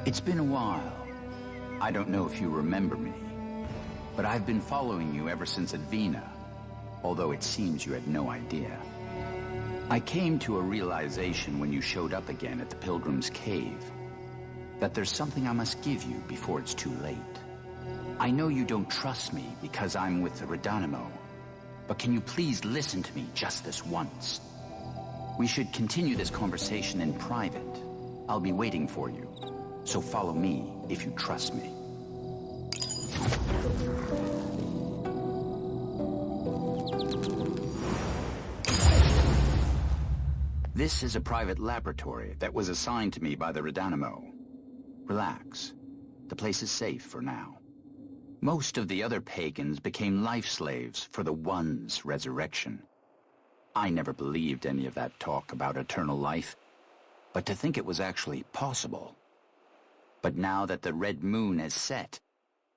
It's been a while. I don't know if you remember me, but I've been following you ever since Advena, although it seems you had no idea. I came to a realization when you showed up again at the Pilgrim's Cave, that there's something I must give you before it's too late. I know you don't trust me because I'm with the Redanimo, but can you please listen to me just this once? We should continue this conversation in private. I'll be waiting for you, so follow me if you trust me. This is a private laboratory that was assigned to me by the Redanimo. Relax. The place is safe for now. Most of the other pagans became life slaves for the One's resurrection. I never believed any of that talk about eternal life, but to think it was actually possible. But now that the red moon has set,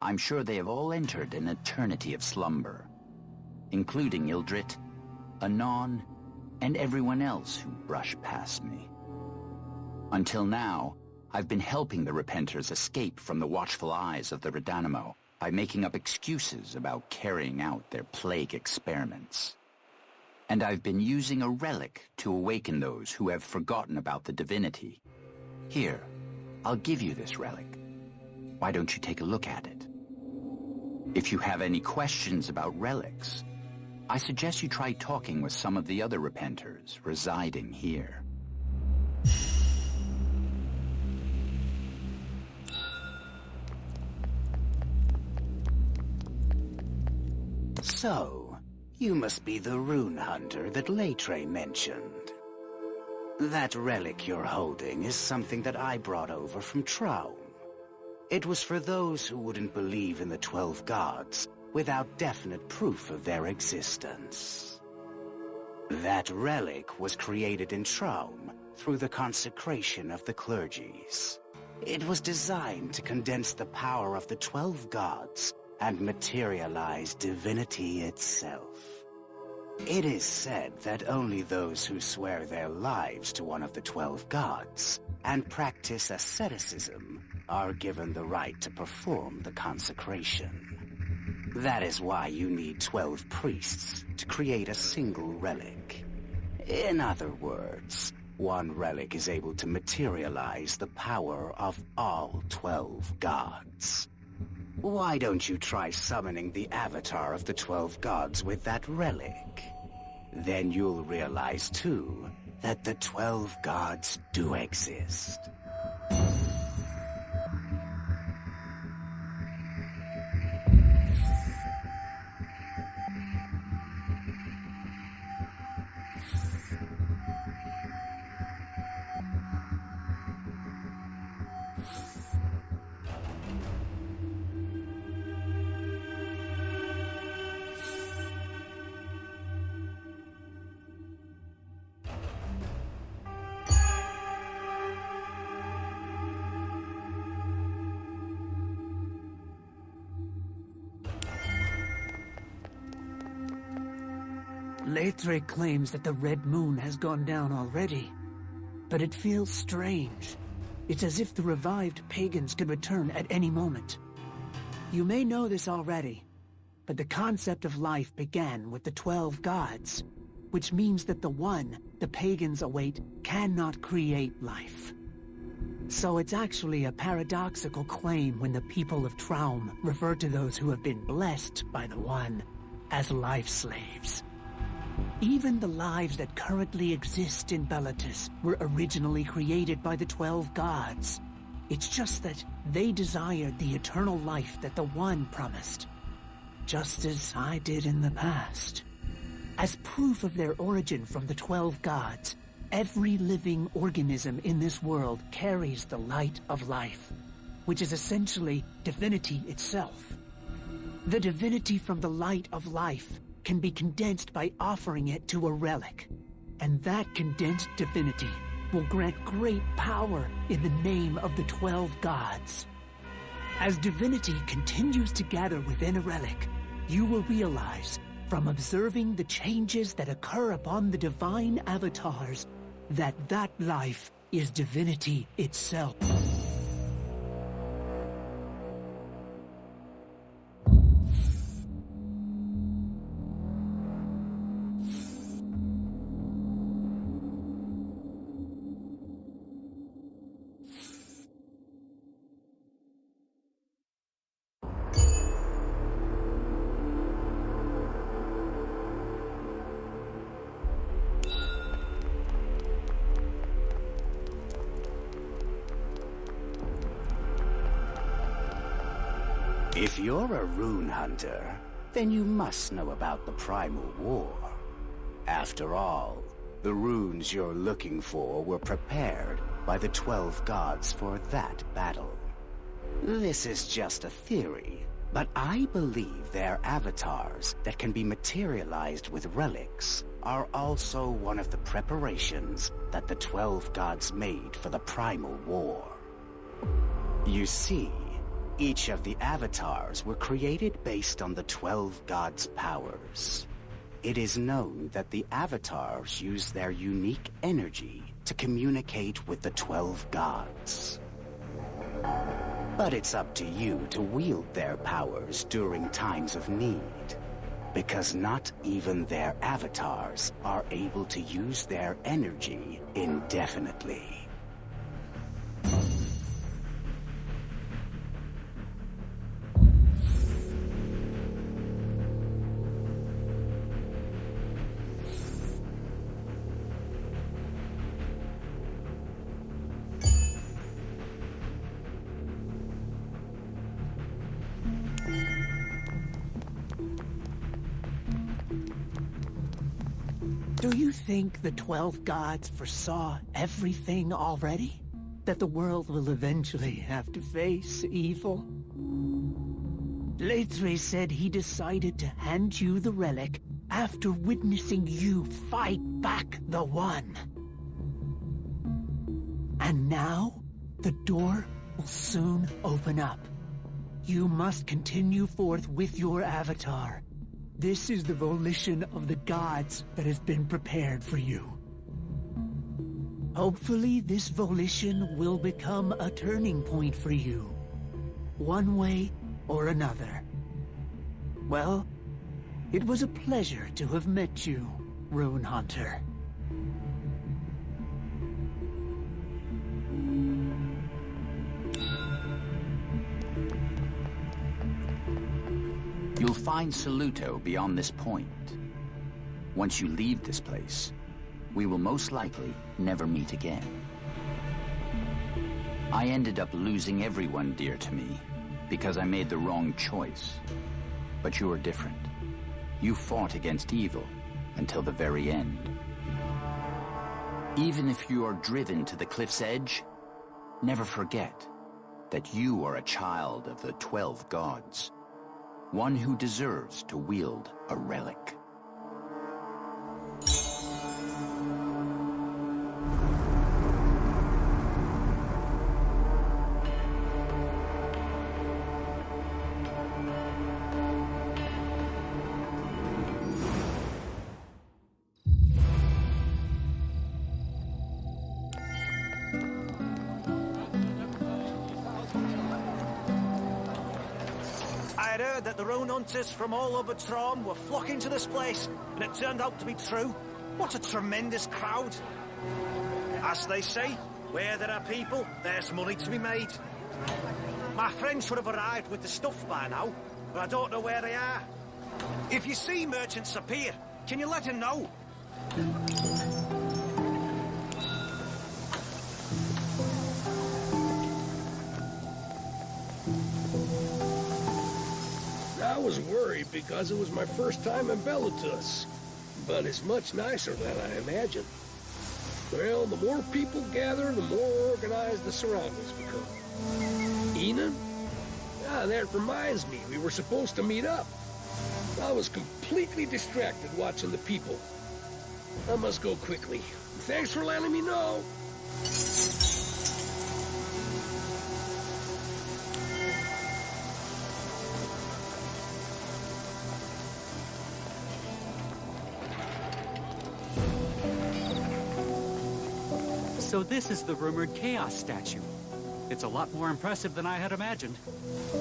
I'm sure they have all entered an eternity of slumber, including Ildrit, Anon, and everyone else who brushed past me. Until now, I've been helping the Repenters escape from the watchful eyes of the Redanimo by making up excuses about carrying out their plague experiments. And I've been using a relic to awaken those who have forgotten about the divinity. Here, I'll give you this relic. Why don't you take a look at it? If you have any questions about relics, I suggest you try talking with some of the other Repenters residing here. So, you must be the rune hunter that Leitre mentioned. That relic you're holding is something that I brought over from Traum. It was for those who wouldn't believe in the 12 gods without definite proof of their existence. That relic was created in Traum through the consecration of the clergies. It was designed to condense the power of the 12 gods and materialize divinity itself. It is said that only those who swear their lives to one of the 12 gods and practice asceticism are given the right to perform the consecration. That is why you need 12 priests to create a single relic. In other words, one relic is able to materialize the power of all 12 gods. Why don't you try summoning the avatar of the 12 gods with that relic? Then you'll realize, too, that the 12 gods do exist. Leitre claims that the red moon has gone down already, but it feels strange. It's as if the revived pagans could return at any moment. You may know this already, but the concept of life began with the 12 gods, which means that the one the pagans await cannot create life. So it's actually a paradoxical claim when the people of Traum refer to those who have been blessed by the One as life slaves. Even the lives that currently exist in Bellatus were originally created by the 12 gods. It's just that they desired the eternal life that the One promised, just as I did in the past. As proof of their origin from the 12 gods, every living organism in this world carries the light of life, which is essentially divinity itself. The divinity from the light of life can be condensed by offering it to a relic, and that condensed divinity will grant great power in the name of the 12 gods. As divinity continues to gather within a relic, you will realize, from observing the changes that occur upon the divine avatars, that life is divinity itself. If you're a rune hunter, then you must know about the Primal War. After all, the runes you're looking for were prepared by the 12 gods for that battle. This is just a theory, but I believe their avatars that can be materialized with relics are also one of the preparations that the 12 gods made for the Primal War. You see, each of the avatars were created based on the 12 gods' powers. It is known that the avatars use their unique energy to communicate with the 12 gods. But it's up to you to wield their powers during times of need, because not even their avatars are able to use their energy indefinitely. Do you think the 12 gods foresaw everything already? That the world will eventually have to face evil? Leitre said he decided to hand you the relic after witnessing you fight back the One. And now, the door will soon open up. You must continue forth with your avatar. This is the volition of the gods that has been prepared for you. Hopefully, this volition will become a turning point for you, one way or another. Well, it was a pleasure to have met you, Rune Hunter. You'll find Saluto beyond this point. Once you leave this place, we will most likely never meet again. I ended up losing everyone dear to me because I made the wrong choice. But you are different. You fought against evil until the very end. Even if you are driven to the cliff's edge, never forget that you are a child of the 12 gods. One who deserves to wield a relic. I heard that the rune hunters from all over Traum were flocking to this place, and it turned out to be true. What a tremendous crowd. As they say, where there are people, there's money to be made. My friends should have arrived with the stuff by now, but I don't know where they are. If you see merchants appear, can you let him know? I was worried because it was my first time in Bellatus, but it's much nicer than I imagined. Well, the more people gather, the more organized the surroundings become. Enon? Ah, that reminds me, we were supposed to meet up. I was completely distracted watching the people. I must go quickly. Thanks for letting me know. So this is the rumored Chaos statue. It's a lot more impressive than I had imagined.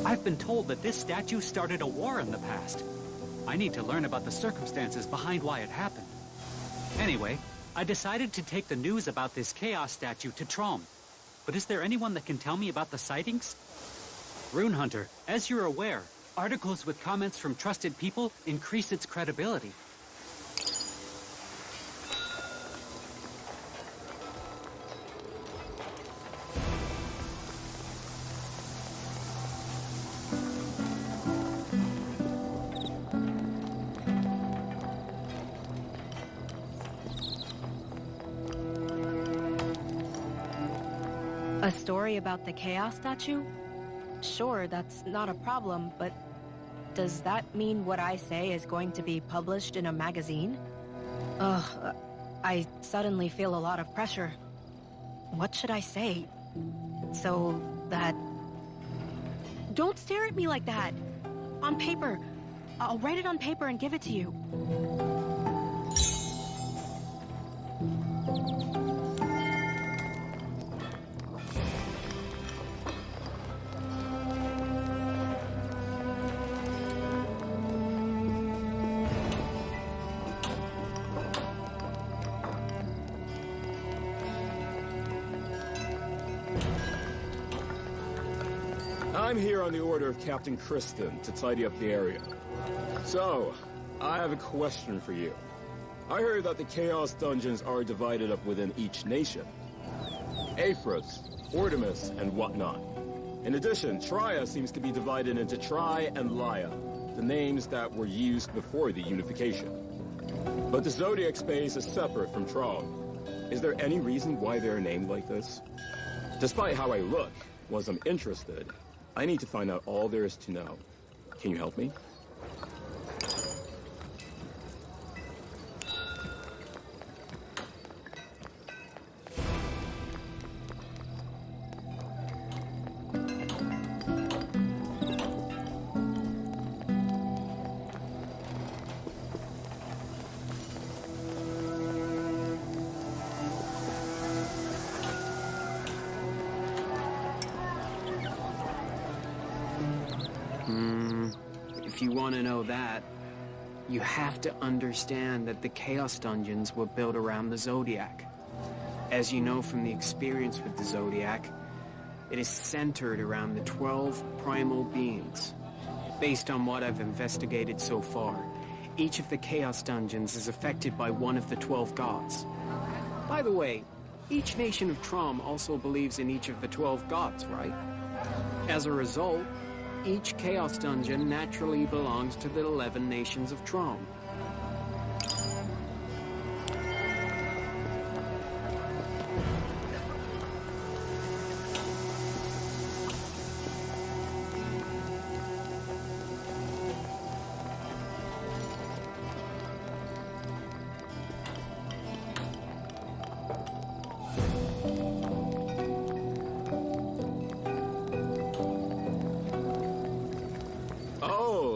I've been told that this statue started a war in the past. I need to learn about the circumstances behind why it happened. Anyway, I decided to take the news about this Chaos statue to Traum. But is there anyone that can tell me about the sightings? Rune Hunter, as you're aware, articles with comments from trusted people increase its credibility. A story about the Chaos Statue? Sure, that's not a problem, but does that mean what I say is going to be published in a magazine? Ugh, I suddenly feel a lot of pressure. What should I say? So that... Don't stare at me like that! On paper. I'll write it on paper and give it to you. I'm here on the order of Captain Kristen to tidy up the area. So, I have a question for you. I heard that the Chaos Dungeons are divided up within each nation. Aphros, Ordemus, and whatnot. In addition, Tria seems to be divided into Tri and Laia, the names that were used before the unification. But the Zodiac space is separate from Traum. Is there any reason why they're named like this? Despite how I look, once I'm interested, I need to find out all there is to know. Can you help me? If you want to know that, you have to understand that the Chaos Dungeons were built around the Zodiac. As you know from the experience with the Zodiac, it is centered around the 12 primal beings. Based on what I've investigated so far, each of the Chaos Dungeons is affected by one of the 12 gods. By the way, each nation of Traum also believes in each of the 12 gods, right? As a result, each Chaos Dungeon naturally belongs to the 11 nations of Traum.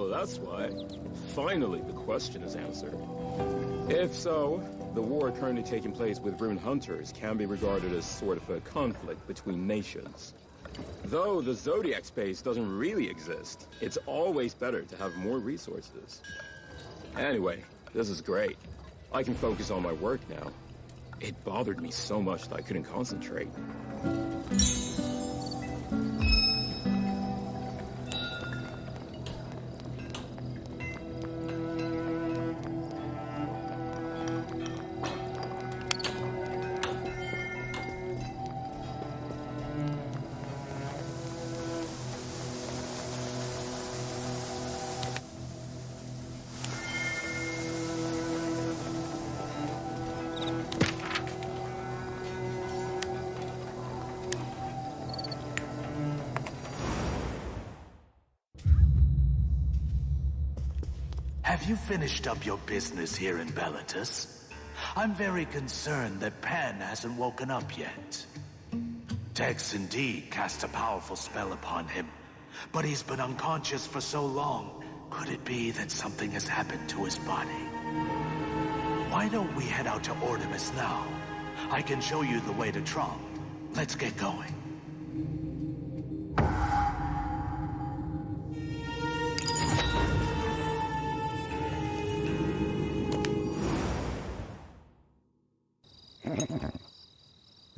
That's why. Finally, the question is answered. If so, the war currently taking place with rune hunters can be regarded as sort of a conflict between nations. Though the Zodiac space doesn't really exist, it's always better to have more resources. Anyway, this is great. I can focus on my work now. It bothered me so much that I couldn't concentrate. Have you finished up your business here in Bellatus? I'm very concerned that Pan hasn't woken up yet. Tex indeed cast a powerful spell upon him, but he's been unconscious for so long. Could it be that something has happened to his body? Why don't we head out to Ordemus now? I can show you the way to Traum. Let's get going.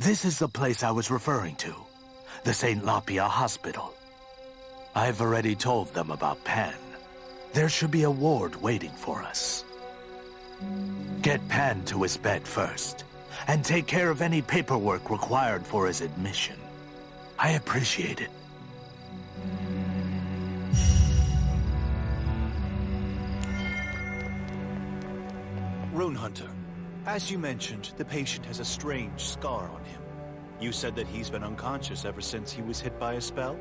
This is the place I was referring to, the St. Lapia Hospital. I've already told them about Pan. There should be a ward waiting for us. Get Pan to his bed first, and take care of any paperwork required for his admission. I appreciate it. Rune Hunter, as you mentioned, the patient has a strange scar on him. You said that he's been unconscious ever since he was hit by a spell?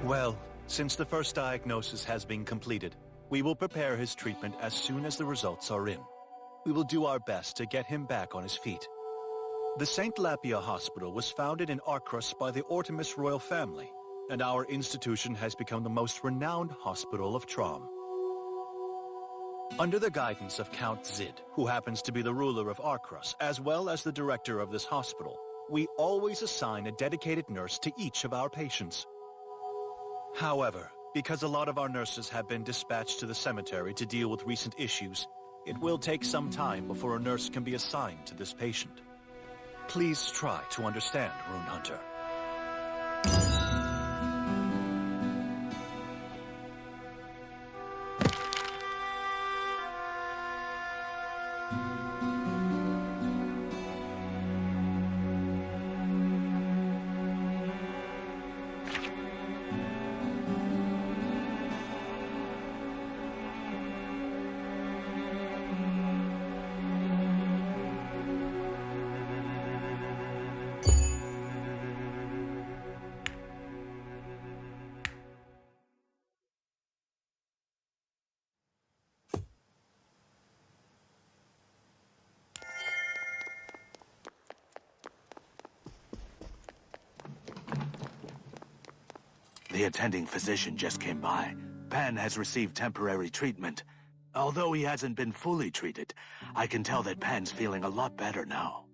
Well, since the first diagnosis has been completed, we will prepare his treatment as soon as the results are in. We will do our best to get him back on his feet. The St. Lapia Hospital was founded in Arcrus by the Ortemis royal family, and our institution has become the most renowned hospital of Traum. Under the guidance of Count Zid, who happens to be the ruler of Arcrus, as well as the director of this hospital, we always assign a dedicated nurse to each of our patients. However, because a lot of our nurses have been dispatched to the cemetery to deal with recent issues, it will take some time before a nurse can be assigned to this patient. Please try to understand, Rune Hunter. The attending physician just came by. Pan has received temporary treatment. Although he hasn't been fully treated, I can tell that Pan's feeling a lot better now.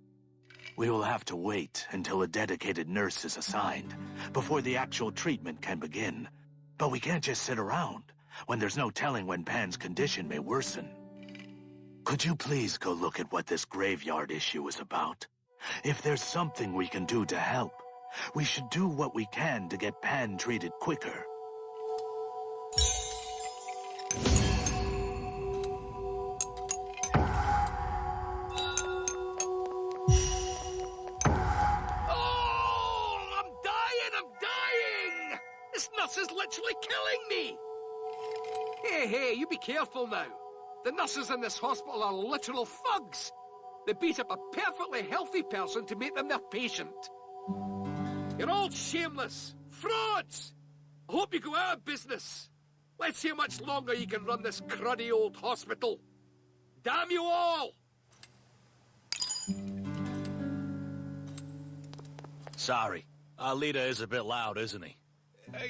We will have to wait until a dedicated nurse is assigned before the actual treatment can begin. But we can't just sit around when there's no telling when Pan's condition may worsen. Could you please go look at what this graveyard issue is about? If there's something we can do to help, we should do what we can to get Pan treated quicker. Oh, I'm dying! This nurse is literally killing me! Hey, you be careful now. The nurses in this hospital are literal thugs. They beat up a perfectly healthy person to make them their patient. You're all shameless. Frauds! I hope you go out of business. Let's see how much longer you can run this cruddy old hospital. Damn you all! Sorry, our leader is a bit loud, isn't he?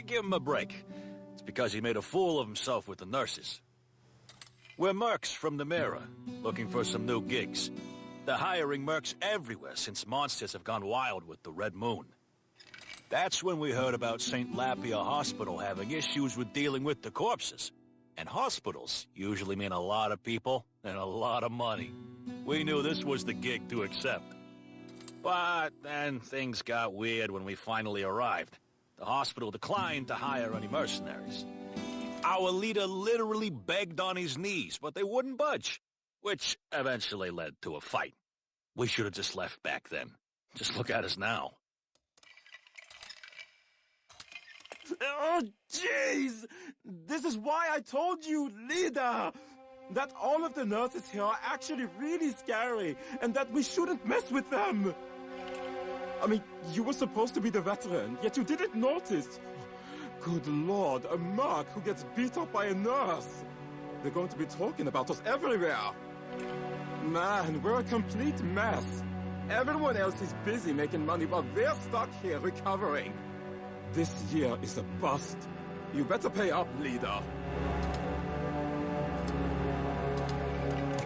Give him a break. It's because he made a fool of himself with the nurses. We're mercs from the Mirror, looking for some new gigs. They're hiring mercs everywhere since monsters have gone wild with the Red Moon. That's when we heard about St. Lapia Hospital having issues with dealing with the corpses. And hospitals usually mean a lot of people and a lot of money. We knew this was the gig to accept. But then things got weird when we finally arrived. The hospital declined to hire any mercenaries. Our leader literally begged on his knees, but they wouldn't budge, which eventually led to a fight. We should have just left back then. Just look at us now. Oh, jeez! This is why I told you, leader! That all of the nurses here are actually really scary, and that we shouldn't mess with them! I mean, you were supposed to be the veteran, yet you didn't notice! Good lord, a merc who gets beat up by a nurse! They're going to be talking about us everywhere! Man, we're a complete mess! Everyone else is busy making money while we're stuck here recovering! This year is a bust. You better pay up, leader.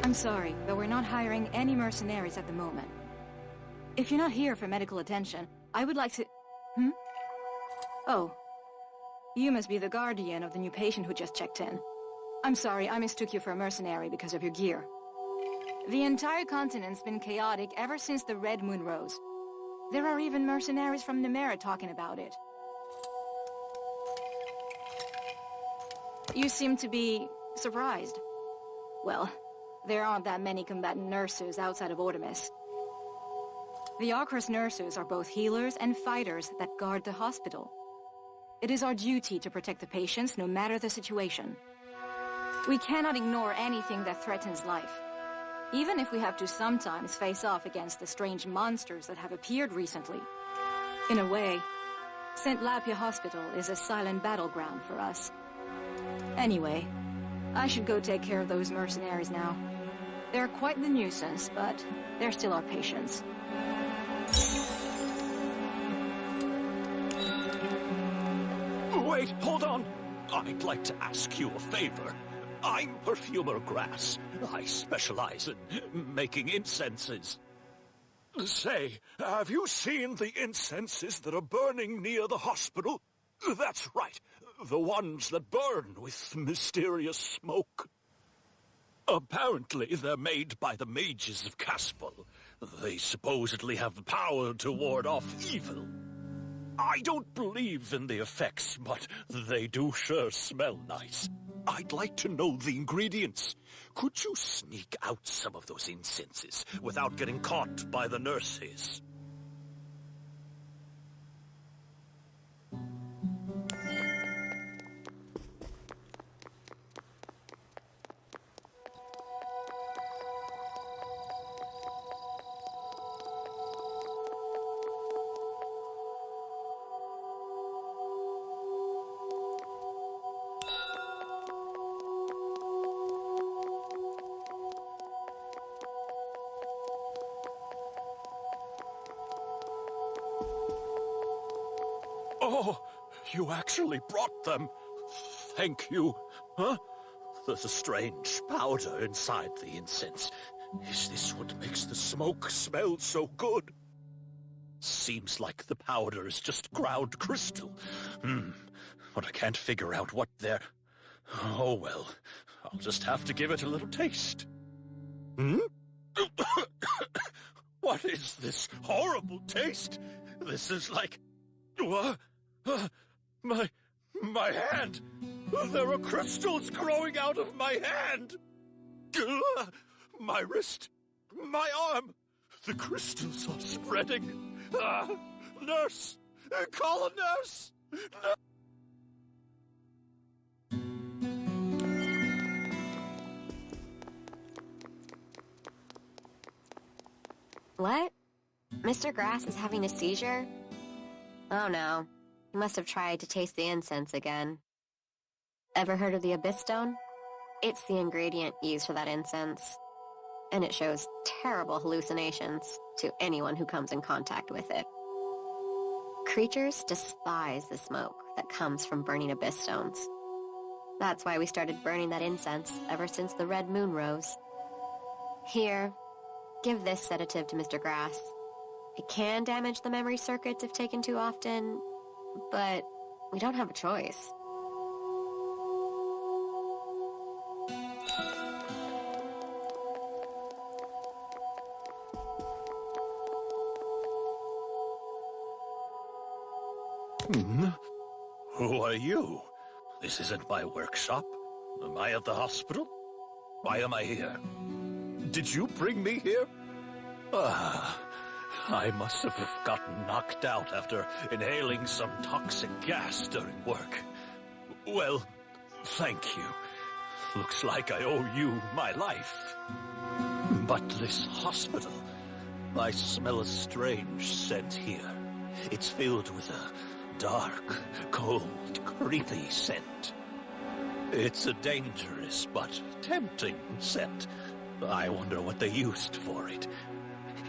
I'm sorry, but we're not hiring any mercenaries at the moment. If you're not here for medical attention, I would like to... Oh. You must be the guardian of the new patient who just checked in. I'm sorry, I mistook you for a mercenary because of your gear. The entire continent's been chaotic ever since the Red Moon rose. There are even mercenaries from Nemera talking about it. You seem to be surprised. Well, there aren't that many combatant nurses outside of Artemis. The Arcrus nurses are both healers and fighters that guard the hospital. It is our duty to protect the patients no matter the situation. We cannot ignore anything that threatens life. Even if we have to sometimes face off against the strange monsters that have appeared recently. In a way, St. Lapia Hospital is a silent battleground for us. Anyway, I should go take care of those mercenaries now. They're quite the nuisance, but they're still our patients. Wait, hold on! I'd like to ask you a favor. I'm Perfumer Grass. I specialize in making incenses. Say, have you seen the incenses that are burning near the hospital? That's right, the ones that burn with mysterious smoke. Apparently, they're made by the mages of Caspel. They supposedly have the power to ward off evil. I don't believe in the effects, but they do sure smell nice. I'd like to know the ingredients. Could you sneak out some of those incenses without getting caught by the nurses? Oh, you actually brought them. Thank you. Huh? There's a strange powder inside the incense. Is this what makes the smoke smell so good? Seems like the powder is just ground crystal. But I can't figure out what they're... Oh well, I'll just have to give it a little taste. What is this horrible taste? This is like... What? My hand! There are crystals growing out of my hand! My wrist! My arm! The crystals are spreading! Nurse! Call a nurse! What? Mr. Grass is having a seizure? Oh no. He must have tried to taste the incense again. Ever heard of the Abyss Stone? It's the ingredient used for that incense. And it shows terrible hallucinations to anyone who comes in contact with it. Creatures despise the smoke that comes from burning Abyss Stones. That's why we started burning that incense ever since the red moon rose. Here, give this sedative to Mr. Grass. It can damage the memory circuits if taken too often, but we don't have a choice. Who are you? This isn't my workshop. Am I at the hospital? Why am I here? Did you bring me here? I must have gotten knocked out after inhaling some toxic gas during work. Well, thank you. Looks like I owe you my life. But this hospital, I smell a strange scent here. It's filled with a dark, cold, creepy scent. It's a dangerous but tempting scent. I wonder what they used for it.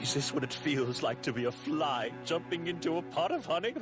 Is this what it feels like to be a fly jumping into a pot of honey?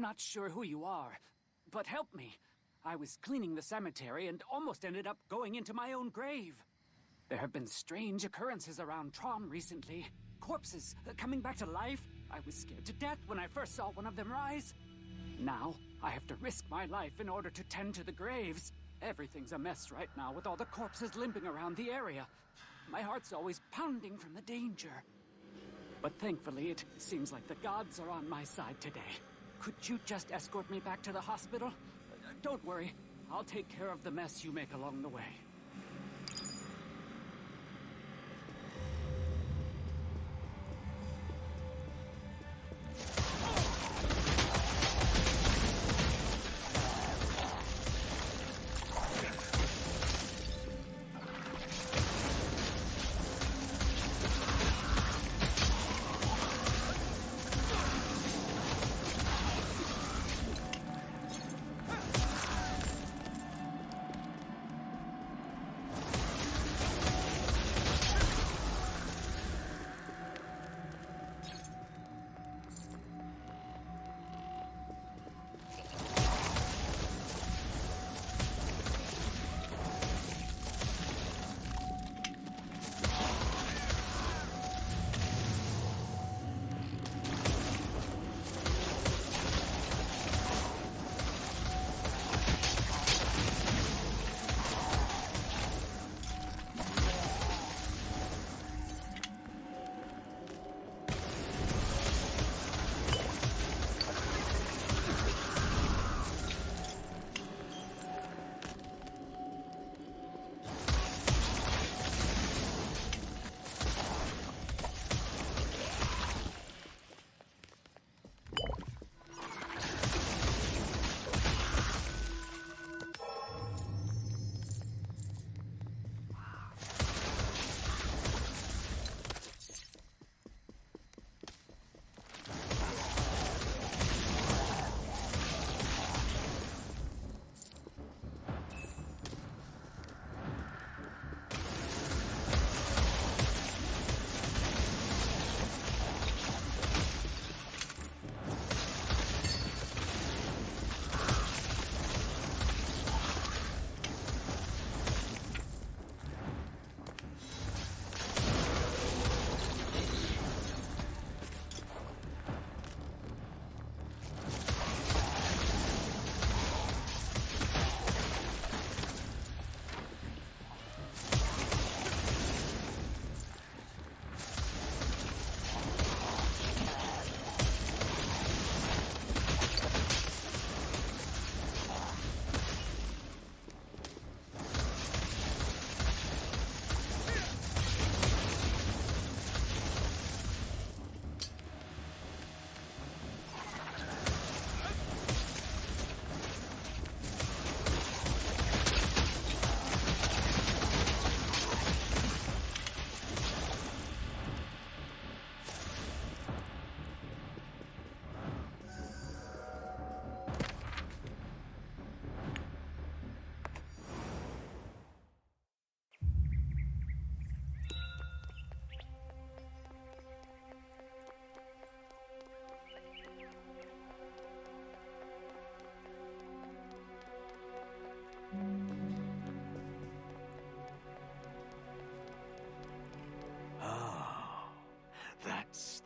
not sure who you are, but help me. I was cleaning the cemetery and almost ended up going into my own grave. There have been strange occurrences around Traum recently. Corpses coming back to life. I was scared to death when I first saw one of them rise. Now, I have to risk my life in order to tend to the graves. Everything's a mess right now with all the corpses limping around the area. My heart's always pounding from the danger. But thankfully, it seems like the gods are on my side today. Could you just escort me back to the hospital? Don't worry, I'll take care of the mess you make along the way.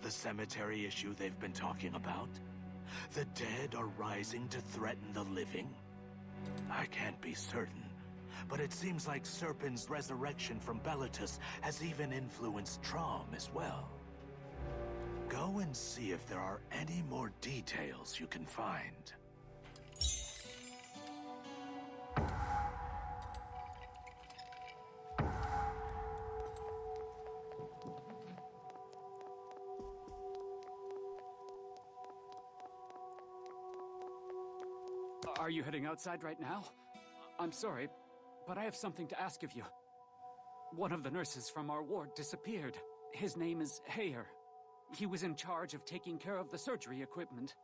The cemetery issue they've been talking about? The dead are rising to threaten the living? I can't be certain, but it seems like Serpens' resurrection from Bellatus has even influenced Traum as well. Go and see if there are any more details you can find. Are you heading outside right now? I'm sorry, but I have something to ask of you. One of the nurses from our ward disappeared. His name is Heyer. He was in charge of taking care of the surgery equipment.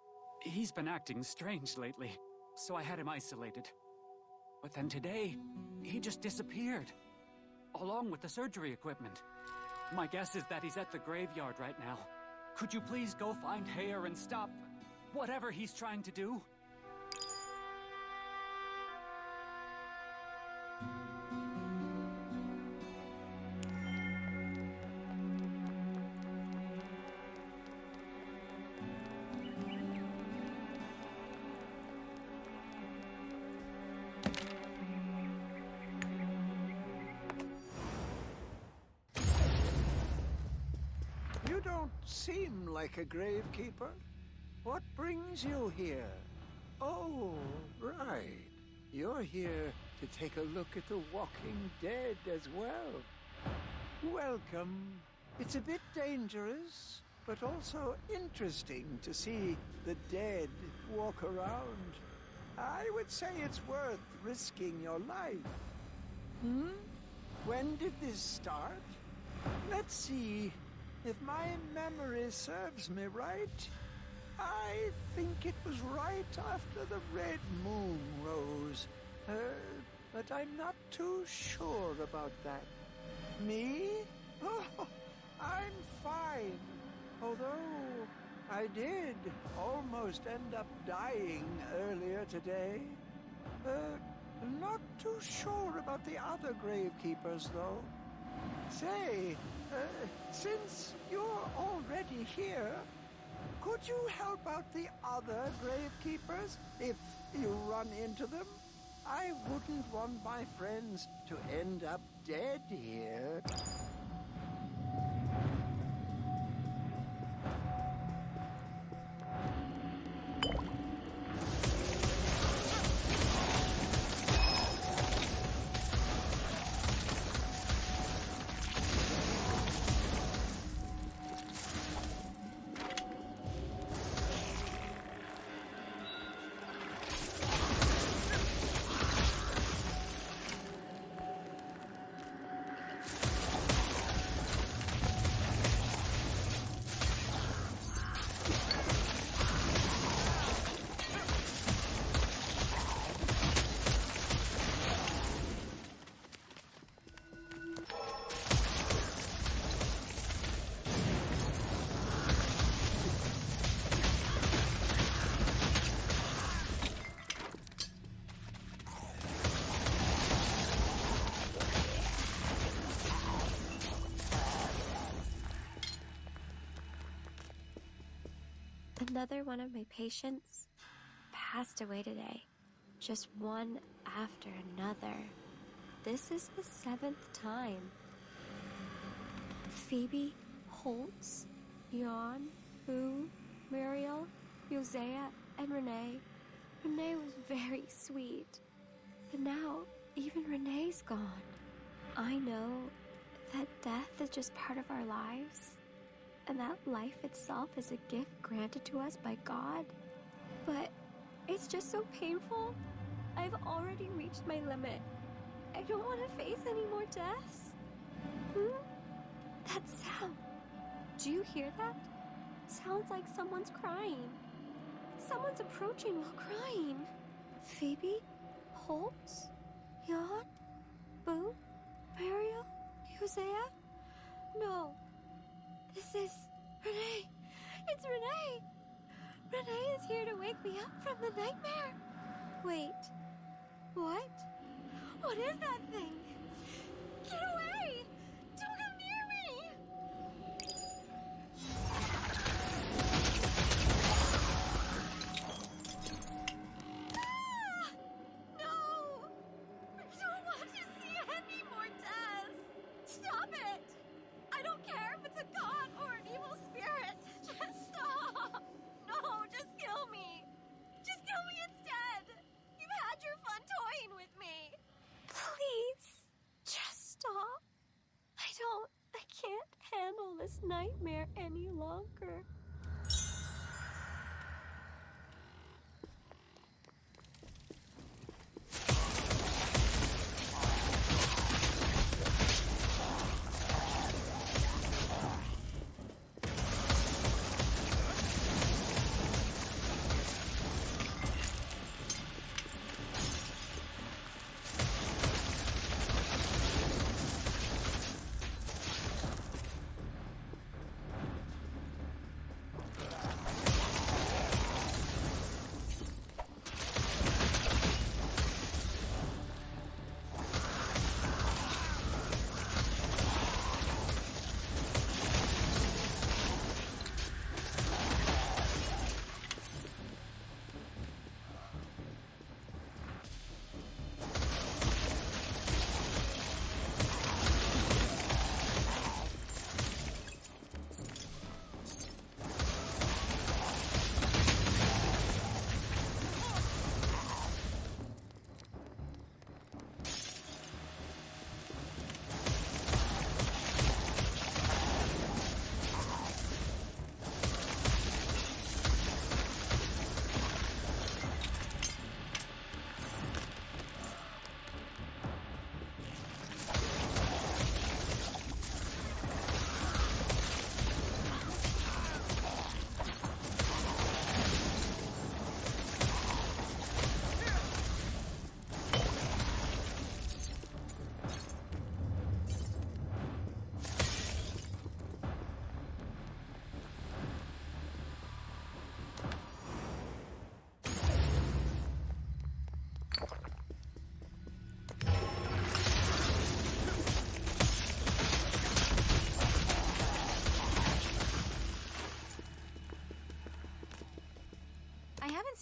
He's been acting strange lately, so I had him isolated. But then today, he just disappeared, along with the surgery equipment. My guess is that he's at the graveyard right now. Could you please go find Heyer and stop Whatever he's trying to do. You don't seem like a gravekeeper. What brings you here? Oh, right. You're here to take a look at the walking dead as well. Welcome. It's a bit dangerous, but also interesting to see the dead walk around. I would say it's worth risking your life. When did this start? Let's see. If my memory serves me right, I think it was right after the red moon rose. But I'm not too sure about that. Me? Oh, I'm fine. Although I did almost end up dying earlier today. Not too sure about the other gravekeepers, though. Say, since you're already here, could you help out the other gravekeepers if you run into them? I wouldn't want my friends to end up dead here. Another one of my patients passed away today. Just one after another. This is the 7th time. Phoebe, Holtz, Jan, Boo, Muriel, Hosea, and Renee. Renee was very sweet. But now, even Renee's gone. I know that death is just part of our lives, and that life itself is a gift granted to us by God. But it's just so painful. I've already reached my limit. I don't want to face any more deaths. That sound. Do you hear that? Sounds like someone's crying. Someone's approaching while crying. Phoebe? Holtz? Jan? Boo? Mariel? Hosea? No. This is Renee. It's Renee. Renee is here to wake me up from the nightmare. Wait. What? What is that thing? Get away! Don't come near me! Ah! No! I don't want to see any more deaths! Stop it! I don't care if it's a god or an evil spirit. Just stop! No, just kill me! Just kill me instead! You've had your fun toying with me! Please, just stop. I can't handle this nightmare any longer.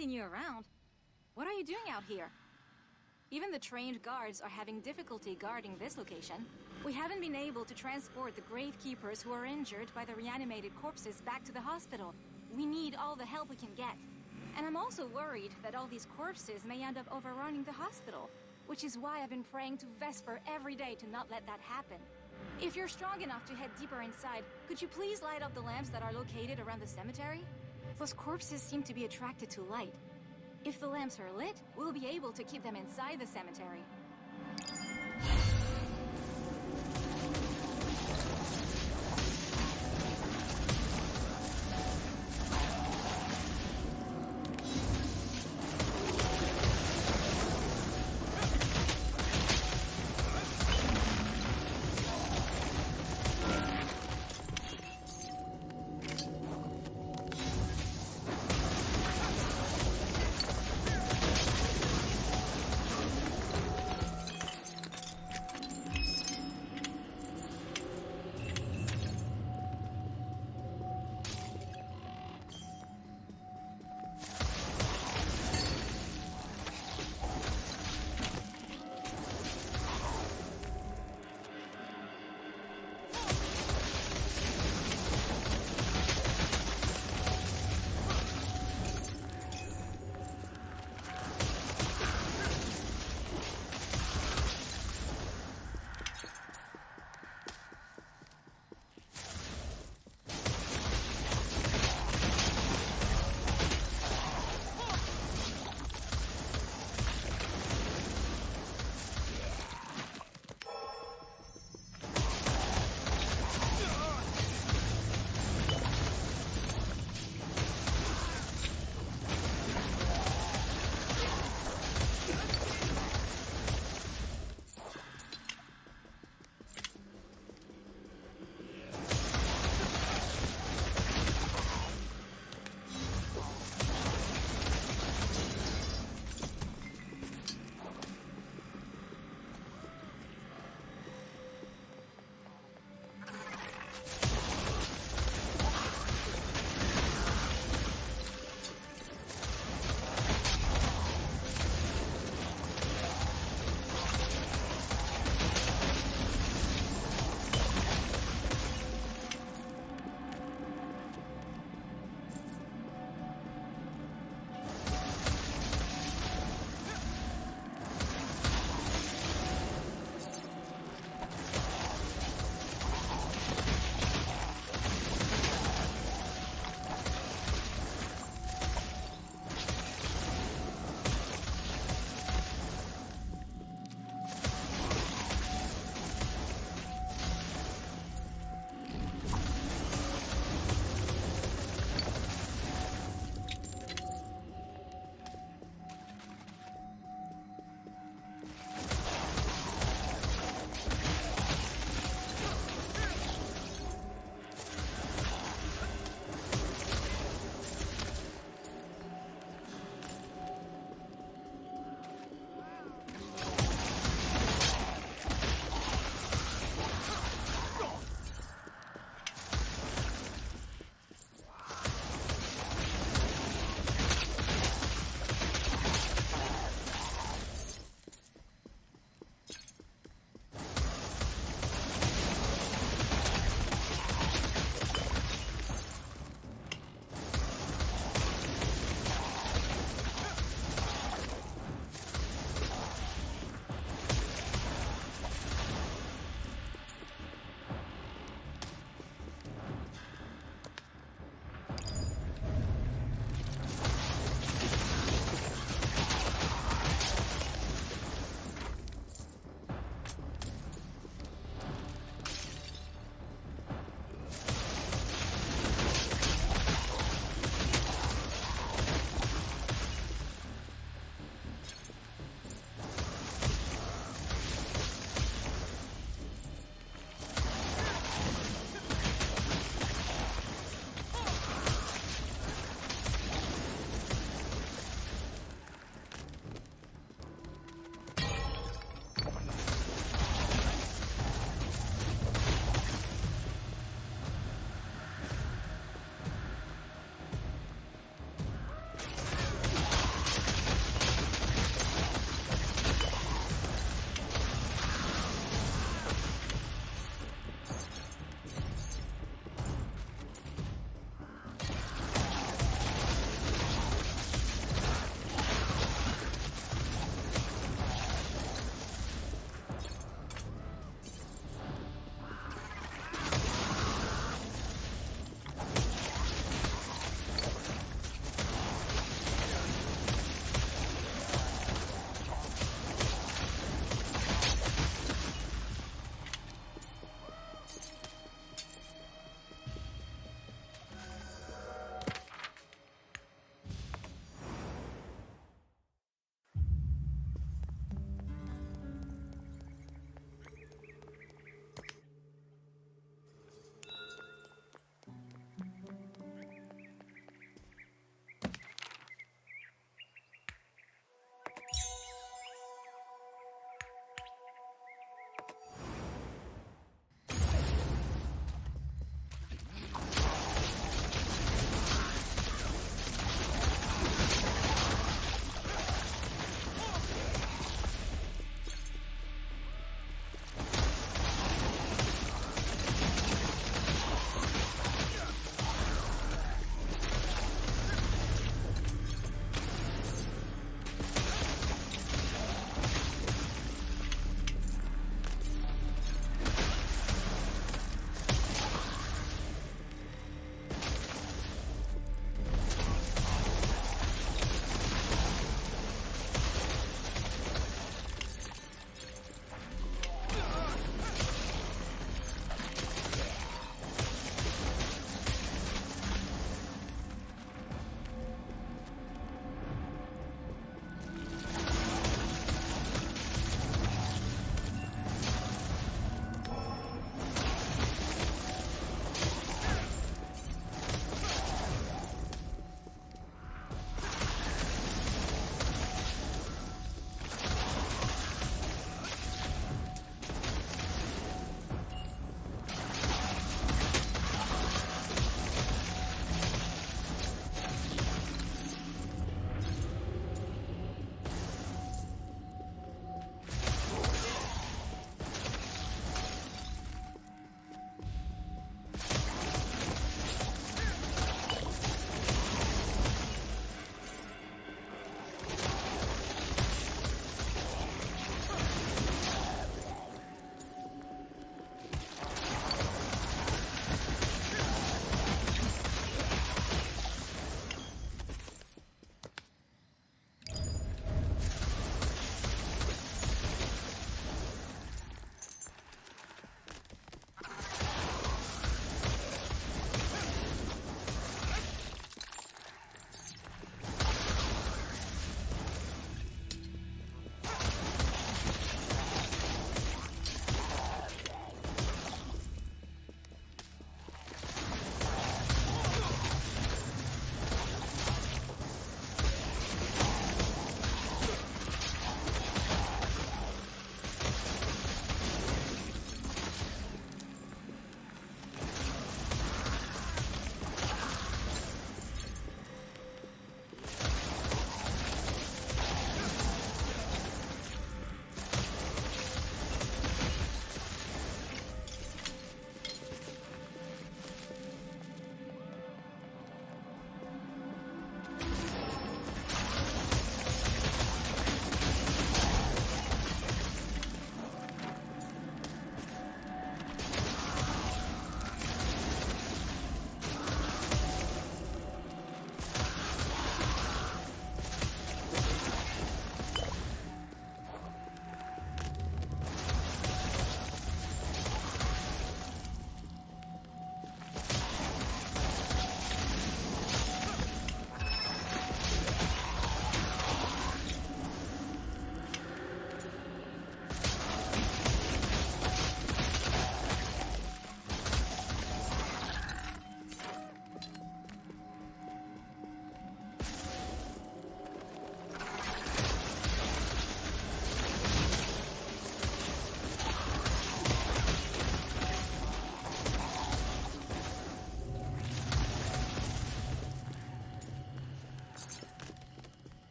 seen you around. What are you doing out here? Even the trained guards are having difficulty guarding this location. We haven't been able to transport the gravekeepers who are injured by the reanimated corpses back to the hospital. We need all the help we can get. And I'm also worried that all these corpses may end up overrunning the hospital, which is why I've been praying to Vesper every day to not let that happen. If you're strong enough to head deeper inside, could you please light up the lamps that are located around the cemetery? Those corpses seem to be attracted to light. If the lamps are lit, we'll be able to keep them inside the cemetery.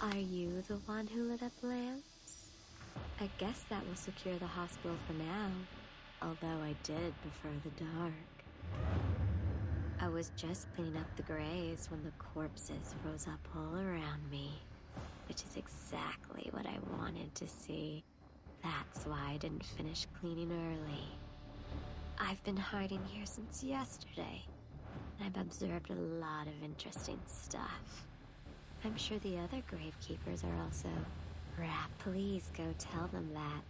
Are you the one who lit up lamps? I guess that will secure the hospital for now, although I did prefer the dark. I was just cleaning up the graves when the corpses rose up all around me, which is exactly what I wanted to see. That's why I didn't finish cleaning early. I've been hiding here since yesterday, and I've observed a lot of interesting stuff. I'm sure the other gravekeepers are also. Rat, please go tell them that.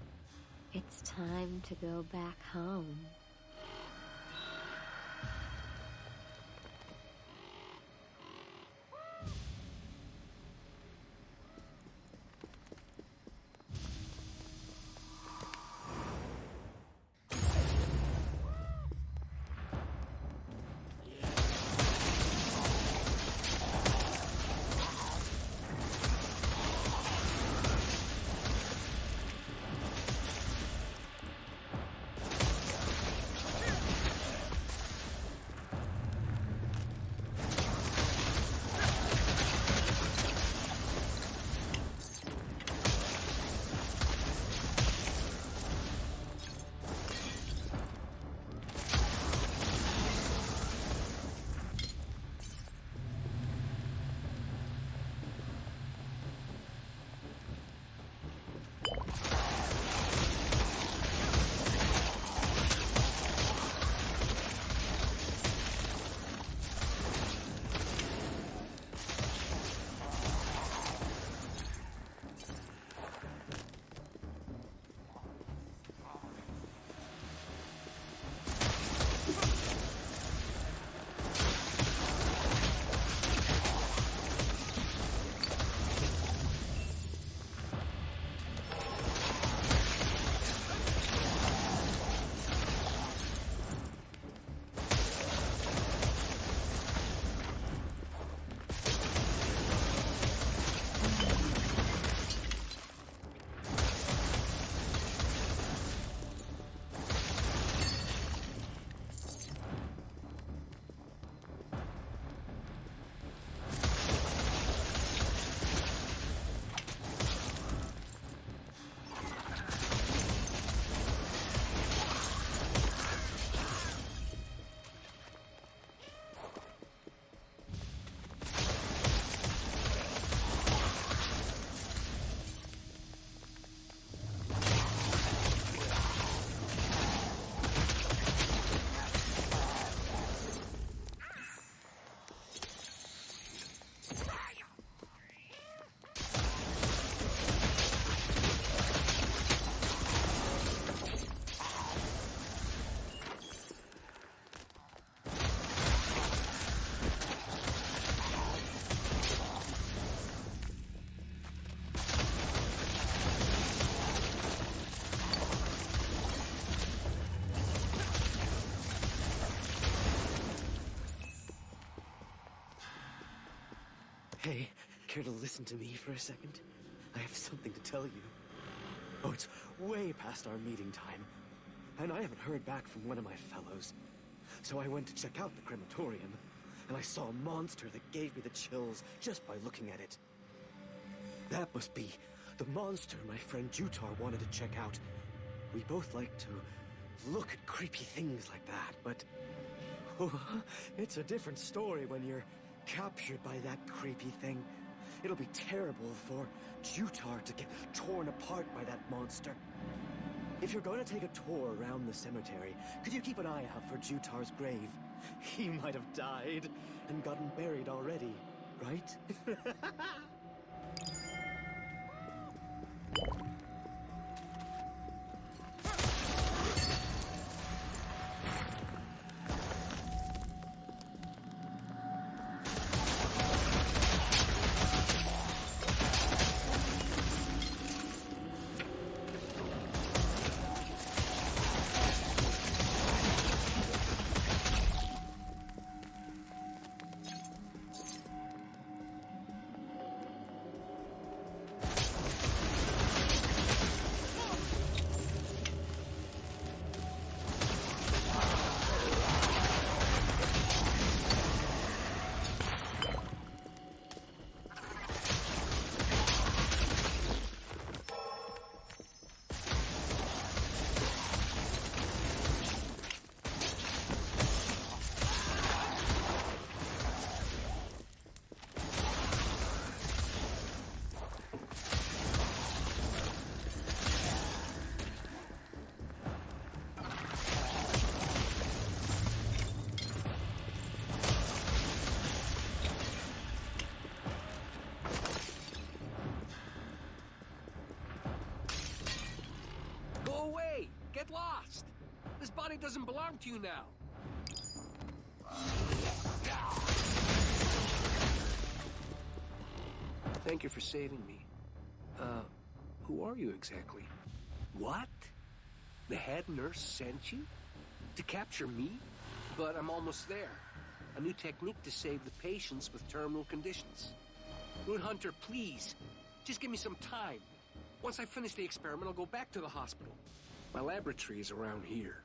It's time to go back home. Hey, care to listen to me for a second? I have something to tell you. Oh, it's way past our meeting time, and I haven't heard back from one of my fellows. So I went to check out the crematorium, and I saw a monster that gave me the chills just by looking at it. That must be the monster my friend Jutar wanted to check out. We both like to look at creepy things like that, but it's a different story when you're captured by that creepy thing. It'll be terrible for Jutar to get torn apart by that monster. If you're going to take a tour around the cemetery, could you keep an eye out for Jutar's grave? He might have died and gotten buried already, right? body doesn't belong to you now. Thank you for saving me. Who are you exactly? What? The head nurse sent you? To capture me? But I'm almost there. A new technique to save the patients with terminal conditions. Rune Hunter, please. Just give me some time. Once I finish the experiment, I'll go back to the hospital. My laboratory is around here.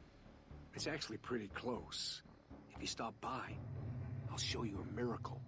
It's actually pretty close. If you stop by, I'll show you a miracle.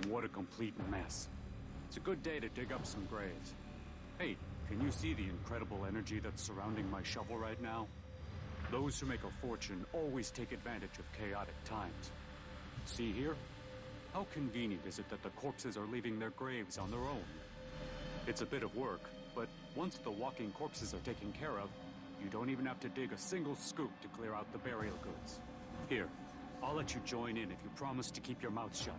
What a complete mess. It's a good day to dig up some graves. Hey, can you see the incredible energy that's surrounding my shovel right now? Those who make a fortune always take advantage of chaotic times. See here? How convenient is it that the corpses are leaving their graves on their own? It's a bit of work, but once the walking corpses are taken care of, you don't even have to dig a single scoop to clear out the burial goods. Here, I'll let you join in if you promise to keep your mouth shut.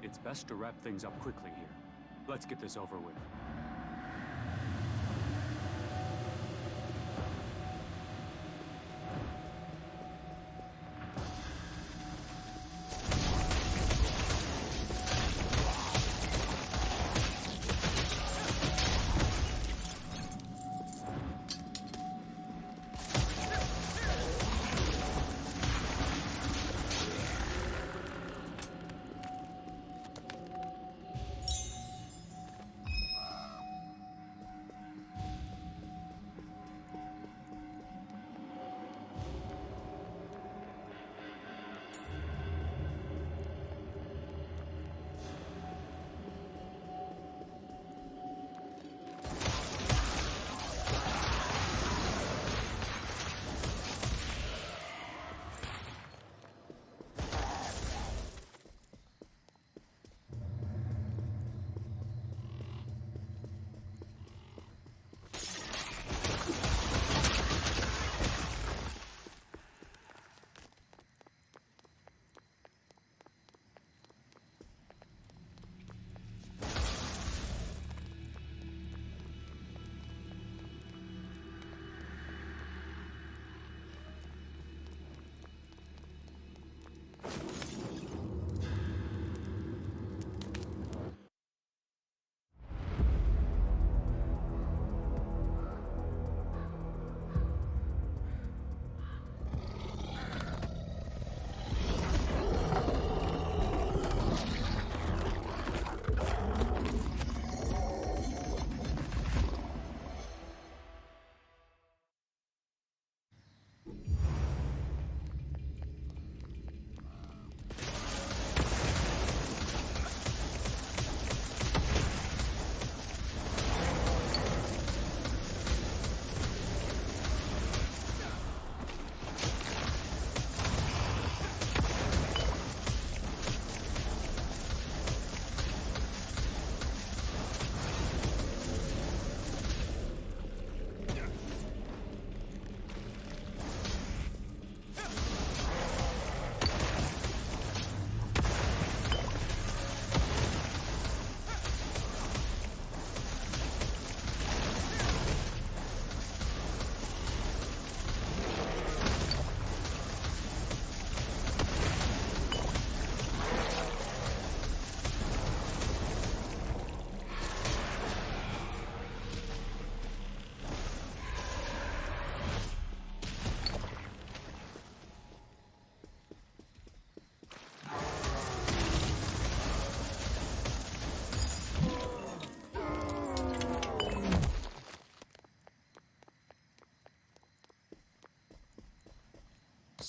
It's best to wrap things up quickly here. Let's get this over with.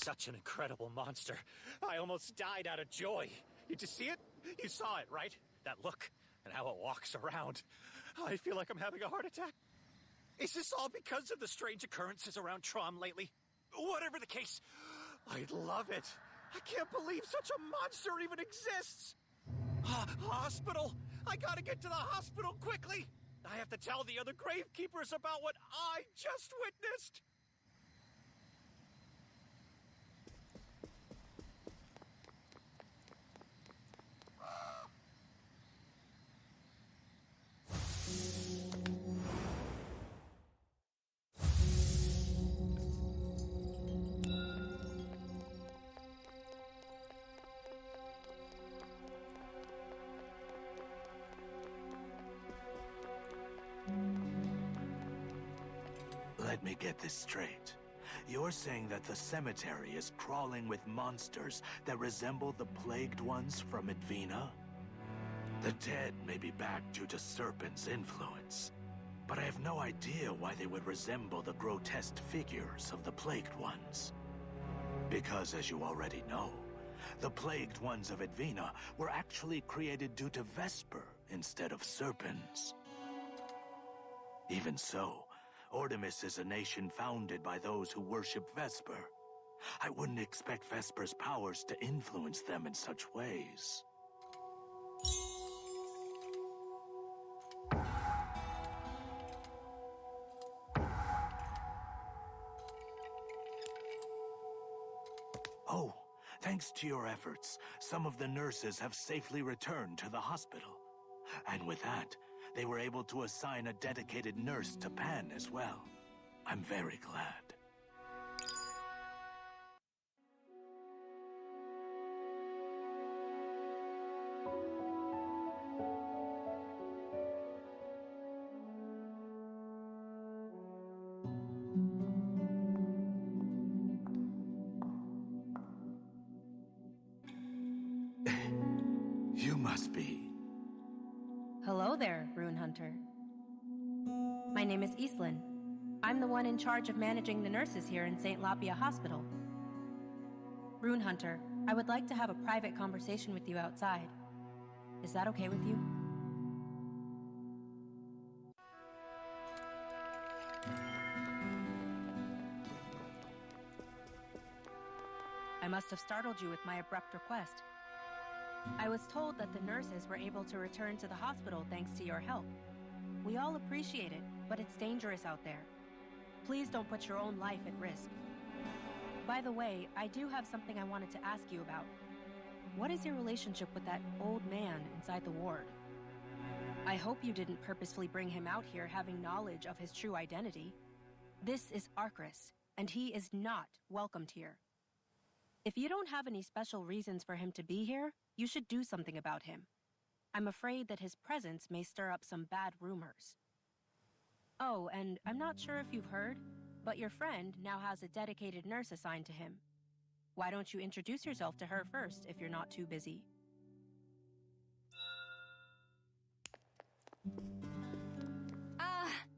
Such an incredible monster. I almost died out of joy. Did you see it? You saw it, right? That look, and how it walks around. I feel like I'm having a heart attack. Is this all because of the strange occurrences around Traum lately? Whatever the case, I love it. I can't believe such a monster even exists. Hospital! I gotta get to the hospital quickly! I have to tell the other gravekeepers about what I just witnessed! Let me get this straight. You're saying that the cemetery is crawling with monsters that resemble the plagued ones from Advena? The dead may be back due to Serpens' influence, but I have no idea why they would resemble the grotesque figures of the plagued ones. Because, as you already know, the plagued ones of Advena were actually created due to Vesper instead of Serpens. Even so, Artemis is a nation founded by those who worship Vesper. I wouldn't expect Vesper's powers to influence them in such ways. Oh, thanks to your efforts, some of the nurses have safely returned to the hospital. And with that, they were able to assign a dedicated nurse to Pan as well. I'm very glad. You must be... Hello there, Rune Hunter. My name is Islin. I'm the one in charge of managing the nurses here in St. Lapia Hospital. Rune Hunter, I would like to have a private conversation with you outside. Is that okay with you? I must have startled you with my abrupt request. I was told that the nurses were able to return to the hospital thanks to your help. We all appreciate it, but it's dangerous out there. Please don't put your own life at risk. By the way, I do have something I wanted to ask you about. What is your relationship with that old man inside the ward? I hope you didn't purposefully bring him out here having knowledge of his true identity. This is Arcris, and he is not welcomed here. If you don't have any special reasons for him to be here, you should do something about him. I'm afraid that his presence may stir up some bad rumors. Oh, and I'm not sure if you've heard, but your friend now has a dedicated nurse assigned to him. Why don't you introduce yourself to her first if you're not too busy?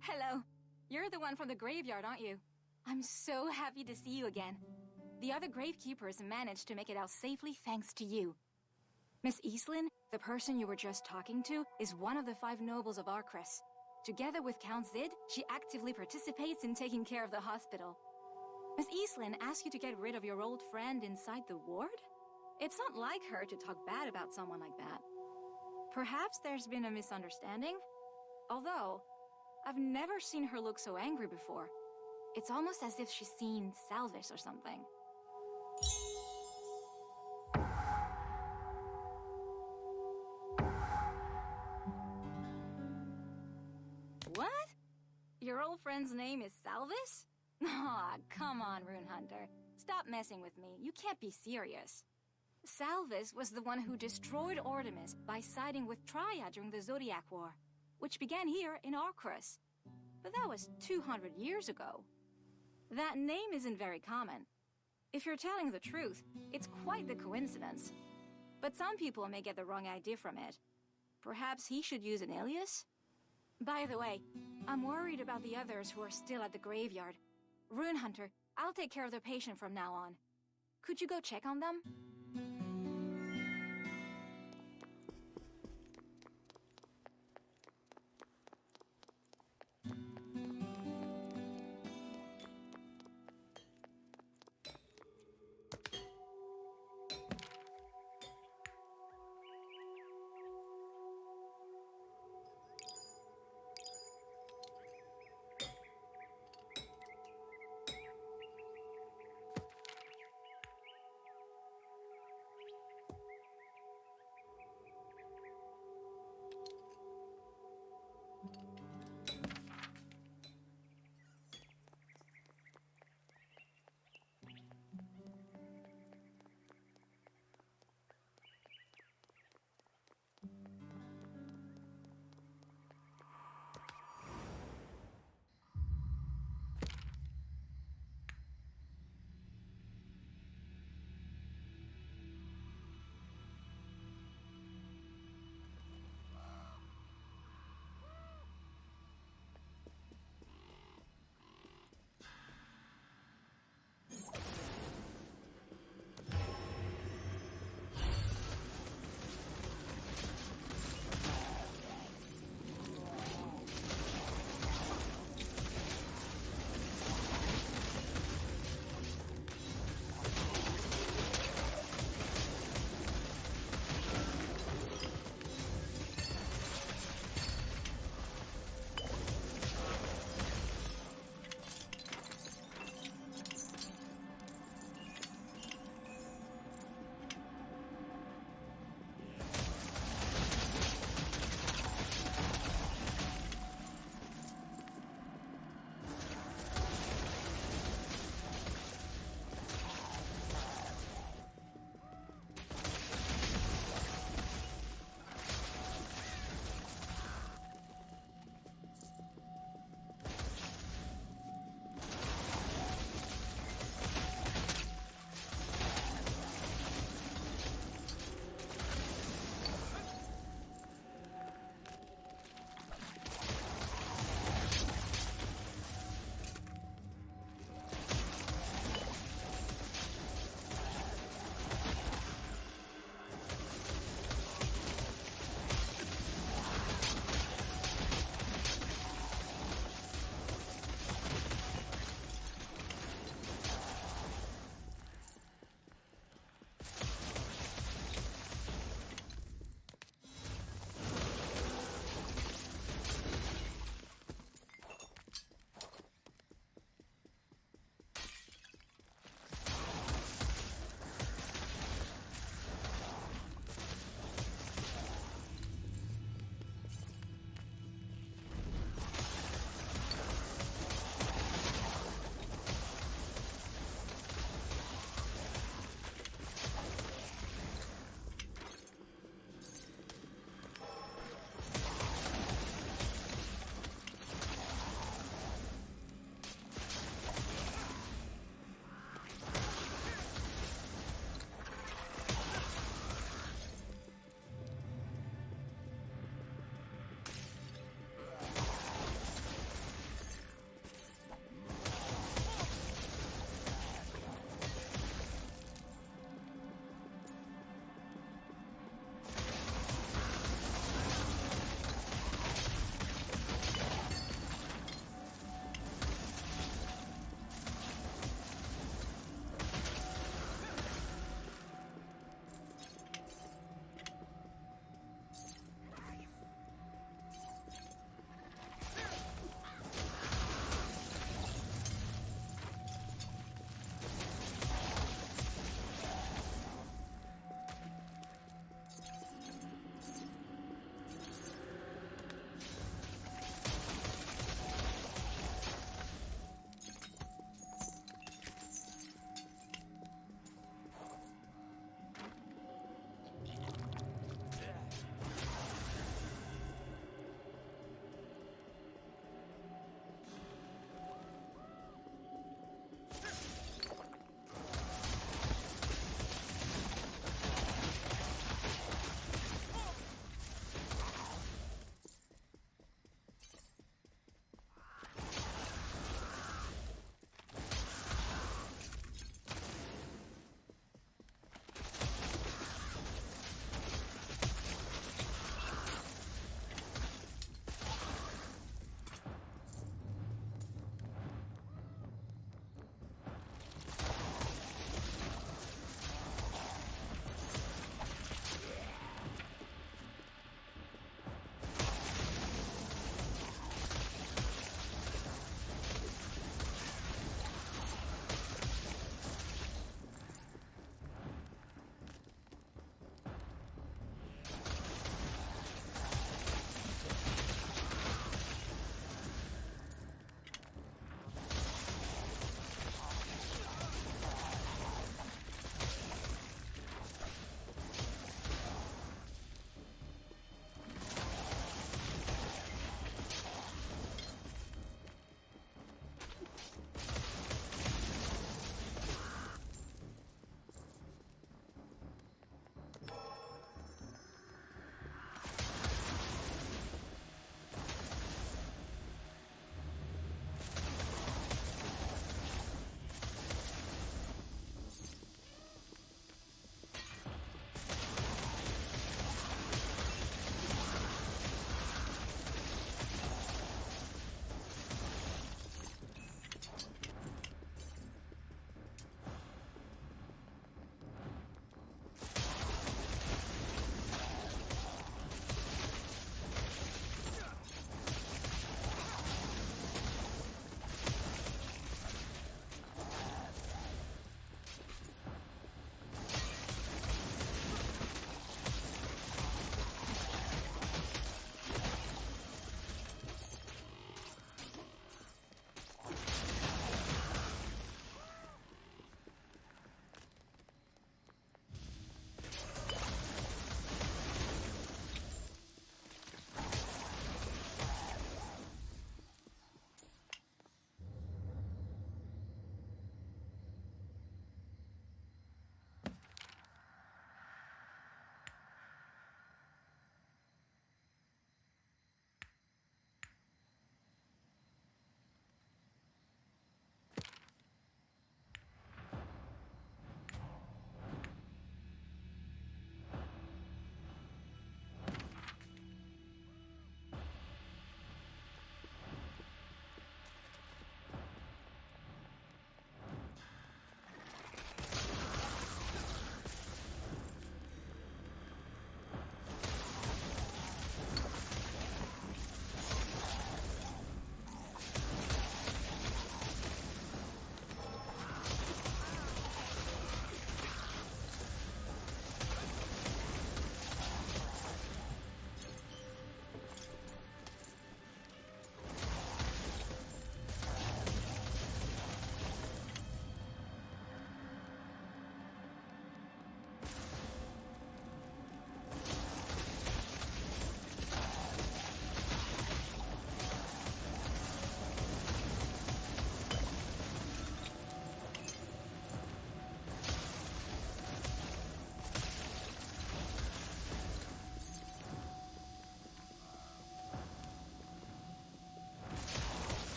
Hello. You're the one from the graveyard, aren't you? I'm so happy to see you again. The other gravekeepers managed to make it out safely thanks to you. Miss Eastlin, the person you were just talking to, is one of the 5 nobles of Arcris. Together with Count Zid, she actively participates in taking care of the hospital. Miss Eastlin asked you to get rid of your old friend inside the ward? It's not like her to talk bad about someone like that. Perhaps there's been a misunderstanding? Although, I've never seen her look so angry before. It's almost as if she's seen Salvis or something. What? Your old friend's name is Salvis? Aw, come on, Rune Hunter. Stop messing with me. You can't be serious. Salvis was the one who destroyed Artemis by siding with Triad during the Zodiac War, which began here in Arcris. But that was 200 years ago. That name isn't very common. If you're telling the truth, it's quite the coincidence. But some people may get the wrong idea from it. Perhaps he should use an alias? By the way, I'm worried about the others who are still at the graveyard. Rune Hunter, I'll take care of the patient from now on. Could you go check on them?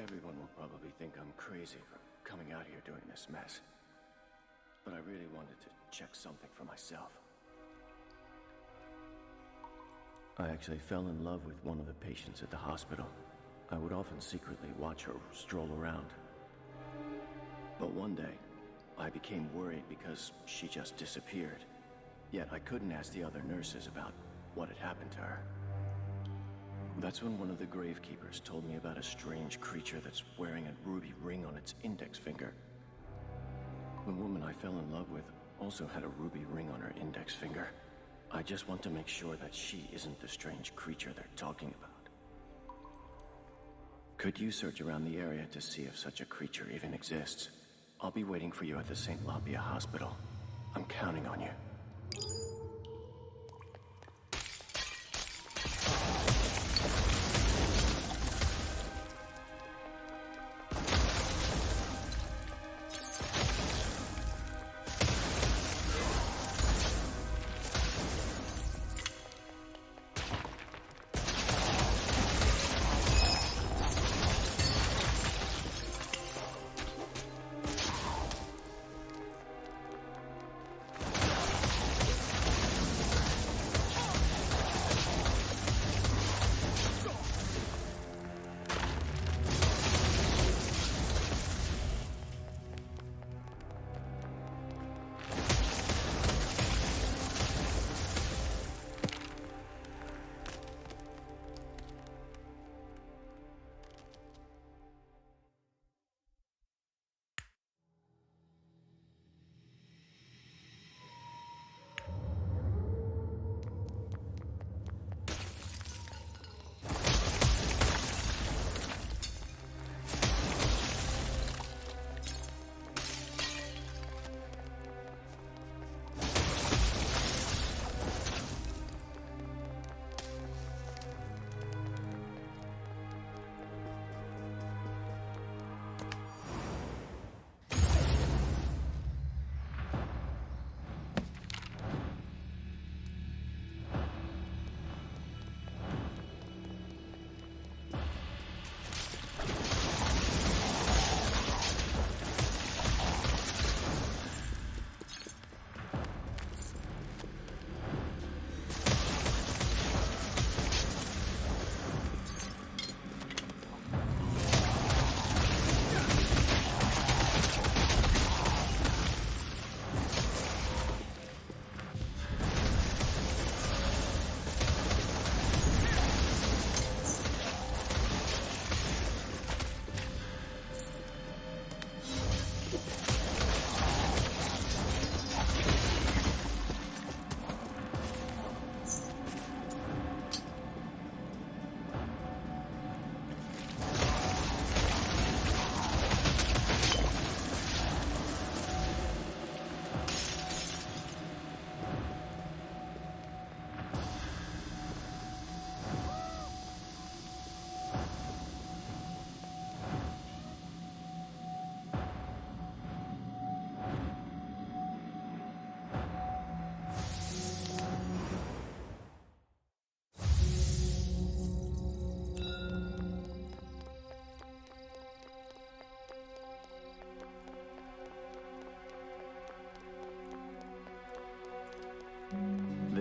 Everyone will probably think I'm crazy for coming out here doing this mess. But I really wanted to check something for myself. I actually fell in love with one of the patients at the hospital. I would often secretly watch her stroll around. But one day, I became worried because she just disappeared. Yet I couldn't ask the other nurses about what had happened to her. That's when one of the gravekeepers told me about a strange creature that's wearing a ruby ring on its index finger. The woman I fell in love with also had a ruby ring on her index finger. I just want to make sure that she isn't the strange creature they're talking about. Could you search around the area to see if such a creature even exists? I'll be waiting for you at the St. Lapia Hospital. I'm counting on you.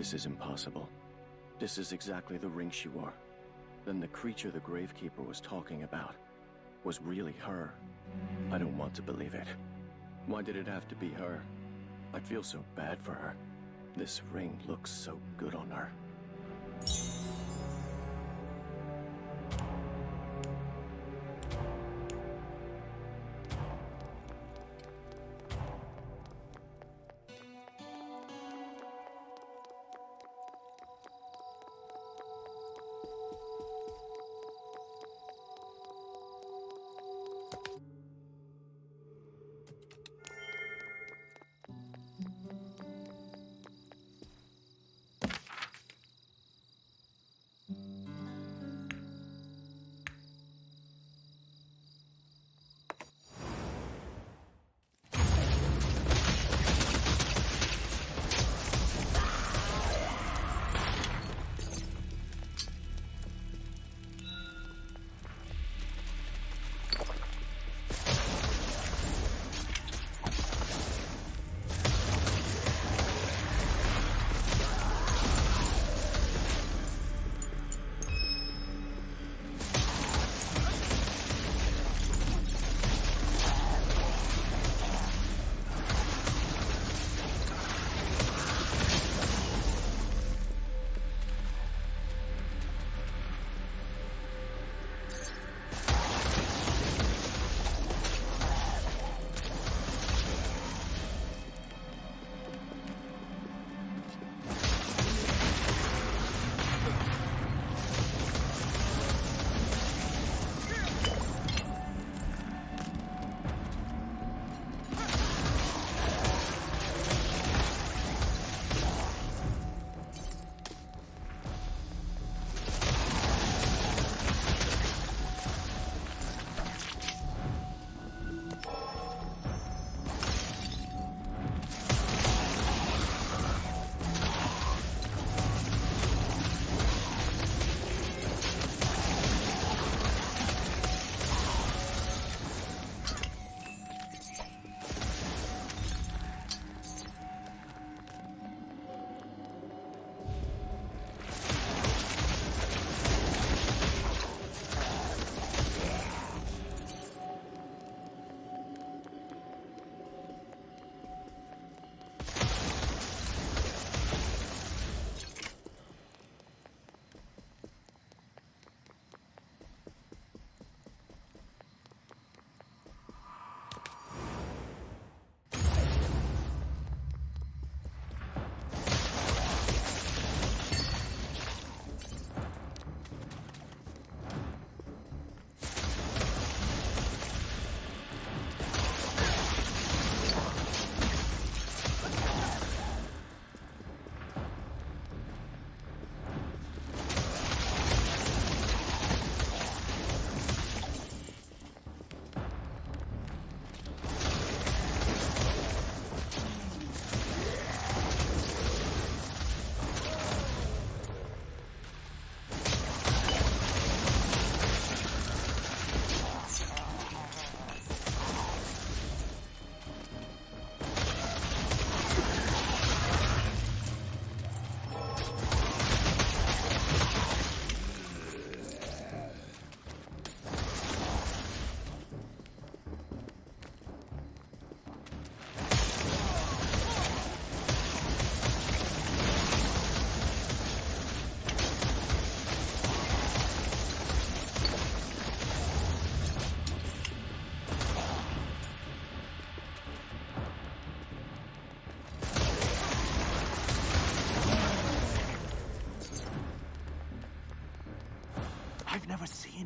This is impossible. This is exactly the ring she wore. Then the creature the gravekeeper was talking about was really her. I don't want to believe it. Why did it have to be her? I feel so bad for her. This ring looks so good on her.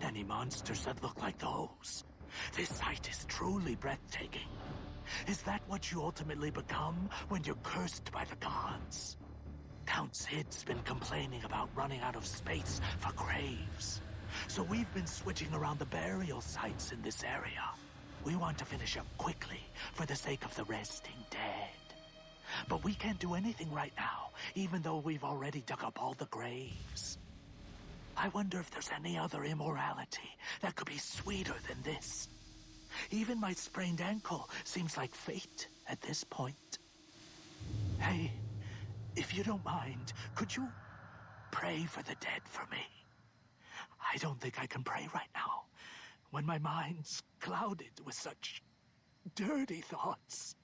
any monsters that look like those. This sight is truly breathtaking. Is that what you ultimately become when you're cursed by the gods? Count Sid's been complaining about running out of space for graves. So we've been switching around the burial sites in this area. We want to finish up quickly for the sake of the resting dead. But we can't do anything right now, even though we've already dug up all the graves. I wonder if there's any other immorality that could be sweeter than this. Even my sprained ankle seems like fate at this point. Hey, if you don't mind, could you pray for the dead for me? I don't think I can pray right now, when my mind's clouded with such dirty thoughts.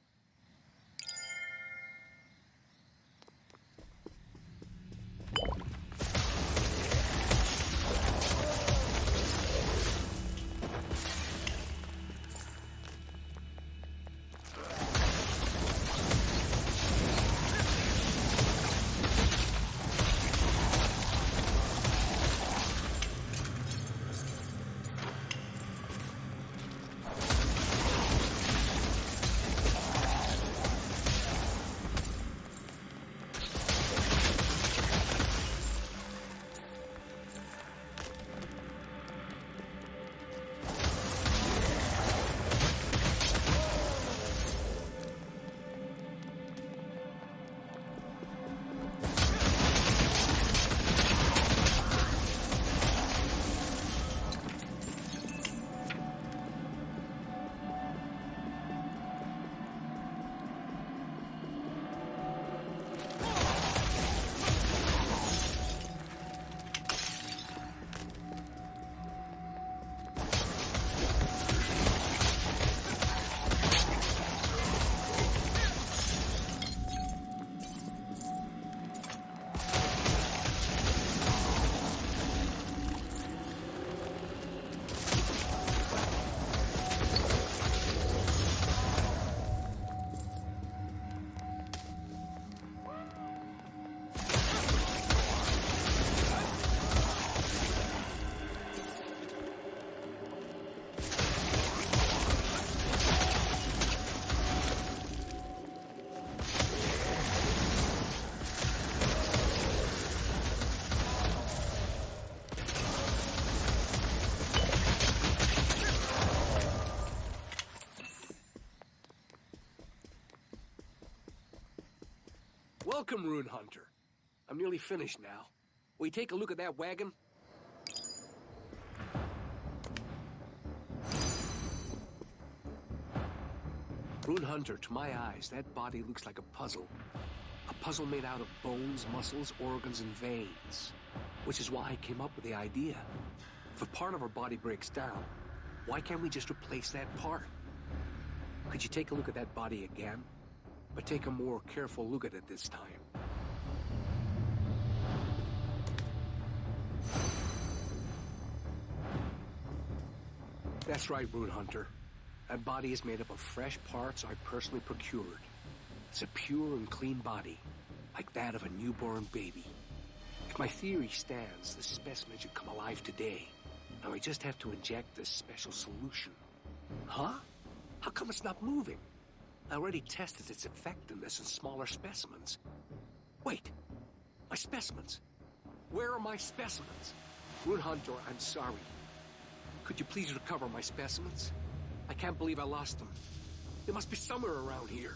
Welcome, Rune Hunter. I'm nearly finished now. Will you take a look at that wagon? Rune Hunter, to my eyes, that body looks like a puzzle. A puzzle made out of bones, muscles, organs, and veins. Which is why I came up with the idea. If a part of our body breaks down, why can't we just replace that part? Could you take a look at that body again? But take a more careful look at it this time. That's right, Rune Hunter. That body is made up of fresh parts I personally procured. It's a pure and clean body, like that of a newborn baby. If my theory stands, the specimen should come alive today. Now I just have to inject this special solution. Huh? How come it's not moving? I already tested its effectiveness in smaller specimens. Wait, my specimens? Where are my specimens? Rune Hunter, I'm sorry. Could you please recover my specimens? I can't believe I lost them. They must be somewhere around here.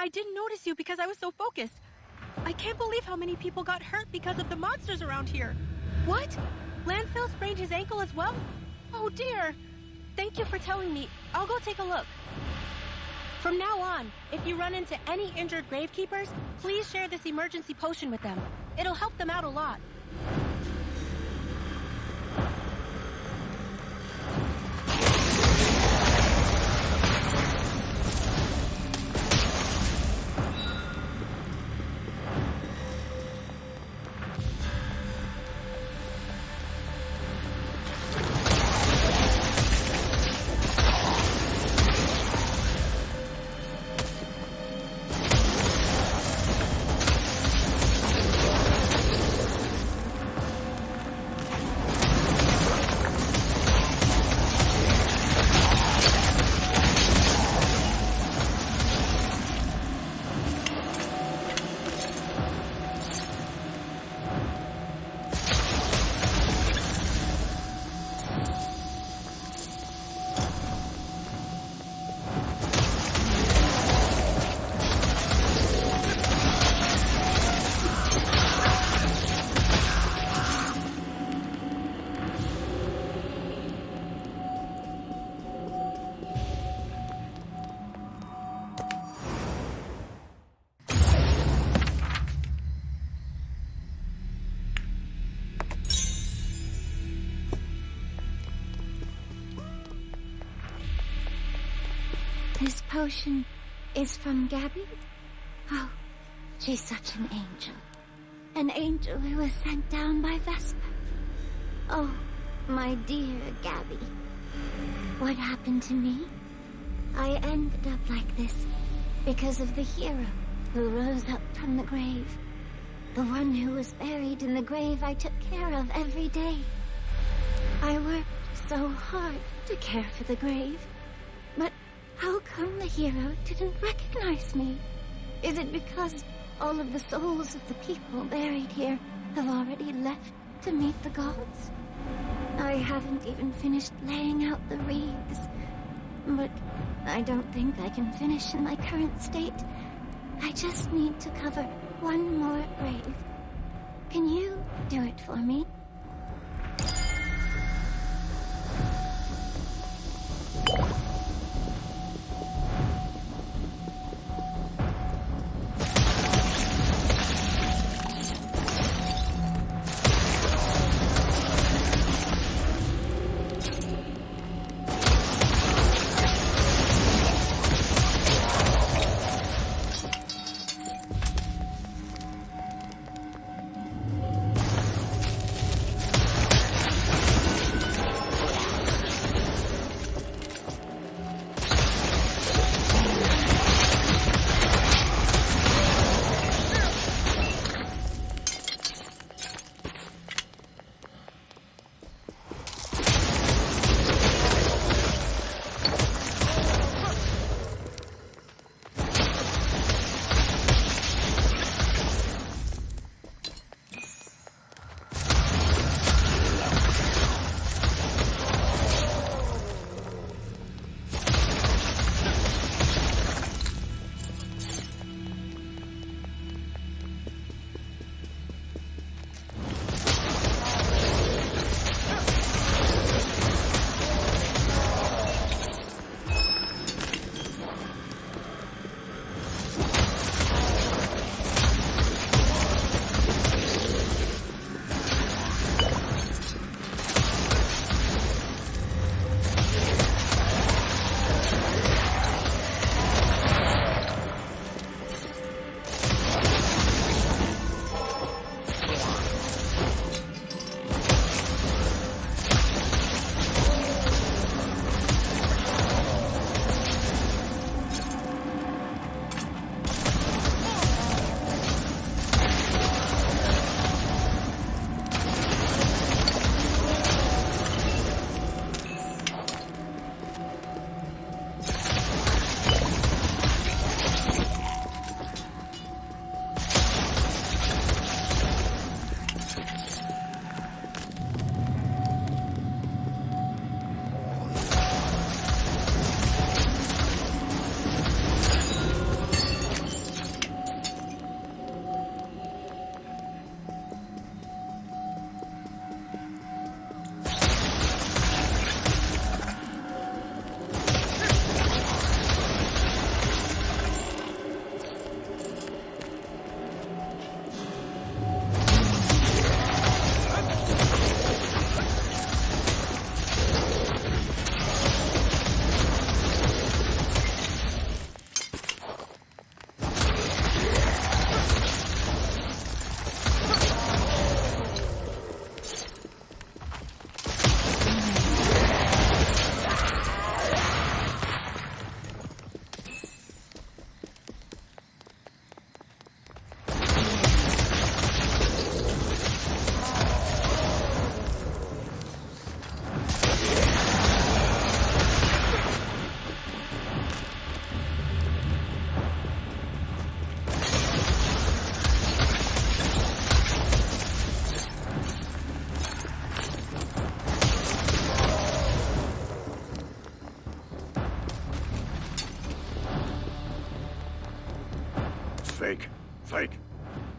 I didn't notice you because I was so focused. I can't believe how many people got hurt because of the monsters around here. What? Landfill sprained his ankle as well? Oh dear. Thank you for telling me. I'll go take a look. From now on, if you run into any injured gravekeepers, please share this emergency potion with them. It'll help them out a lot. This potion is from Gabby? Oh, she's such an angel. An angel who was sent down by Vesper. Oh, my dear Gabby. What happened to me? I ended up like this because of the hero who rose up from the grave. The one who was buried in the grave I took care of every day. I worked so hard to care for the grave. But how come the hero didn't recognize me? Is it because all of the souls of the people buried here have already left to meet the gods? I haven't even finished laying out the wreaths. But I don't think I can finish in my current state. I just need to cover one more grave. Can you do it for me?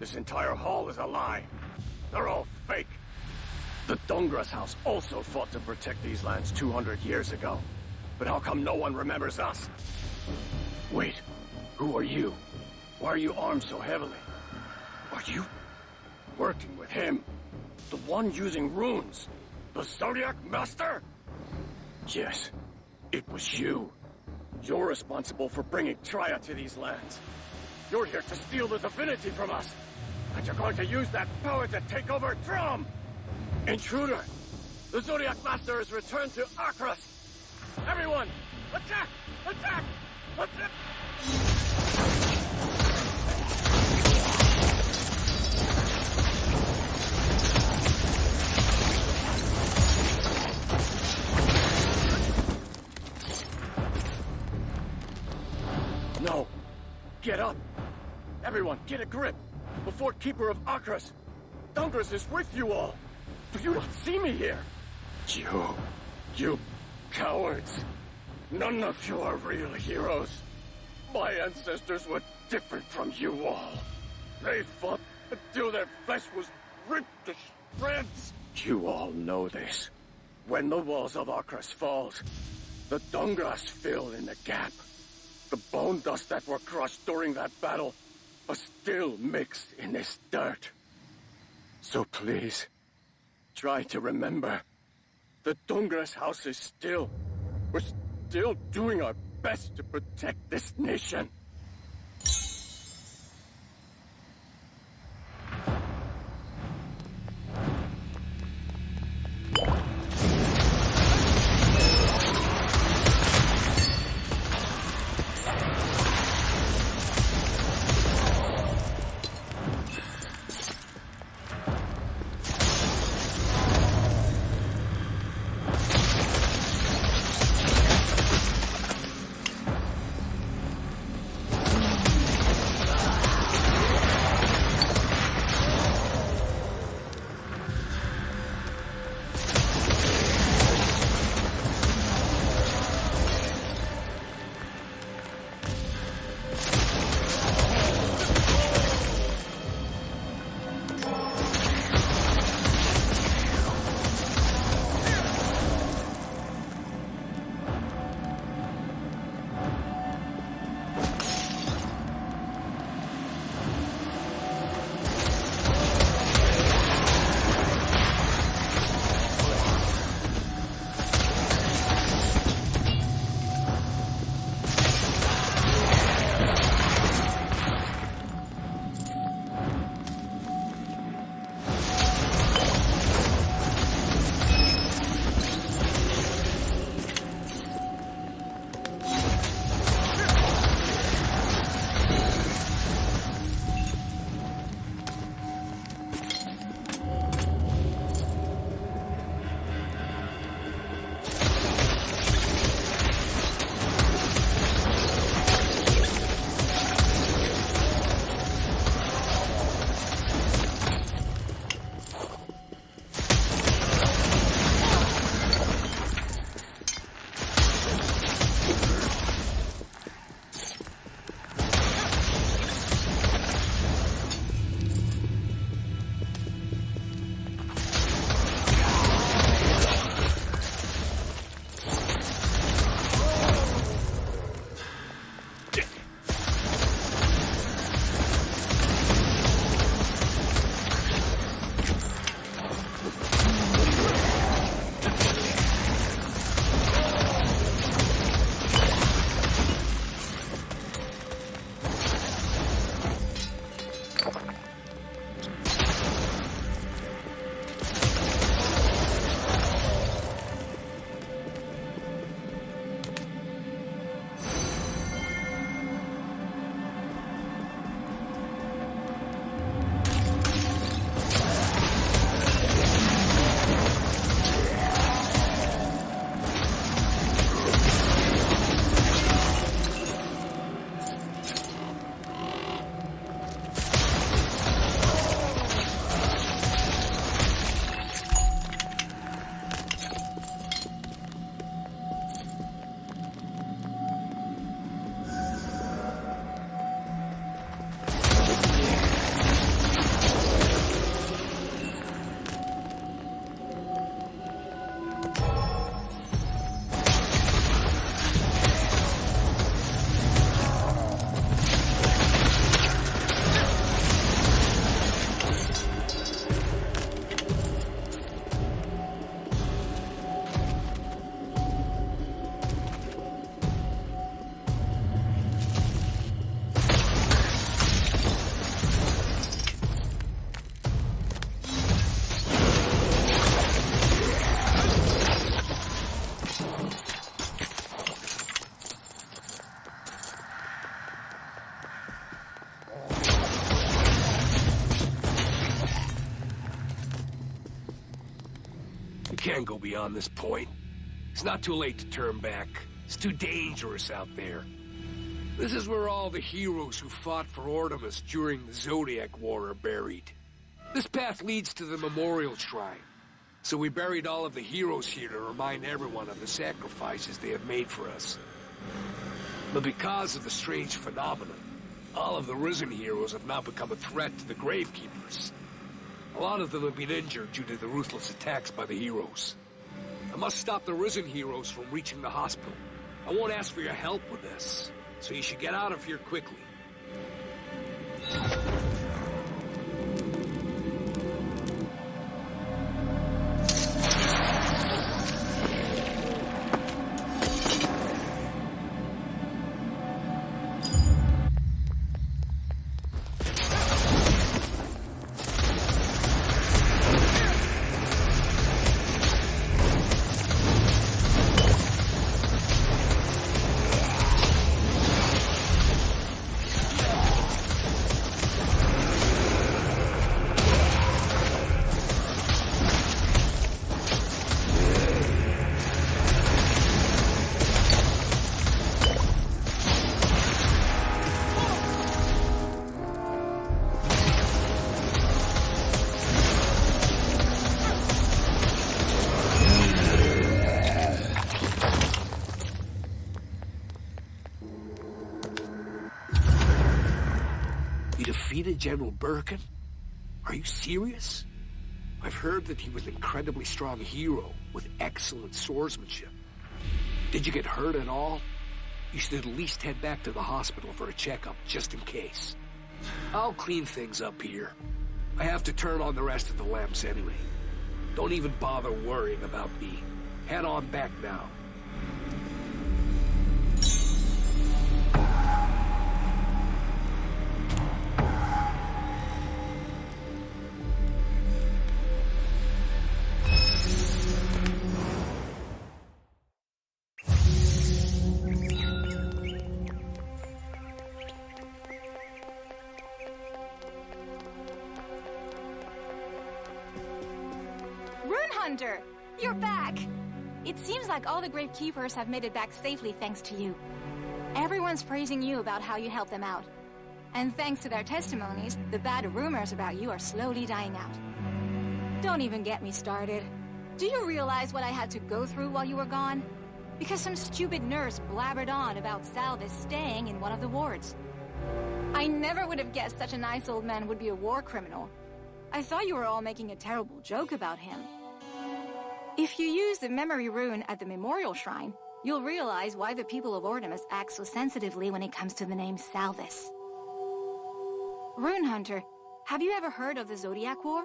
This entire hall is a lie. They're all fake. The Dongras House also fought to protect these lands 200 years ago. But how come no one remembers us? Wait, who are you? Why are you armed so heavily? Are you working with him? The one using runes? The Zodiac Master? Yes, it was you. You're responsible for bringing Traia to these lands. You're here to steal the divinity from us. And you're going to use that power to take over Traum! Intruder! The Zodiac Master has returned to Akras! Everyone! Attack! Attack! Attack! No! Get up! Everyone, get a grip! Before Keeper of Akras! Dungras is with you all! Do you not see me here? You cowards! None of you are real heroes! My ancestors were different from you all! They fought until their flesh was ripped to shreds! You all know this. When the walls of Akras falls, the Dungras fill in the gap. The bone dust that were crushed during that battle are still mixed in this dirt. So please, try to remember. The Dungras House is still... We're still doing our best to protect this nation. can't go beyond this point. It's not too late to turn back. It's too dangerous out there. This is where all the heroes who fought for Artemis during the Zodiac War are buried. This path leads to the memorial shrine. So we buried all of the heroes here to remind everyone of the sacrifices they have made for us. But because of the strange phenomenon, all of the risen heroes have now become a threat to the Gravekeepers. A lot of them have been injured due to the ruthless attacks by the heroes. I must stop the risen heroes from reaching the hospital. I won't ask for your help with this, so you should get out of here quickly. Defeated General Berkin? Are you serious? I've heard that he was an incredibly strong hero with excellent swordsmanship. Did you get hurt at all? You should at least head back to the hospital for a checkup, just in case. I'll clean things up here. I have to turn on the rest of the lamps anyway. Don't even bother worrying about me. Head on back now. Hunter, you're back! It seems like all the Gravekeepers have made it back safely thanks to you. Everyone's praising you about how you helped them out. And thanks to their testimonies, the bad rumors about you are slowly dying out. Don't even get me started. Do you realize what I had to go through while you were gone? Because some stupid nurse blabbered on about Salvis staying in one of the wards. I never would have guessed such a nice old man would be a war criminal. I thought you were all making a terrible joke about him. If you use the memory rune at the memorial shrine, you'll realize why the people of Artemis act so sensitively when it comes to the name Salvis. Rune Hunter, have you ever heard of the Zodiac War?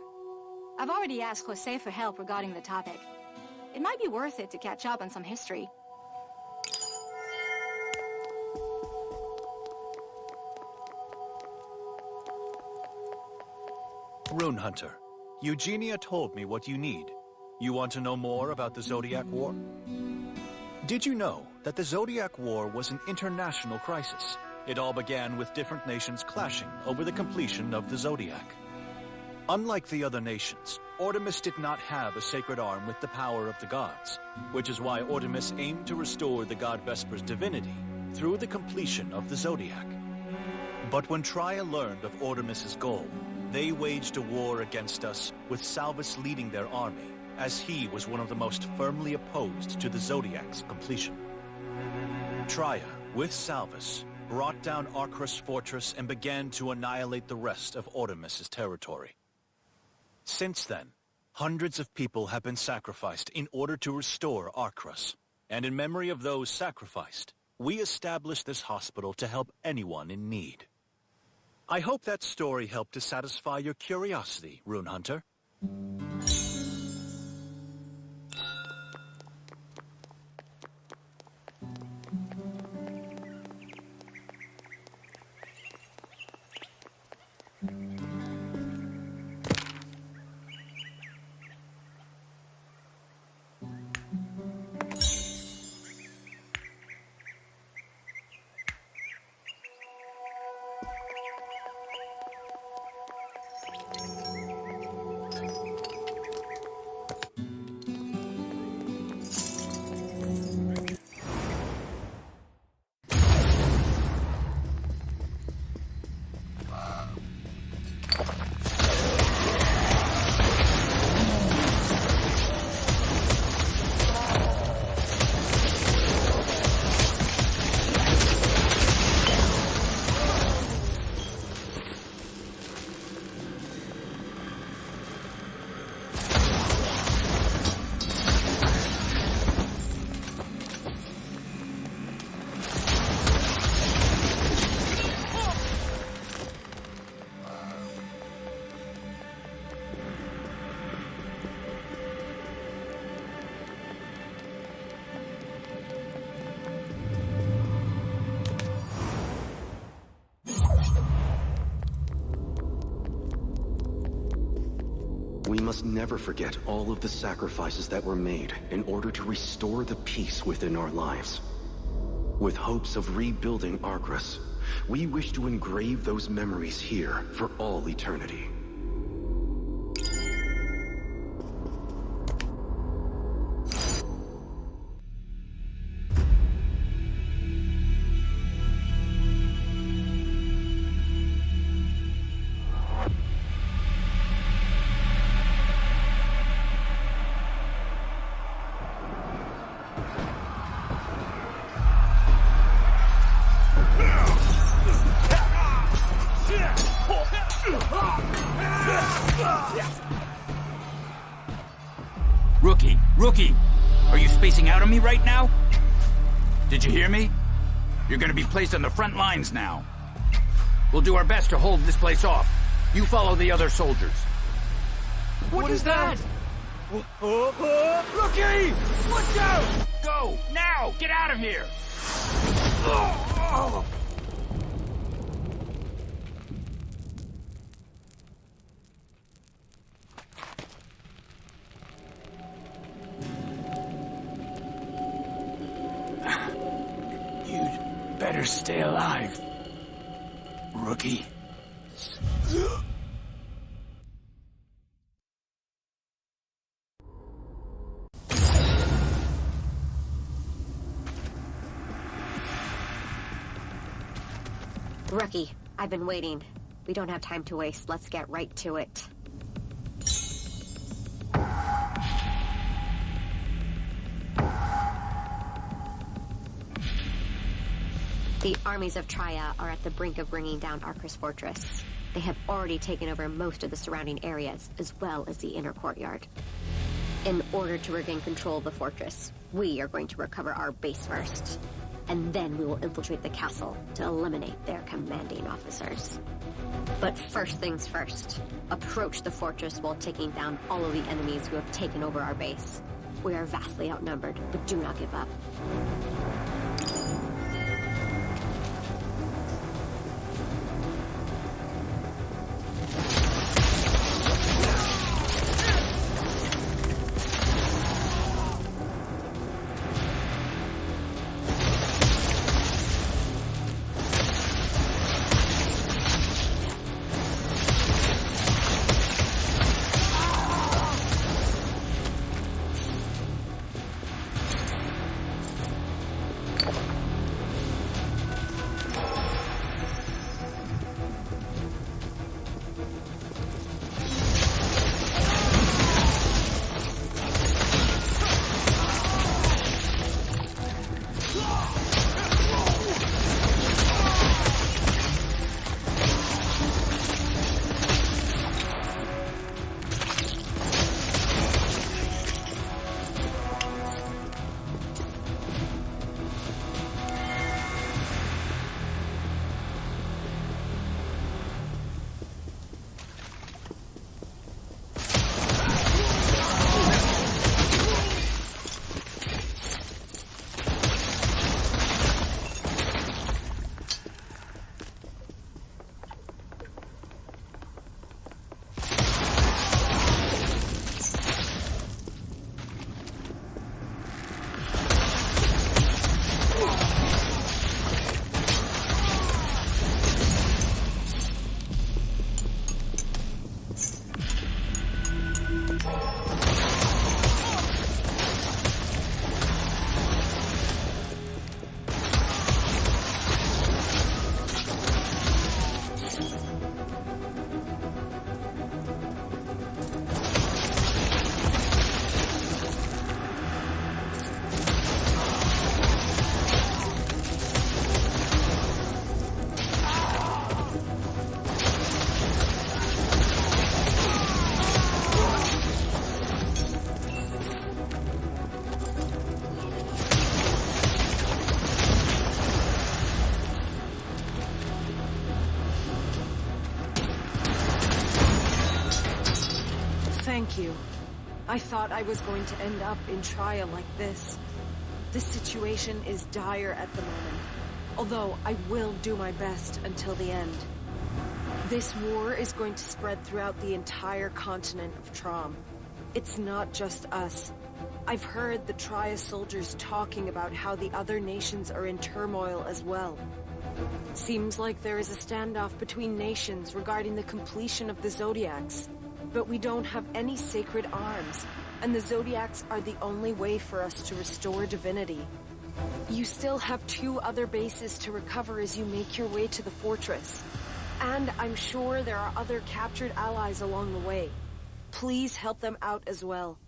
I've already asked Jose for help regarding the topic. It might be worth it to catch up on some history. Rune Hunter, Eugenia told me what you need. You want to know more about the Zodiac War? Did you know that the Zodiac War was an international crisis? It all began with different nations clashing over the completion of the Zodiac. Unlike the other nations, Artemis did not have a sacred arm with the power of the gods, which is why Artemis aimed to restore the god Vesper's divinity through the completion of the Zodiac. But when Traum learned of Artemis's goal, they waged a war against us, with Salvis leading their army, as he was one of the most firmly opposed to the Zodiac's completion. Traum, with Salvis, brought down Archrus' fortress and began to annihilate the rest of Artemis' territory. Since then, hundreds of people have been sacrificed in order to restore Archrus, and in memory of those sacrificed, we established this hospital to help anyone in need. I hope that story helped to satisfy your curiosity, Rune Hunter. must never forget all of the sacrifices that were made in order to restore the peace within our lives. With hopes of rebuilding Arcrus, we wish to engrave those memories here for all eternity. Rookie! Are you spacing out on me right now? Did you hear me? You're gonna be placed on the front lines now. We'll do our best to hold this place off. You follow the other soldiers. What is that? Rookie! Watch out! Go! Now! Get out of here! Better stay alive, rookie. Rookie, I've been waiting. We don't have time to waste. Let's get right to it. The armies of Traum are at the brink of bringing down Arcrus Fortress. They have already taken over most of the surrounding areas, as well as the inner courtyard. In order to regain control of the fortress, we are going to recover our base first. And then we will infiltrate the castle to eliminate their commanding officers. But first things first, approach the fortress while taking down all of the enemies who have taken over our base. We are vastly outnumbered, but do not give up. Thank you. I thought I was going to end up in trial like this. This situation is dire at the moment, although I will do my best until the end. This war is going to spread throughout the entire continent of Traum. It's not just us. I've heard the Trias soldiers talking about how the other nations are in turmoil as well. Seems like there is a standoff between nations regarding the completion of the Zodiacs. But we don't have any sacred arms, and the Zodiacs are the only way for us to restore divinity. You still have 2 other bases to recover as you make your way to the fortress. And I'm sure there are other captured allies along the way. Please help them out as well.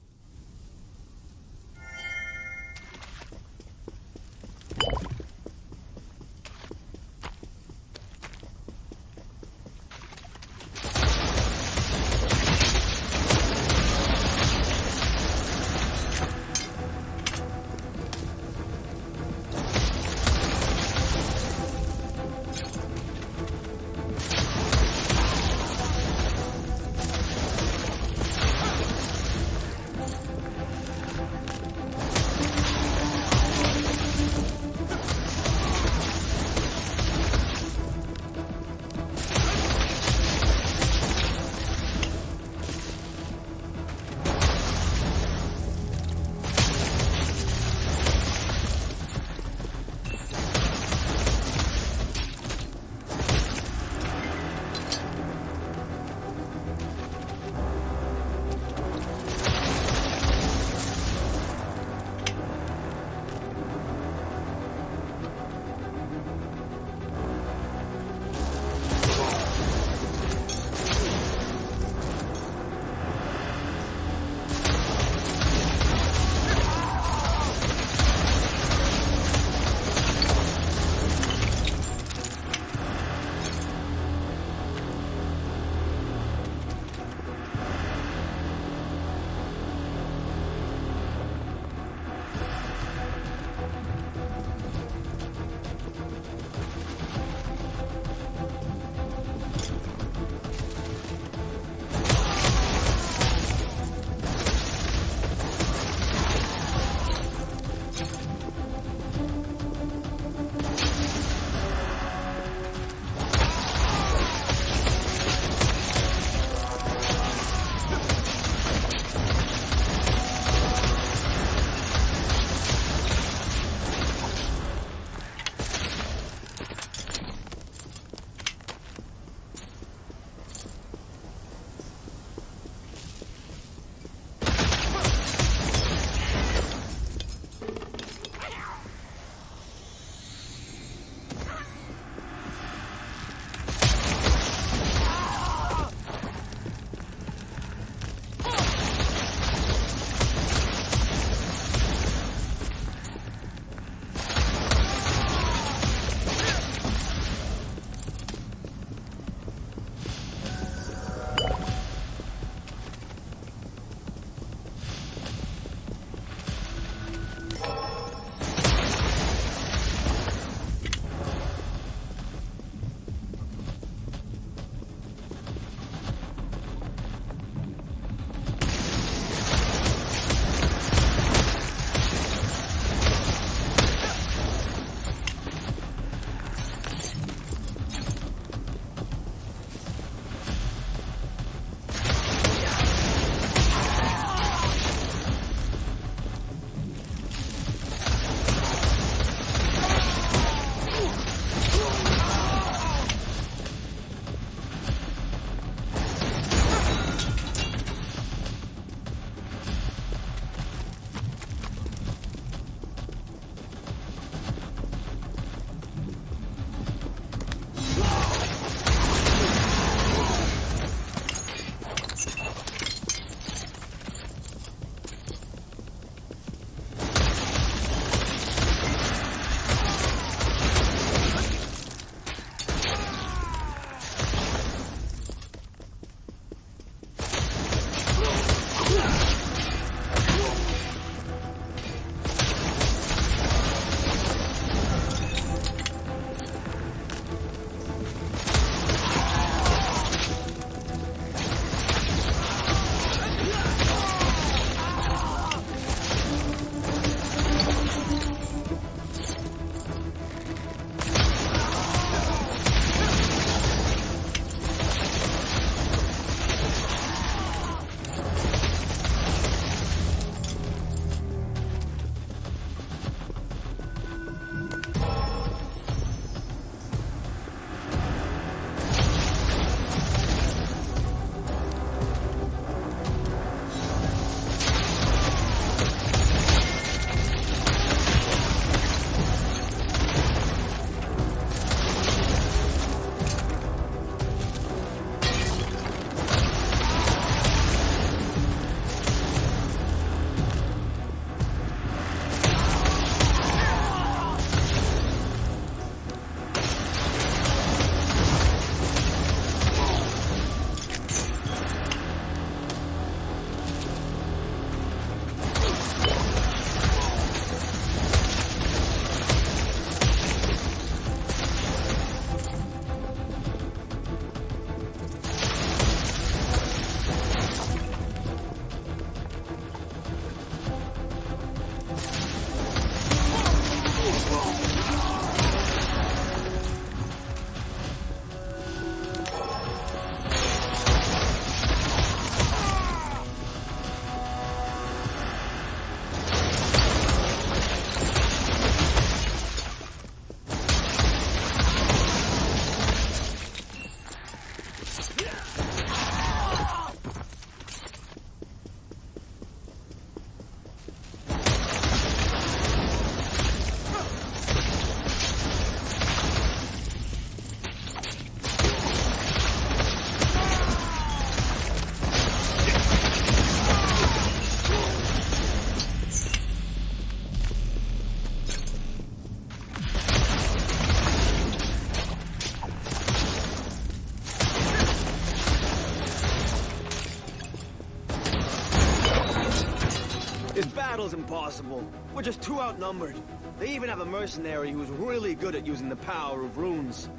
impossible. We're just too outnumbered. They even have a mercenary who's really good at using the power of runes.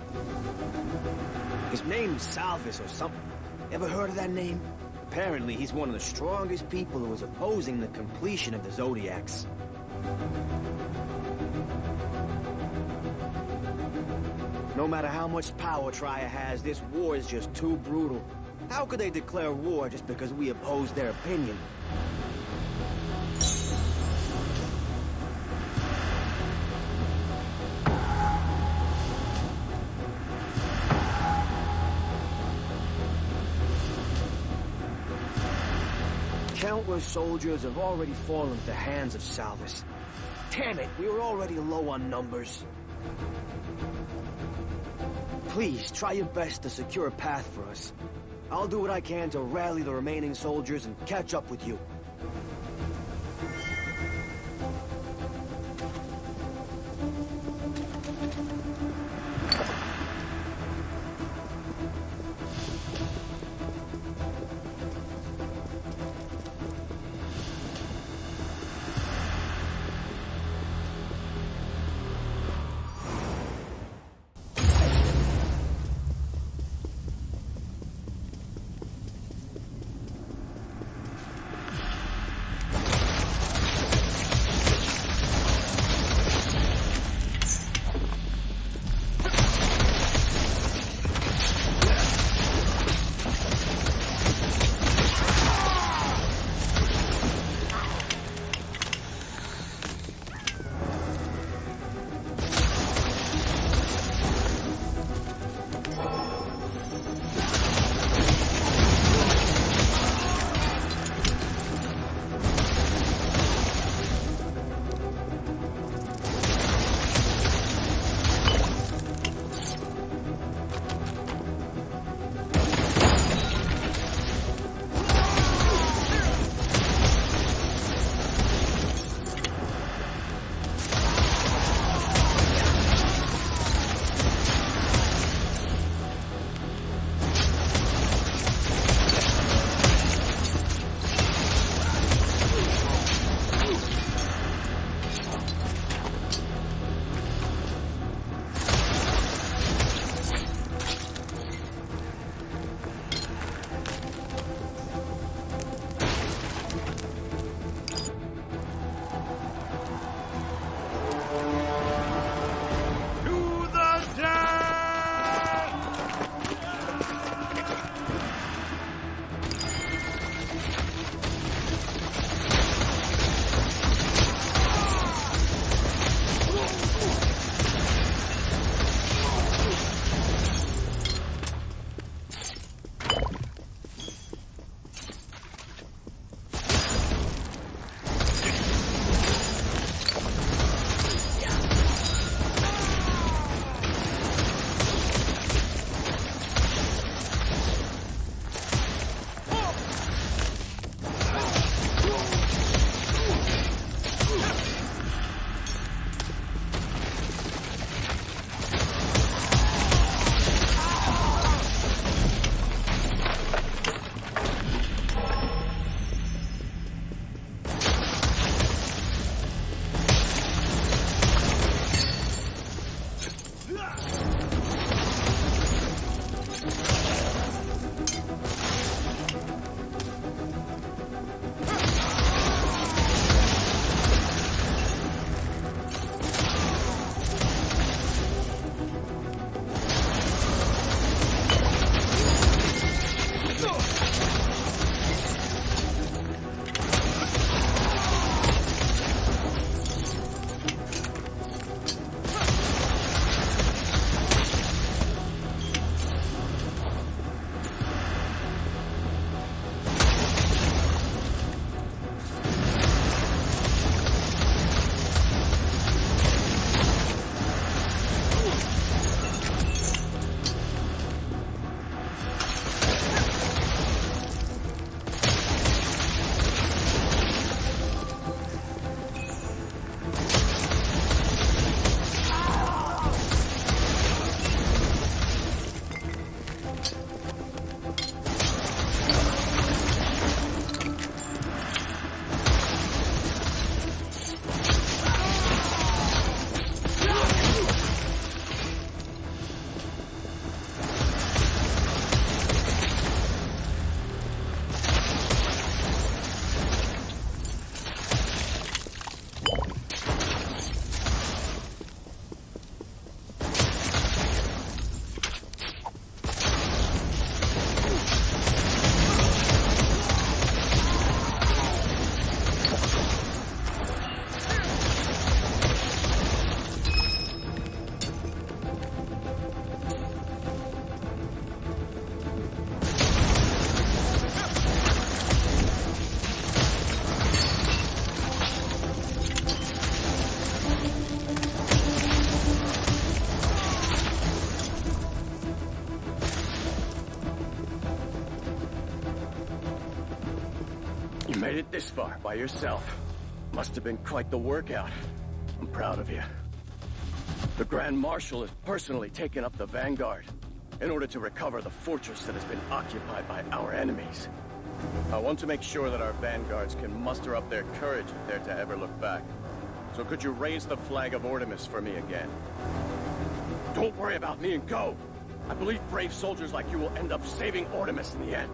His name's Salvis or something. Ever heard of that name? Apparently, he's one of the strongest people who is opposing the completion of the Zodiacs. No matter how much power Traia has, this war is just too brutal. How could they declare war just because we oppose their opinion? Countless soldiers have already fallen at the hands of Salvis. Damn it, we were already low on numbers. Please, try your best to secure a path for us. I'll do what I can to rally the remaining soldiers and catch up with you. made it this far by yourself. Must have been quite the workout. I'm proud of you. The Grand Marshal has personally taken up the vanguard in order to recover the fortress that has been occupied by our enemies. I want to make sure that our vanguards can muster up their courage if they're to ever look back. So could you raise the flag of Artemis for me again? Don't worry about me and go! I believe brave soldiers like you will end up saving Artemis in the end.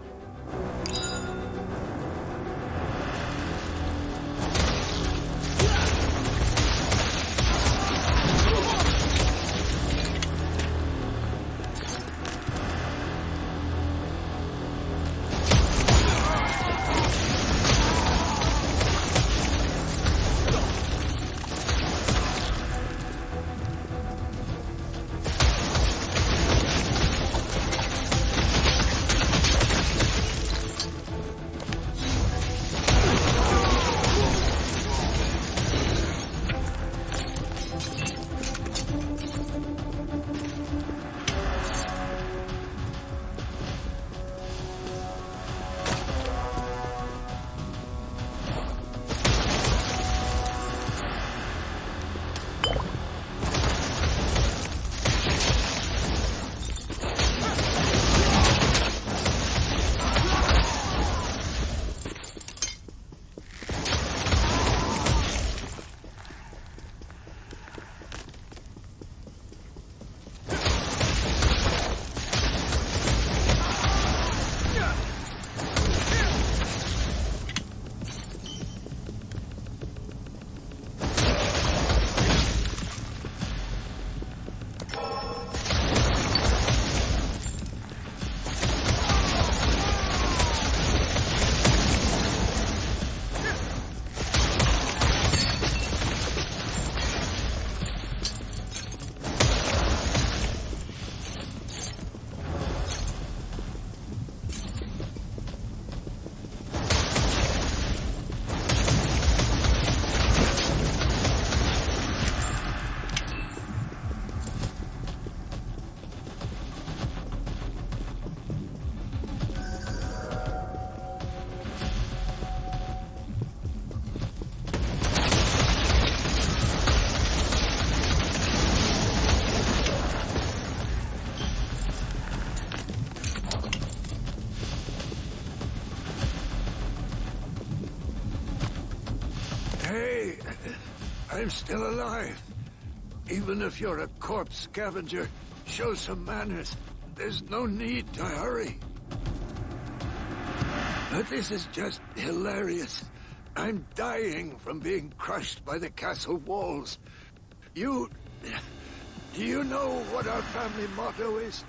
Hey, I'm still alive. Even if you're a corpse scavenger, show some manners. There's no need to hurry. But this is just hilarious. I'm dying from being crushed by the castle walls. Do you know what our family motto is?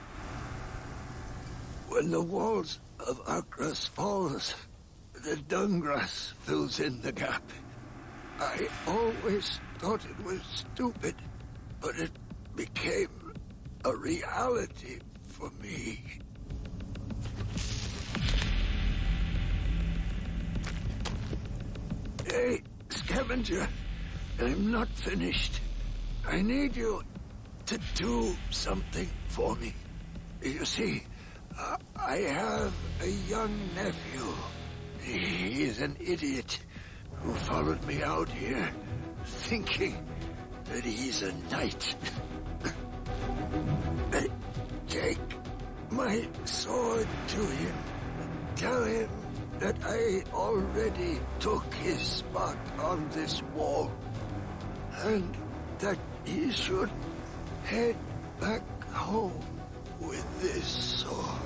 When the walls of Akras falls, the dung grass fills in the gap. I always thought it was stupid, but it became a reality for me. Hey, scavenger, I'm not finished. I need you to do something for me. You see, I have a young nephew. He's an idiot who followed me out here, thinking that he's a knight. Take my sword to him. Tell him that I already took his spot on this wall, and that he should head back home with this sword.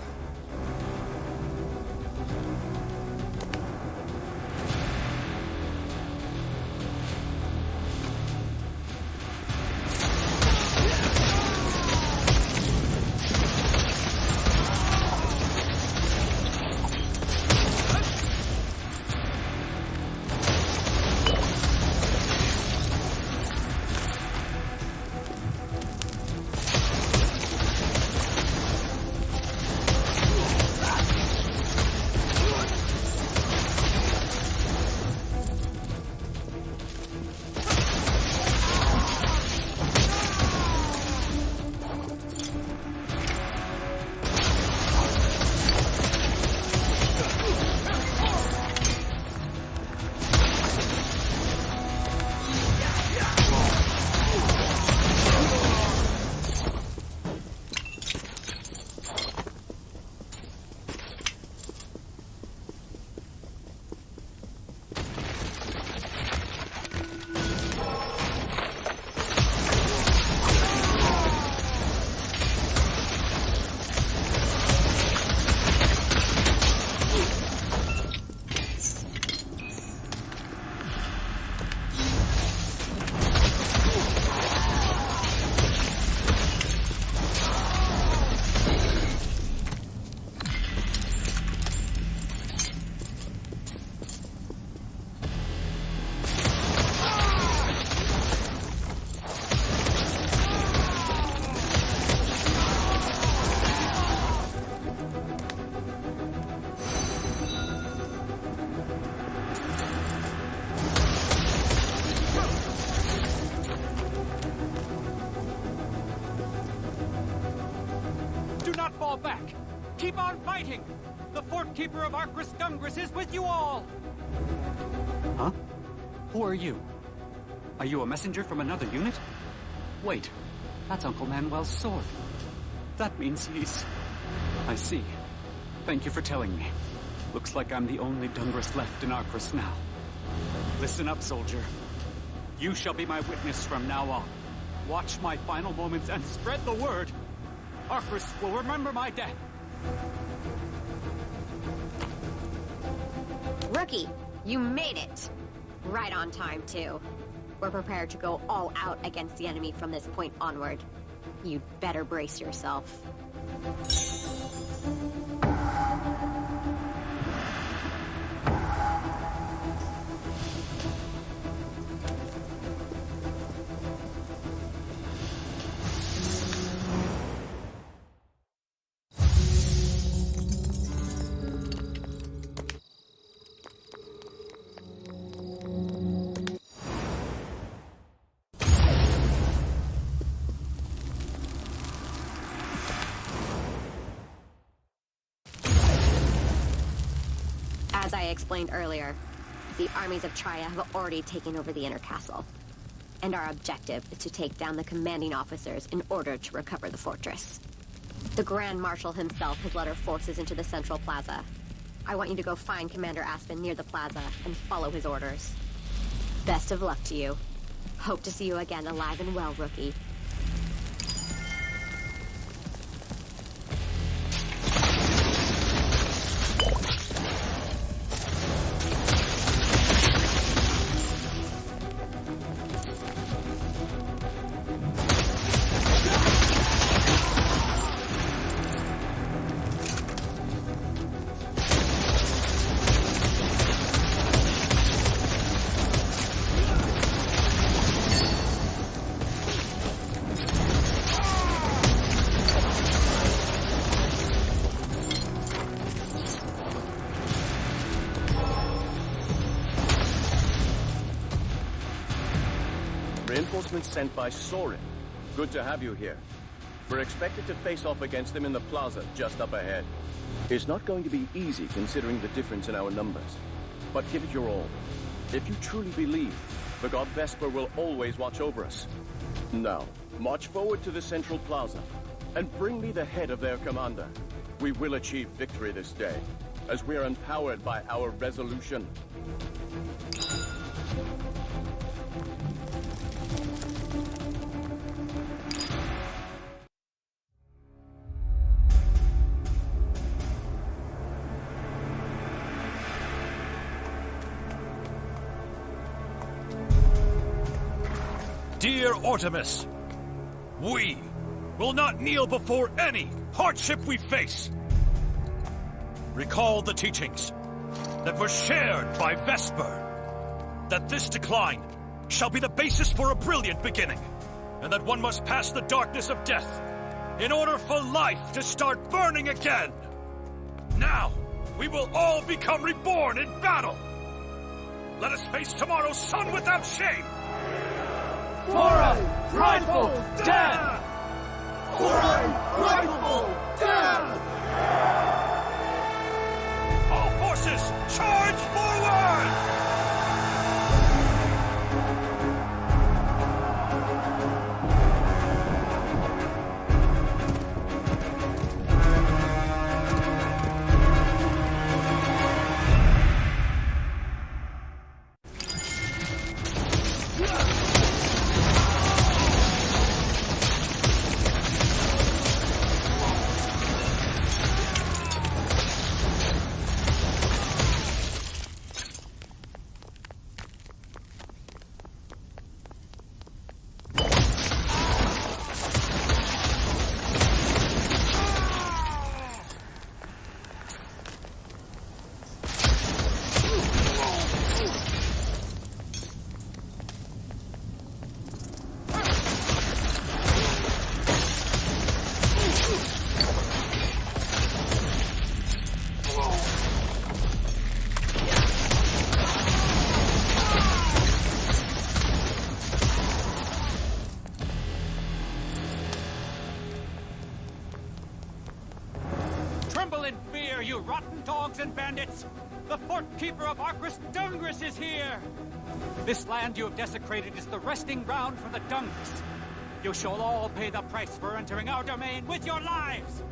fall back. Keep on fighting! The Fort Keeper of Arcris Dungris is with you all! Huh? Who are you? Are you a messenger from another unit? Wait, that's Uncle Manuel's sword. That means he's... I see. Thank you for telling me. Looks like I'm the only Dungris left in Arcris now. Listen up, soldier. You shall be my witness from now on. Watch my final moments and spread the word. Arcris will remember my death. Rookie, you made it! Right on time, too. We're prepared to go all out against the enemy from this point onward. You'd better brace yourself. As I explained earlier, the armies of Traia have already taken over the inner castle. And our objective is to take down the commanding officers in order to recover the fortress. The Grand Marshal himself has led our forces into the central plaza. I want you to go find Commander Aspen near the plaza and follow his orders. Best of luck to you. Hope to see you again alive and well, Rookie. Reinforcements sent by Sorin. Good to have you here. We're expected to face off against them in the plaza just up ahead. It's not going to be easy considering the difference in our numbers. But give it your all. If you truly believe, the god Vesper will always watch over us. Now, march forward to the central plaza and bring me the head of their commander. We will achieve victory this day, as we are empowered by our resolution. Dear Artemis, we will not kneel before any hardship we face. Recall the teachings that were shared by Vesper, that this decline shall be the basis for a brilliant beginning, and that one must pass the darkness of death in order for life to start burning again. Now, we will all become reborn in battle. Let us face tomorrow's sun without shame. For a prideful death! For a prideful death! All forces, charge forward! here, you rotten dogs and bandits! The Fort Keeper of Arcris Dungris is here! This land you have desecrated is the resting ground for the Dungris. You shall all pay the price for entering our domain with your lives!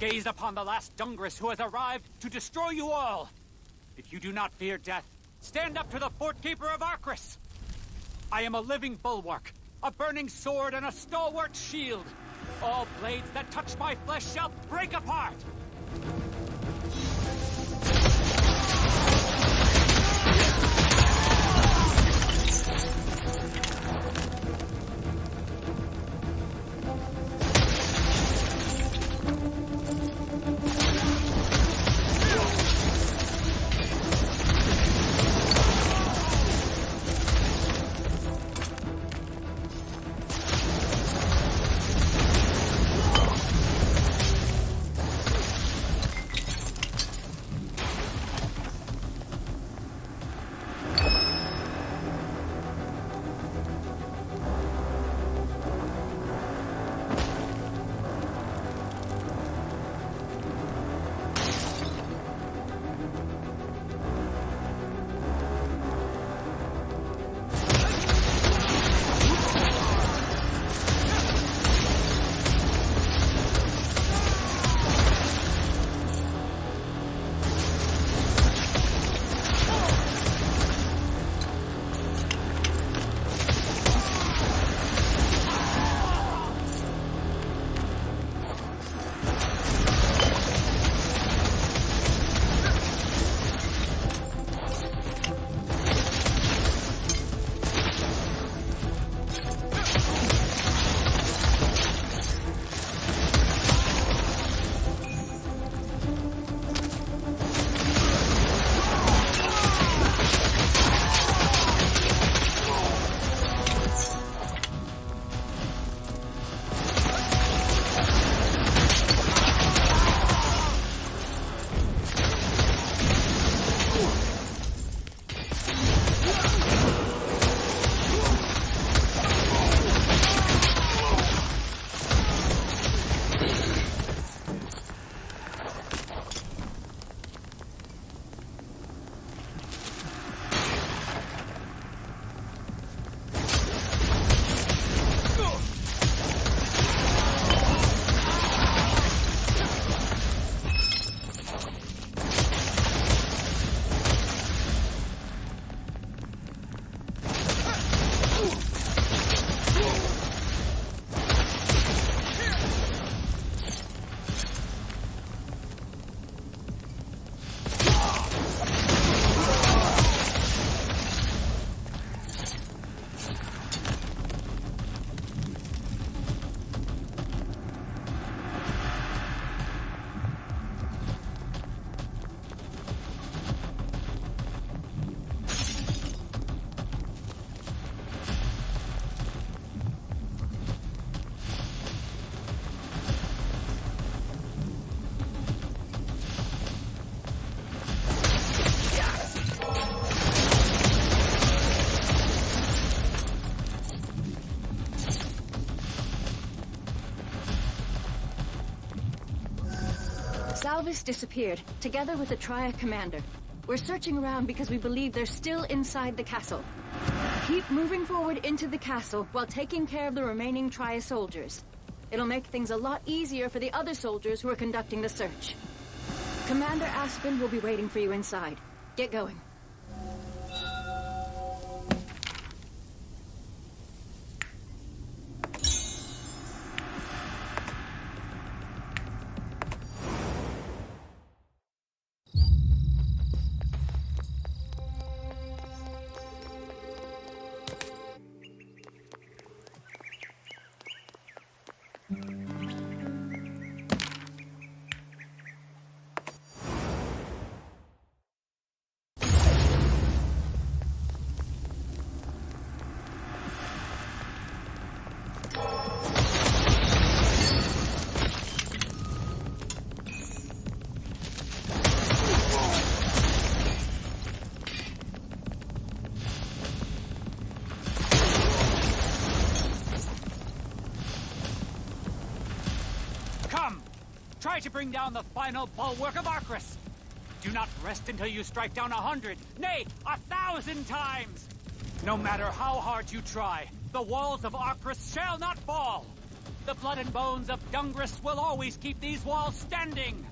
Gaze upon the last Dungris who has arrived to destroy you all. If you do not fear death, stand up to the Fort Keeper of Arcris. I am a living bulwark, a burning sword, and a stalwart shield. All blades that touch my flesh shall break apart. Salvis disappeared, together with the Triad commander. We're searching around because we believe they're still inside the castle. Keep moving forward into the castle while taking care of the remaining Traia soldiers. It'll make things a lot easier for the other soldiers who are conducting the search. Commander Aspen will be waiting for you inside. Get going. Try to bring down the final bulwark of Arcris. Do not rest until you strike down 100, nay, 1,000 times! No matter how hard you try, the walls of Arcris shall not fall! The blood and bones of Dungris will always keep these walls standing!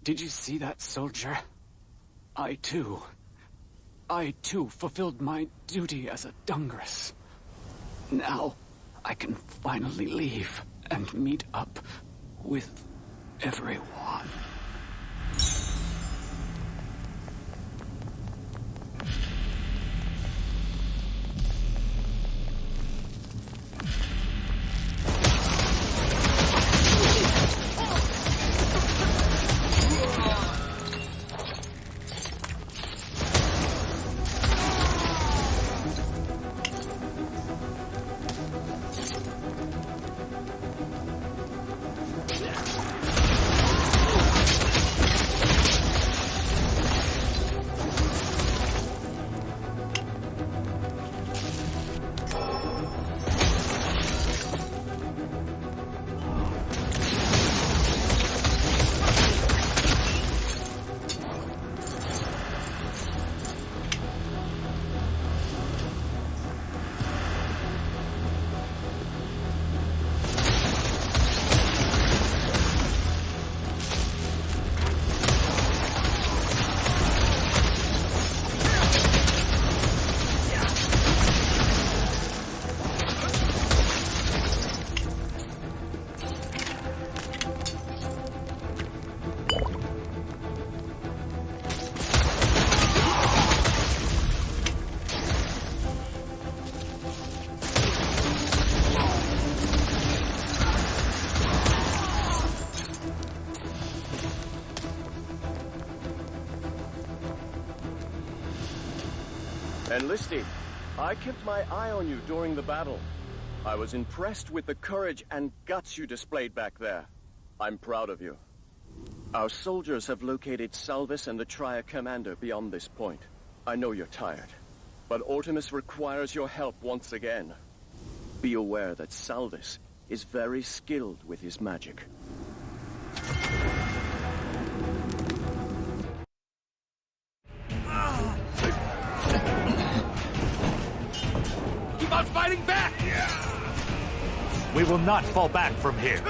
Did you see that, soldier? I too fulfilled my duty as a Dungris. Now, I can finally leave and meet up with everyone. Enlisted, I kept my eye on you during the battle. I was impressed with the courage and guts you displayed back there. I'm proud of you. Our soldiers have located Salvis and the Traia commander beyond this point. I know you're tired, but Artemis requires your help once again. Be aware that Salvis is very skilled with his magic. Keep on fighting back! We will not fall back from here.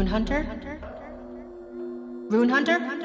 Rune Hunter? Rune Hunter?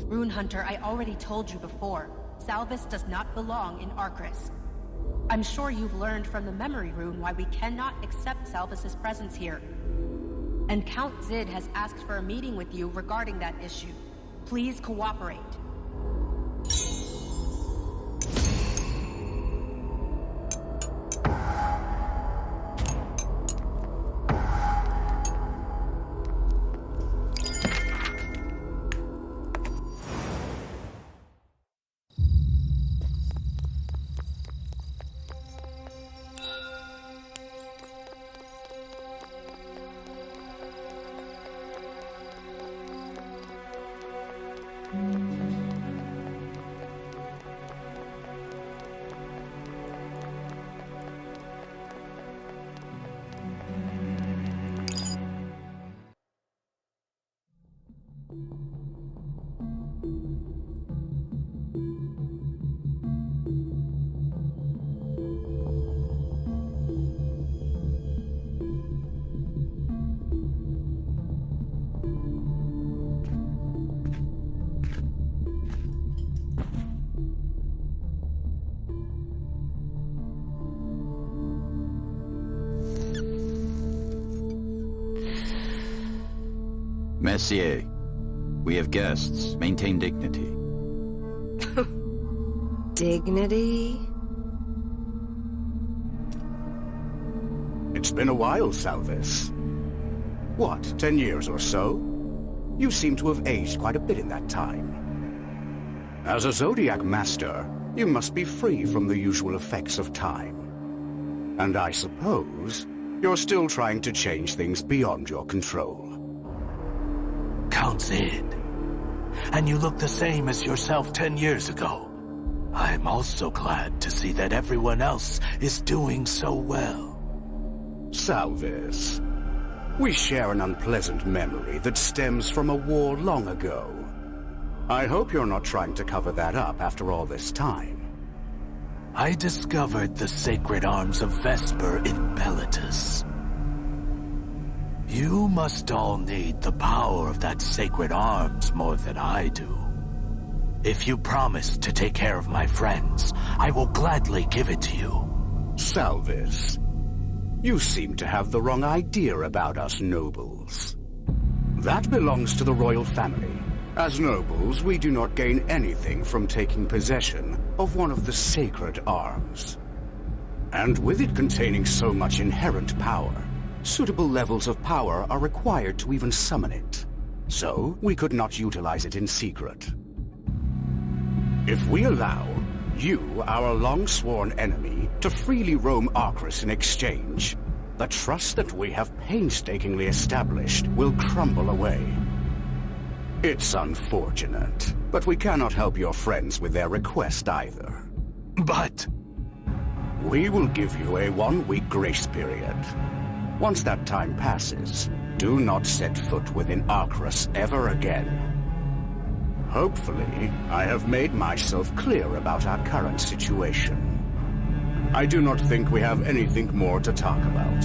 Rune Hunter, I already told you before. Salvis does not belong in Arcris. I'm sure you've learned from the memory rune why we cannot accept Salvis's presence here. And Count Zid has asked for a meeting with you regarding that issue. Please cooperate. Messier, we have guests. Maintain dignity. Dignity? It's been a while, Salvis. What, 10 years or so? You seem to have aged quite a bit in that time. As a Zodiac Master, you must be free from the usual effects of time. And I suppose you're still trying to change things beyond your control. Count Zid. And you look the same as yourself 10 years ago. I'm also glad to see that everyone else is doing so well. Salvis, we share an unpleasant memory that stems from a war long ago. I hope you're not trying to cover that up after all this time. I discovered the sacred arms of Vesper in Bellatus. You must all need the power of that sacred arms more than I do. If you promise to take care of my friends, I will gladly give it to you. Salvis, you seem to have the wrong idea about us nobles. That belongs to the royal family. As nobles, we do not gain anything from taking possession of one of the sacred arms. And with it containing so much inherent power, suitable levels of power are required to even summon it. So, we could not utilize it in secret. If we allow you, our long-sworn enemy, to freely roam Arcris in exchange, the trust that we have painstakingly established will crumble away. It's unfortunate, but we cannot help your friends with their request either. But... We will give you a 1-week grace period. Once that time passes, do not set foot within Arcrus ever again. Hopefully, I have made myself clear about our current situation. I do not think we have anything more to talk about.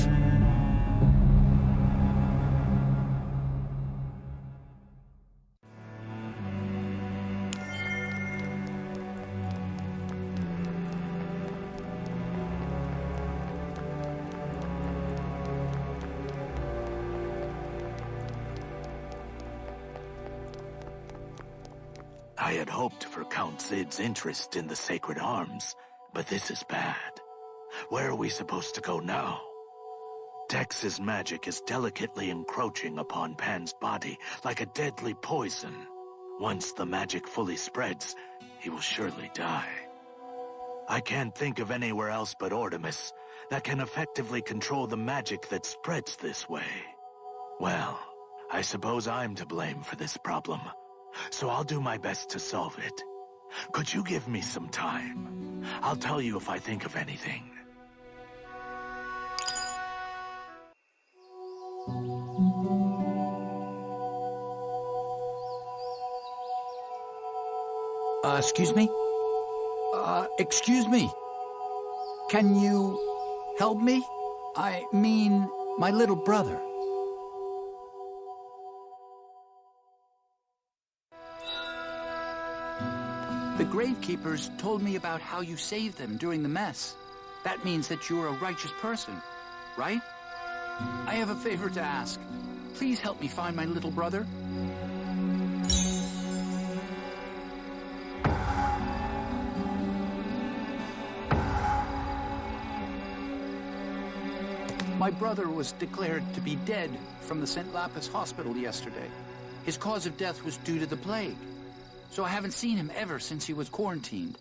I had hoped for Count Zid's interest in the Sacred Arms, but this is bad. Where are we supposed to go now? Dex's magic is delicately encroaching upon Pan's body like a deadly poison. Once the magic fully spreads, he will surely die. I can't think of anywhere else but Artemis that can effectively control the magic that spreads this way. Well, I suppose I'm to blame for this problem, so I'll do my best to solve it. Could you give me some time? I'll tell you if I think of anything. Excuse me? Excuse me. Can you help me? I mean, my little brother. The Gravekeepers told me about how you saved them during the mess. That means that you're a righteous person, right? I have a favor to ask. Please help me find my little brother. My brother was declared to be dead from the St. Lapis hospital yesterday. His cause of death was due to the plague, so I haven't seen him ever since he was quarantined.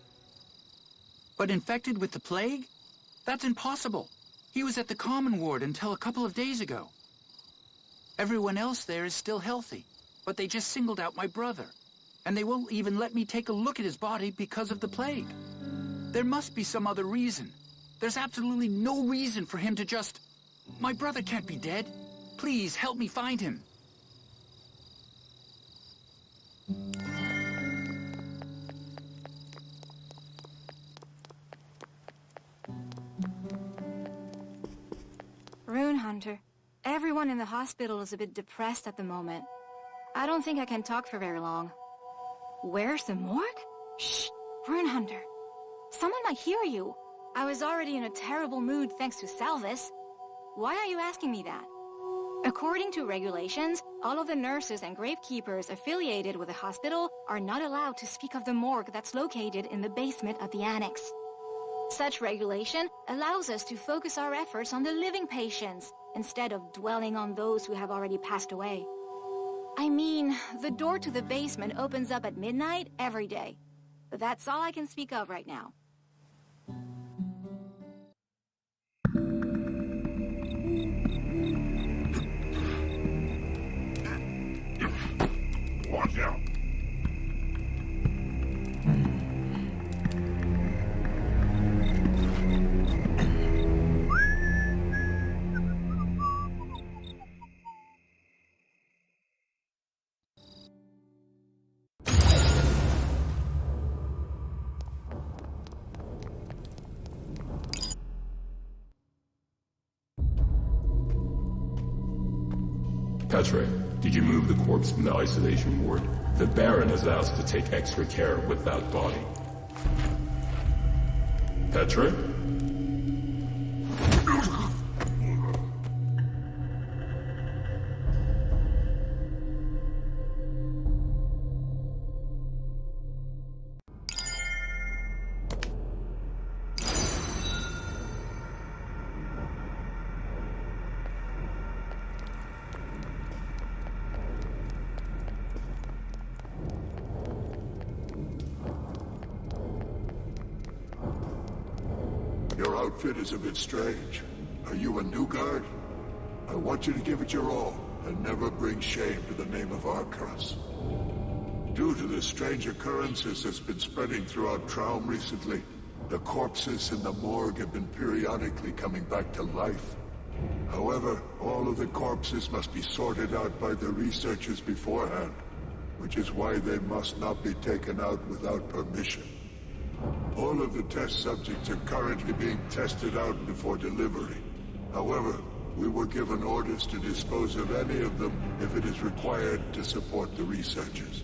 But infected with the plague? That's impossible. He was at the common ward until a couple of days ago. Everyone else there is still healthy, but they just singled out my brother, and they won't even let me take a look at his body because of the plague. There must be some other reason. There's absolutely no reason for him to just... My brother can't be dead. Please help me find him. Rune Hunter, everyone in the hospital is a bit depressed at the moment. I don't think I can talk for very long. Where's the morgue? Shh, Rune Hunter. Someone might hear you. I was already in a terrible mood thanks to Salvis. Why are you asking me that? According to regulations, all of the nurses and gravekeepers affiliated with the hospital are not allowed to speak of the morgue that's located in the basement of the annex. Such regulation allows us to focus our efforts on the living patients, instead of dwelling on those who have already passed away. I mean, the door to the basement opens up at midnight every day. But that's all I can speak of right now. Watch out! Petre, did you move the corpse from the isolation ward? The Baron has asked to take extra care with that body. Petre? Your outfit is a bit strange. Are you a new guard? I want you to give it your all, and never bring shame to the name of Arcrus. Due to the strange occurrences that's been spreading throughout Traum recently, the corpses in the morgue have been periodically coming back to life. However, all of the corpses must be sorted out by the researchers beforehand, which is why they must not be taken out without permission. All of the test subjects are currently being tested out before delivery. However, we were given orders to dispose of any of them if it is required to support the researchers.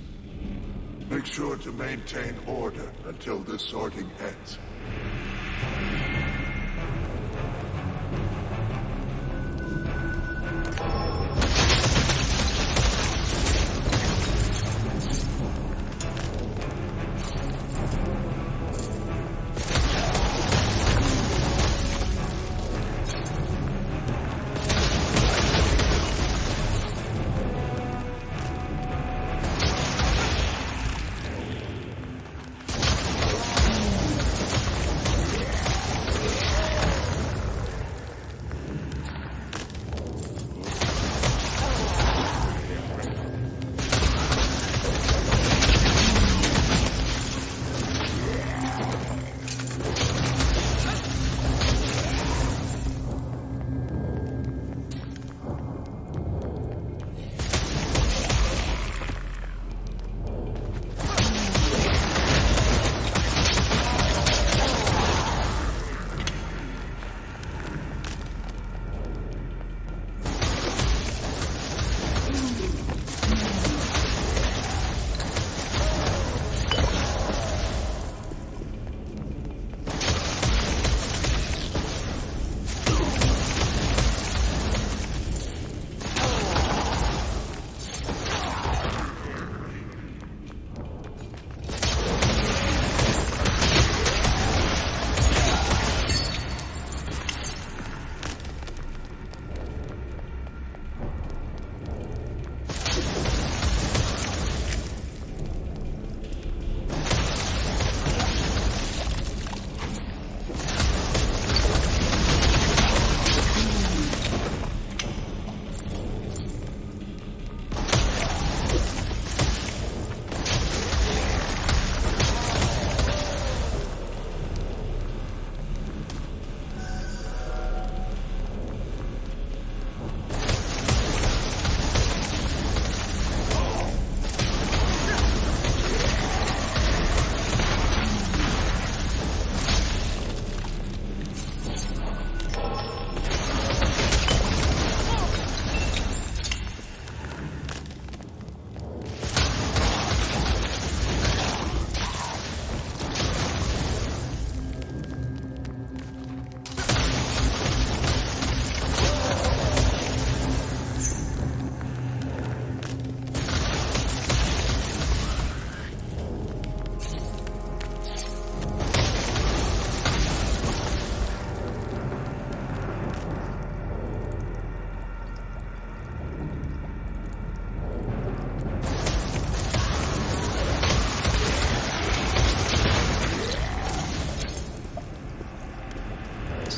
Make sure to maintain order until this sorting ends.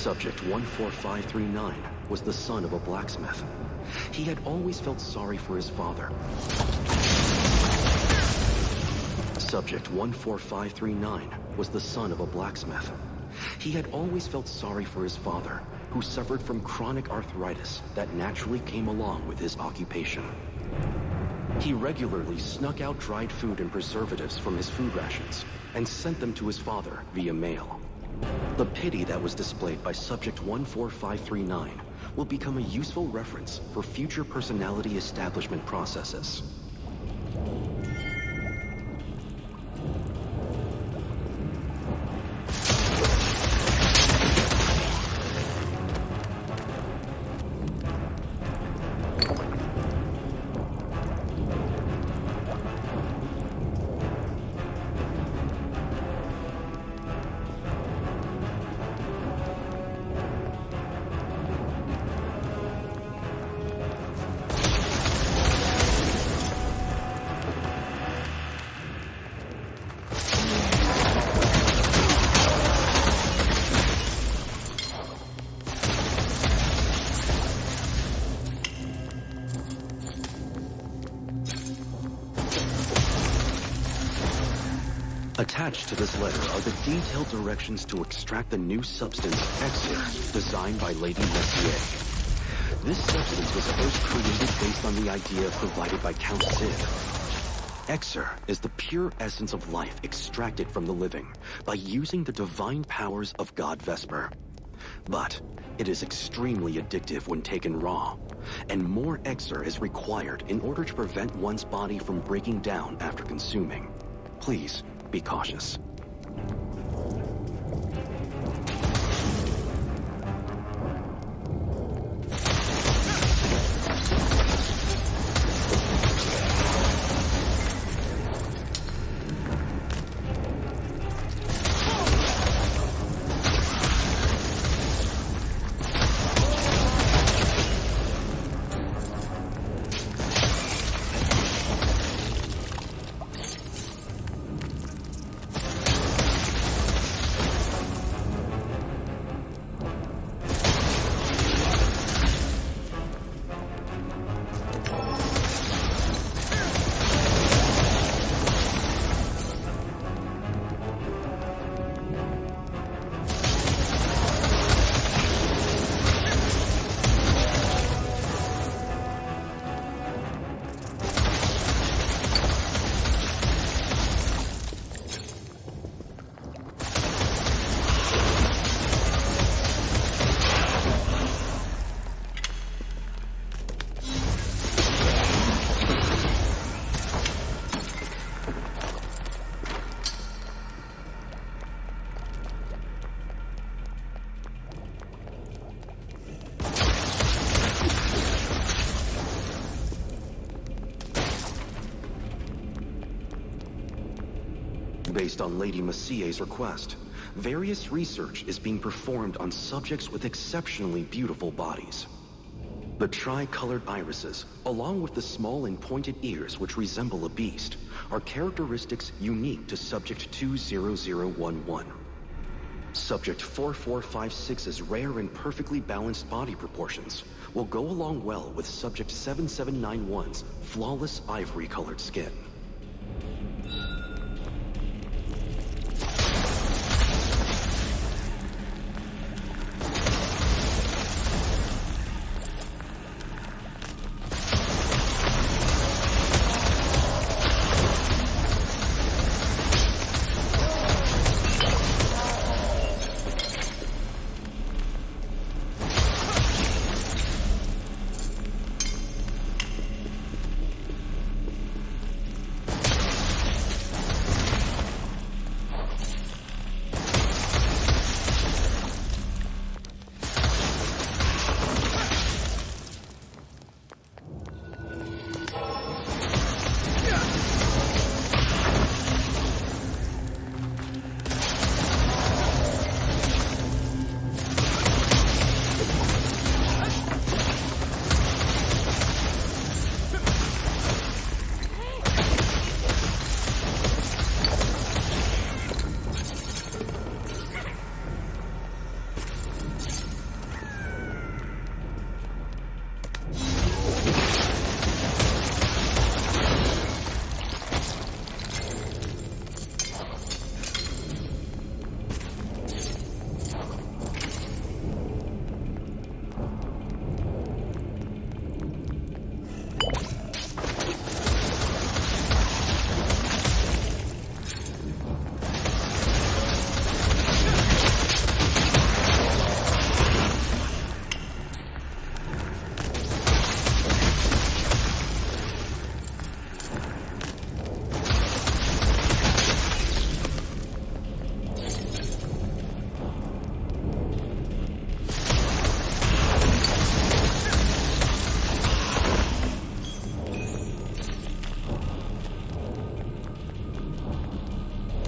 Subject 14539 was the son of a blacksmith. He had always felt sorry for his father. Subject 14539 was the son of a blacksmith. He had always felt sorry for his father, who suffered from chronic arthritis that naturally came along with his occupation. He regularly snuck out dried food and preservatives from his food rations and sent them to his father via mail. The pity that was displayed by Subject 14539 will become a useful reference for future personality establishment processes. Attached to this letter are the detailed directions to extract the new substance, Exer, designed by Lady Messier. This substance was first created based on the idea provided by Count Sid. Exer is the pure essence of life extracted from the living by using the divine powers of God Vesper. But it is extremely addictive when taken raw, and more Exer is required in order to prevent one's body from breaking down after consuming. Please be cautious. Based on Lady Messier's request, various research is being performed on subjects with exceptionally beautiful bodies. The tri-colored irises, along with the small and pointed ears which resemble a beast, are characteristics unique to Subject 20011. Subject 4456's rare and perfectly balanced body proportions will go along well with Subject 7791's flawless ivory-colored skin.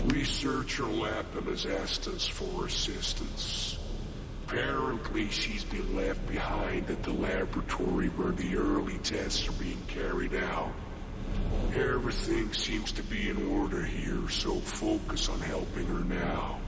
Researcher Lapham has asked us for assistance. Apparently, she's been left behind at the laboratory where the early tests are being carried out. Everything seems to be in order here, so focus on helping her now.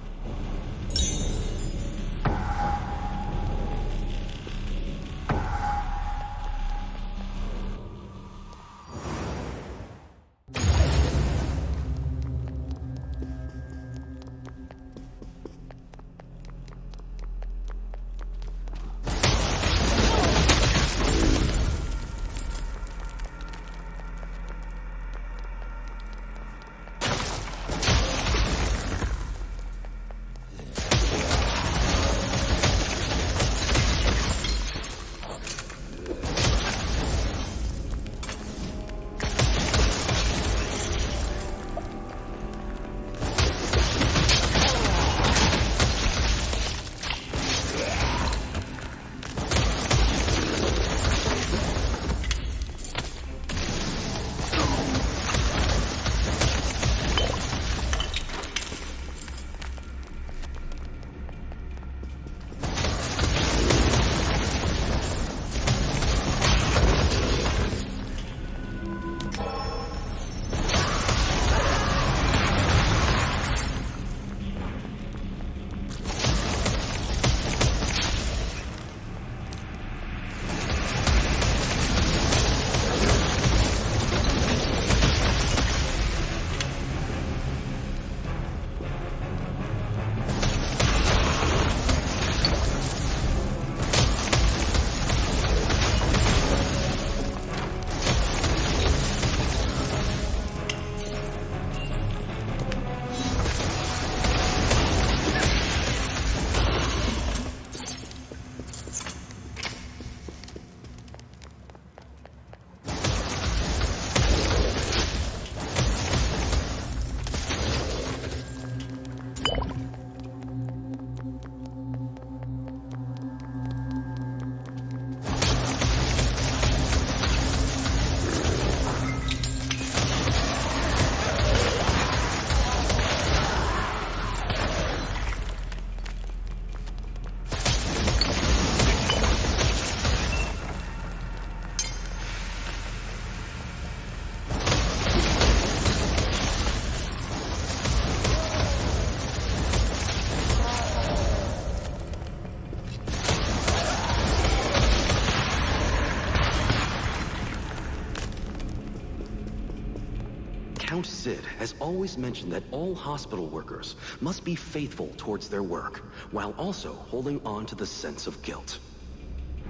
Count Sid has always mentioned that all hospital workers must be faithful towards their work, while also holding on to the sense of guilt.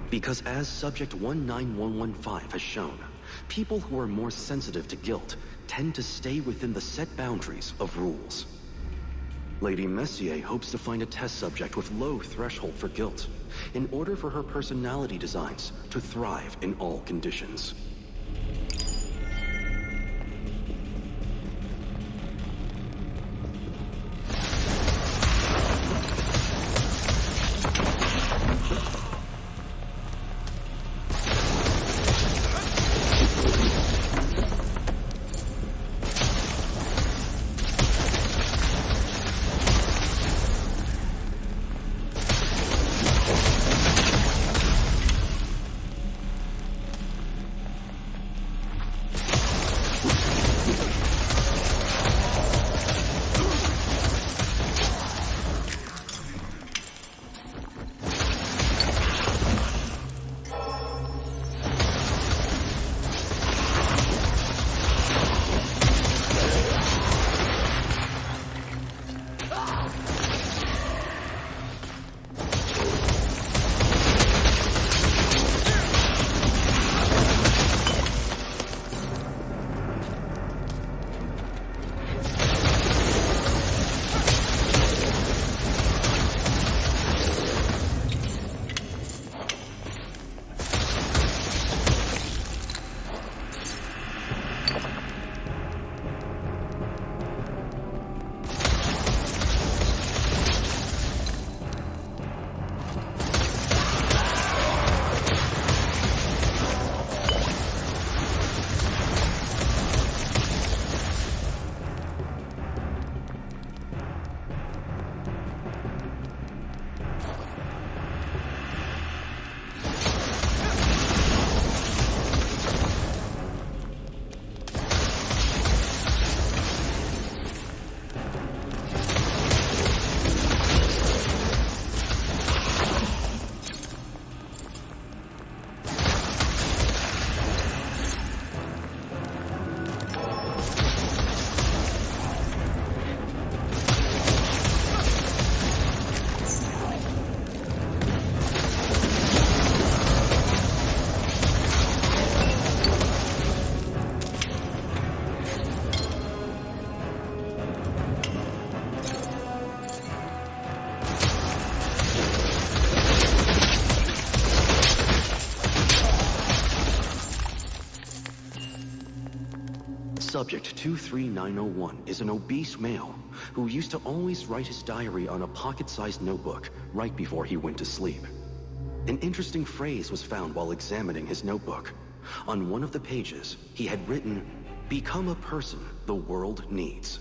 Because as Subject 19115 has shown, people who are more sensitive to guilt tend to stay within the set boundaries of rules. Lady Messier hopes to find a test subject with low threshold for guilt, in order for her personality designs to thrive in all conditions. Subject 23901 is an obese male who used to always write his diary on a pocket-sized notebook right before he went to sleep. An interesting phrase was found while examining his notebook. On one of the pages, he had written, "Become a person the world needs."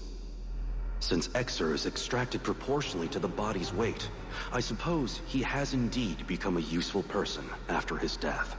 Since Exer is extracted proportionally to the body's weight, I suppose he has indeed become a useful person after his death.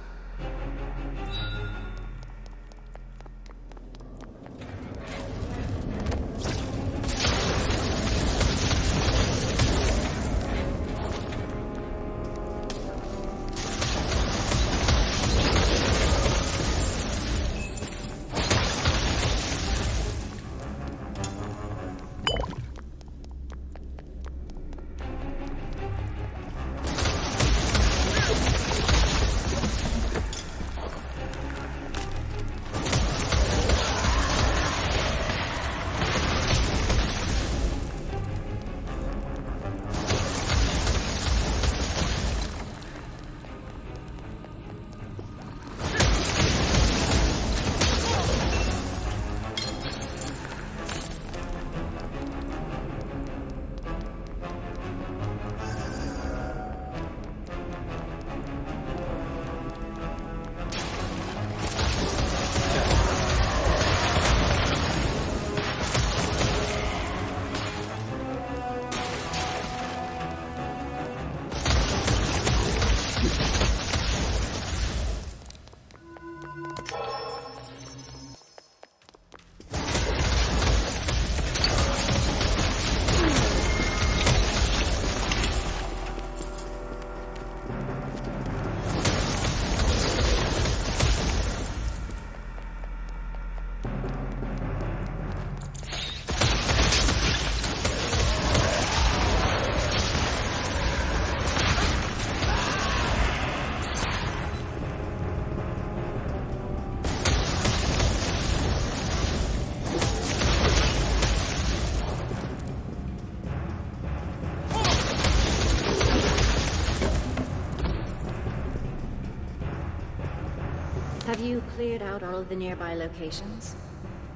Have you cleared out all of the nearby locations?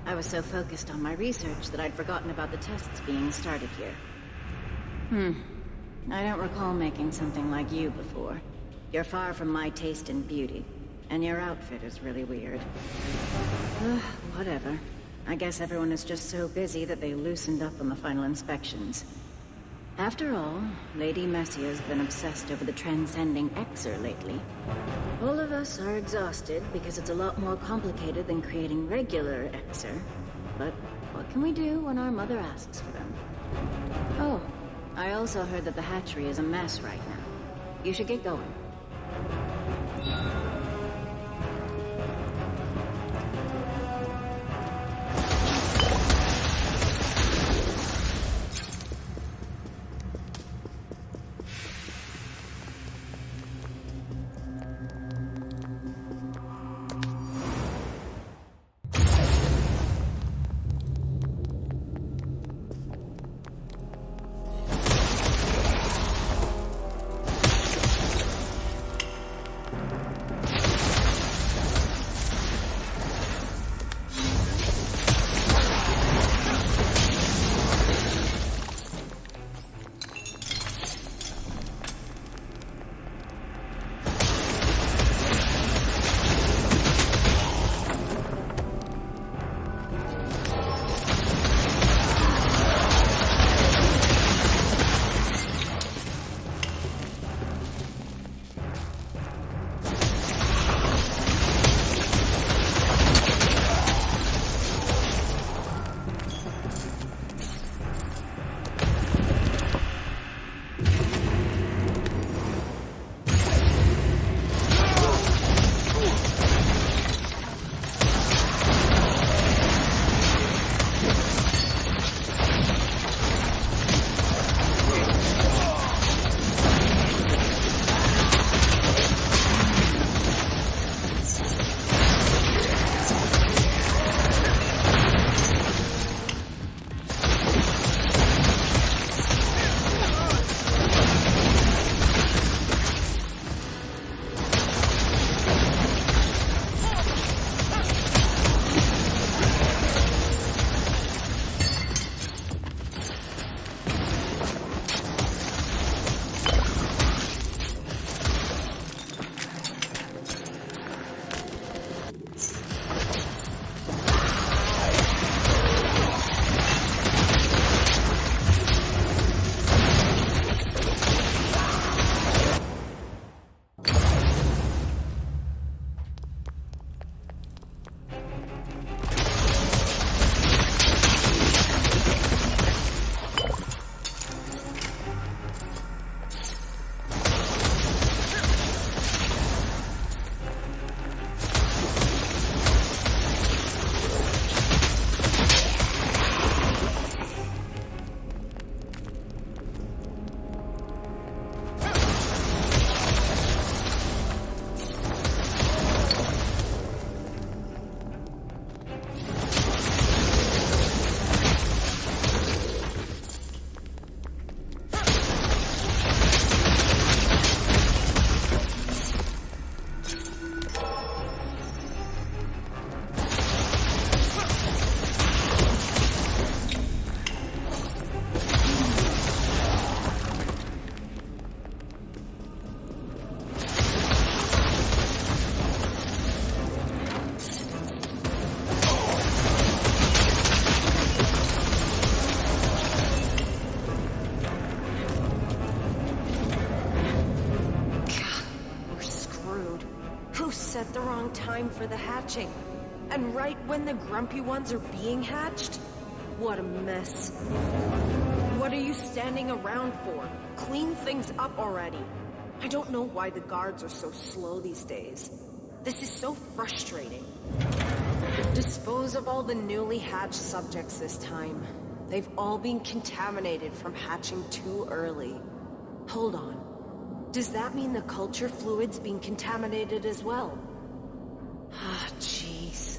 I was so focused on my research that I'd forgotten about the tests being started here. I don't recall making something like you before. You're far from my taste in beauty, and your outfit is really weird. Whatever. I guess everyone is just so busy that they loosened up on the final inspections. After all, Lady Messia's been obsessed over the transcending Xer lately. All of us are exhausted because it's a lot more complicated than creating regular Xer. But what can we do when our mother asks for them? Oh, I also heard that the hatchery is a mess right now. You should get going. Set the wrong time for the hatching. And right when the grumpy ones are being hatched? What a mess. What are you standing around for? Clean things up already. I don't know why the guards are so slow these days. This is so frustrating. Dispose of all the newly hatched subjects this time. They've all been contaminated from hatching too early. Hold on. Does that mean the culture fluid's been contaminated as well? Ah, jeez.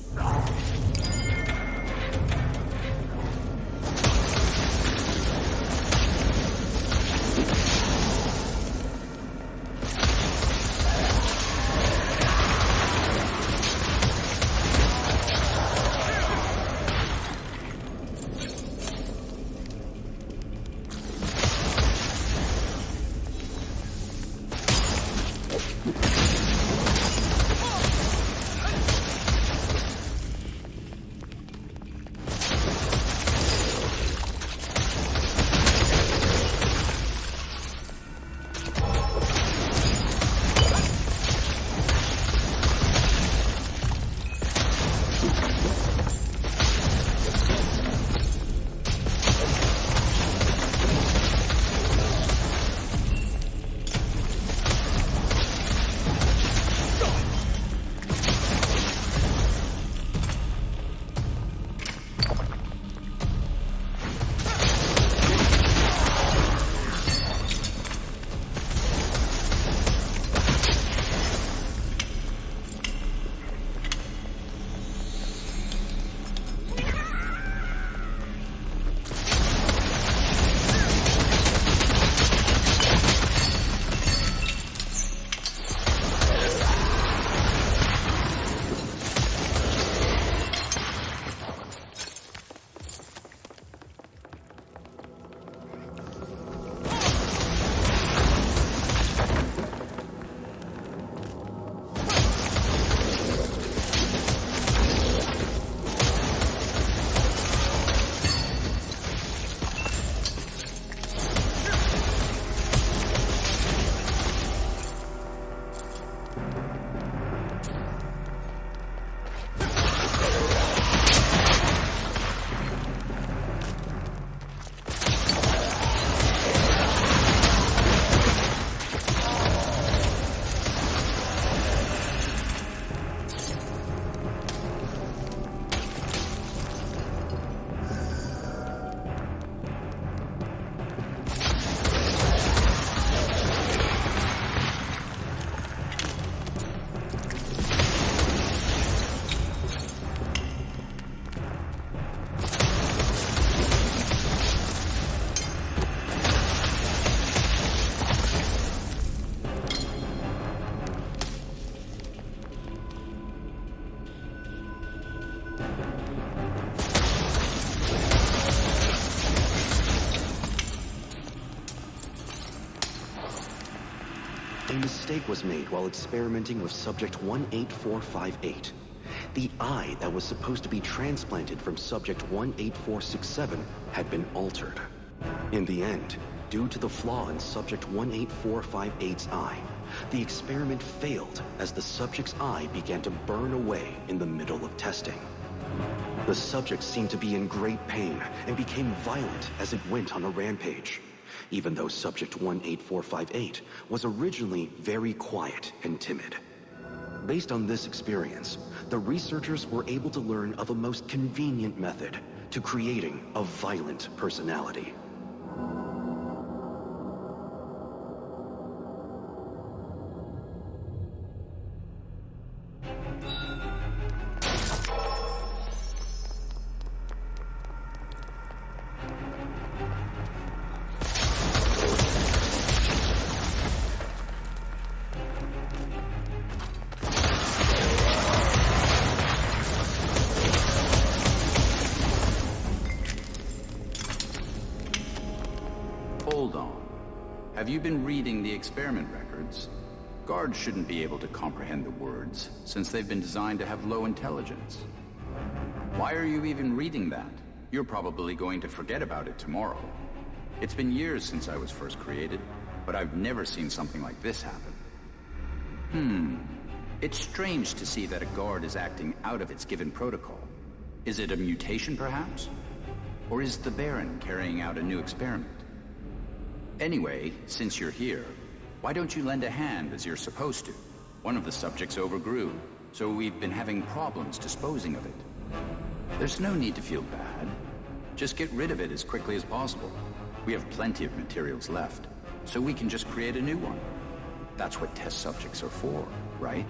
a mistake was made while experimenting with Subject 18458. The eye that was supposed to be transplanted from Subject 18467 had been altered. In the end, due to the flaw in Subject 18458's eye, the experiment failed as the subject's eye began to burn away in the middle of testing. The subject seemed to be in great pain and became violent as it went on a rampage, even though Subject 18458 was originally very quiet and timid. Based on this experience, the researchers were able to learn of a most convenient method to creating a violent personality. Hold on. Have you been reading the experiment records? Guards shouldn't be able to comprehend the words, since they've been designed to have low intelligence. Why are you even reading that? You're probably going to forget about it tomorrow. It's been years since I was first created, but I've never seen something like this happen. It's strange to see that a guard is acting out of its given protocol. Is it a mutation, perhaps? Or is the Baron carrying out a new experiment? Anyway, since you're here, why don't you lend a hand as you're supposed to? One of the subjects overgrew, so we've been having problems disposing of it. There's no need to feel bad. Just get rid of it as quickly as possible. We have plenty of materials left, so we can just create a new one. That's what test subjects are for, right?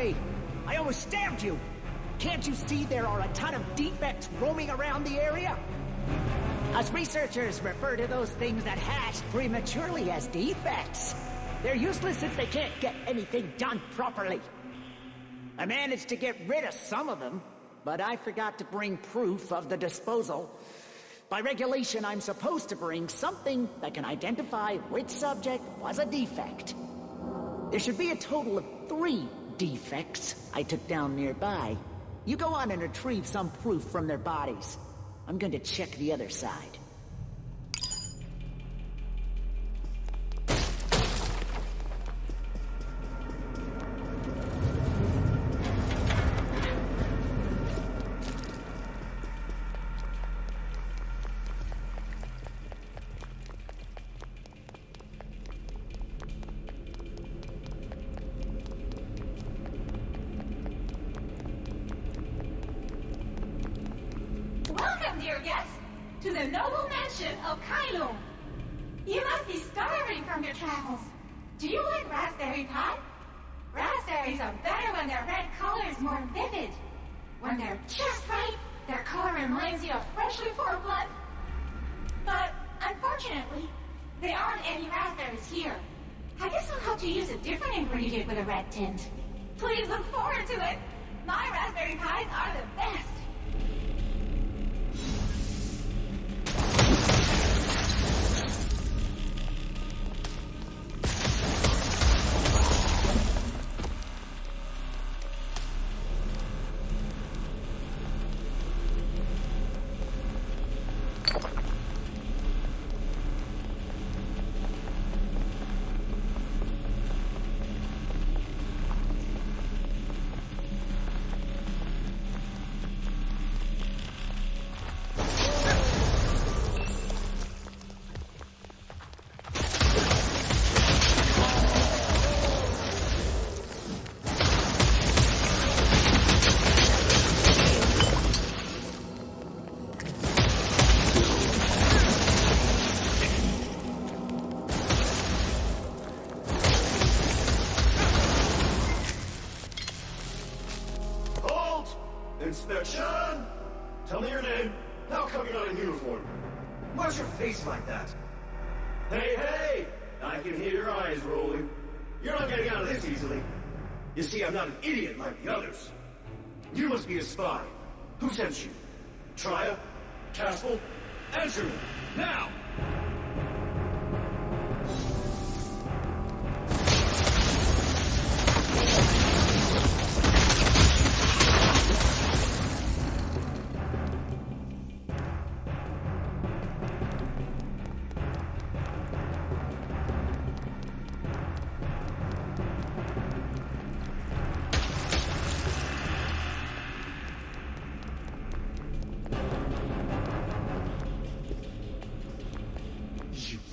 me! I almost stabbed you! Can't you see there are a ton of defects roaming around the area? Us researchers refer to those things that hatch prematurely as defects. They're useless since they can't get anything done properly. I managed to get rid of some of them, but I forgot to bring proof of the disposal. By regulation, I'm supposed to bring something that can identify which subject was a defect. There should be a total of 3 defects I took down nearby. You go on and retrieve some proof from their bodies. I'm going to check the other side. Welcome, dear guests, to the noble mansion of Kylo. You must be starving from your travels. Do you like raspberry pie? Raspberries are better when their red color is more vivid. When they're just right, their color reminds you of freshly poured blood. But unfortunately, there aren't any raspberries here. I guess I'll have to use a different ingredient with a red tint. Please look forward to it. My raspberry pies are the best. Inspection! Tell me your name. How come you're not in uniform? Why's your face like that? Hey, hey! I can hear your eyes rolling. You're not getting out of this easily. You see, I'm not an idiot like the others. You must be a spy. Who sent you? Tria? Castle? Answer me! Now!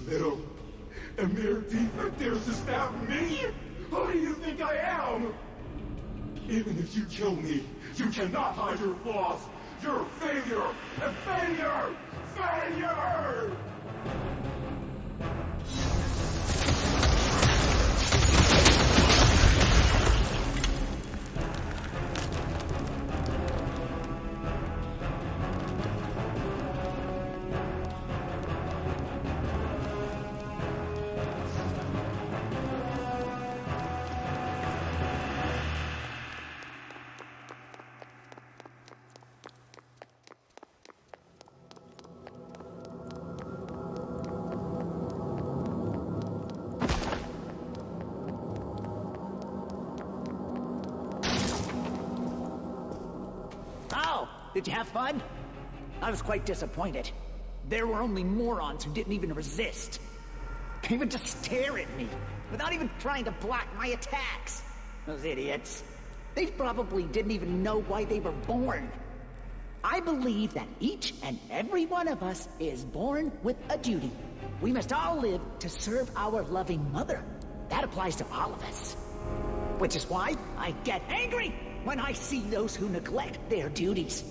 Little, a mere defect dares to stab me? Who do you think I am? Even if you kill me, you cannot hide your flaws. You're a failure! A failure! Failure! Did you have fun? I was quite disappointed. There were only morons who didn't even resist. They would just stare at me, without even trying to block my attacks. Those idiots. They probably didn't even know why they were born. I believe that each and every one of us is born with a duty. We must all live to serve our loving mother. That applies to all of us. Which is why I get angry when I see those who neglect their duties.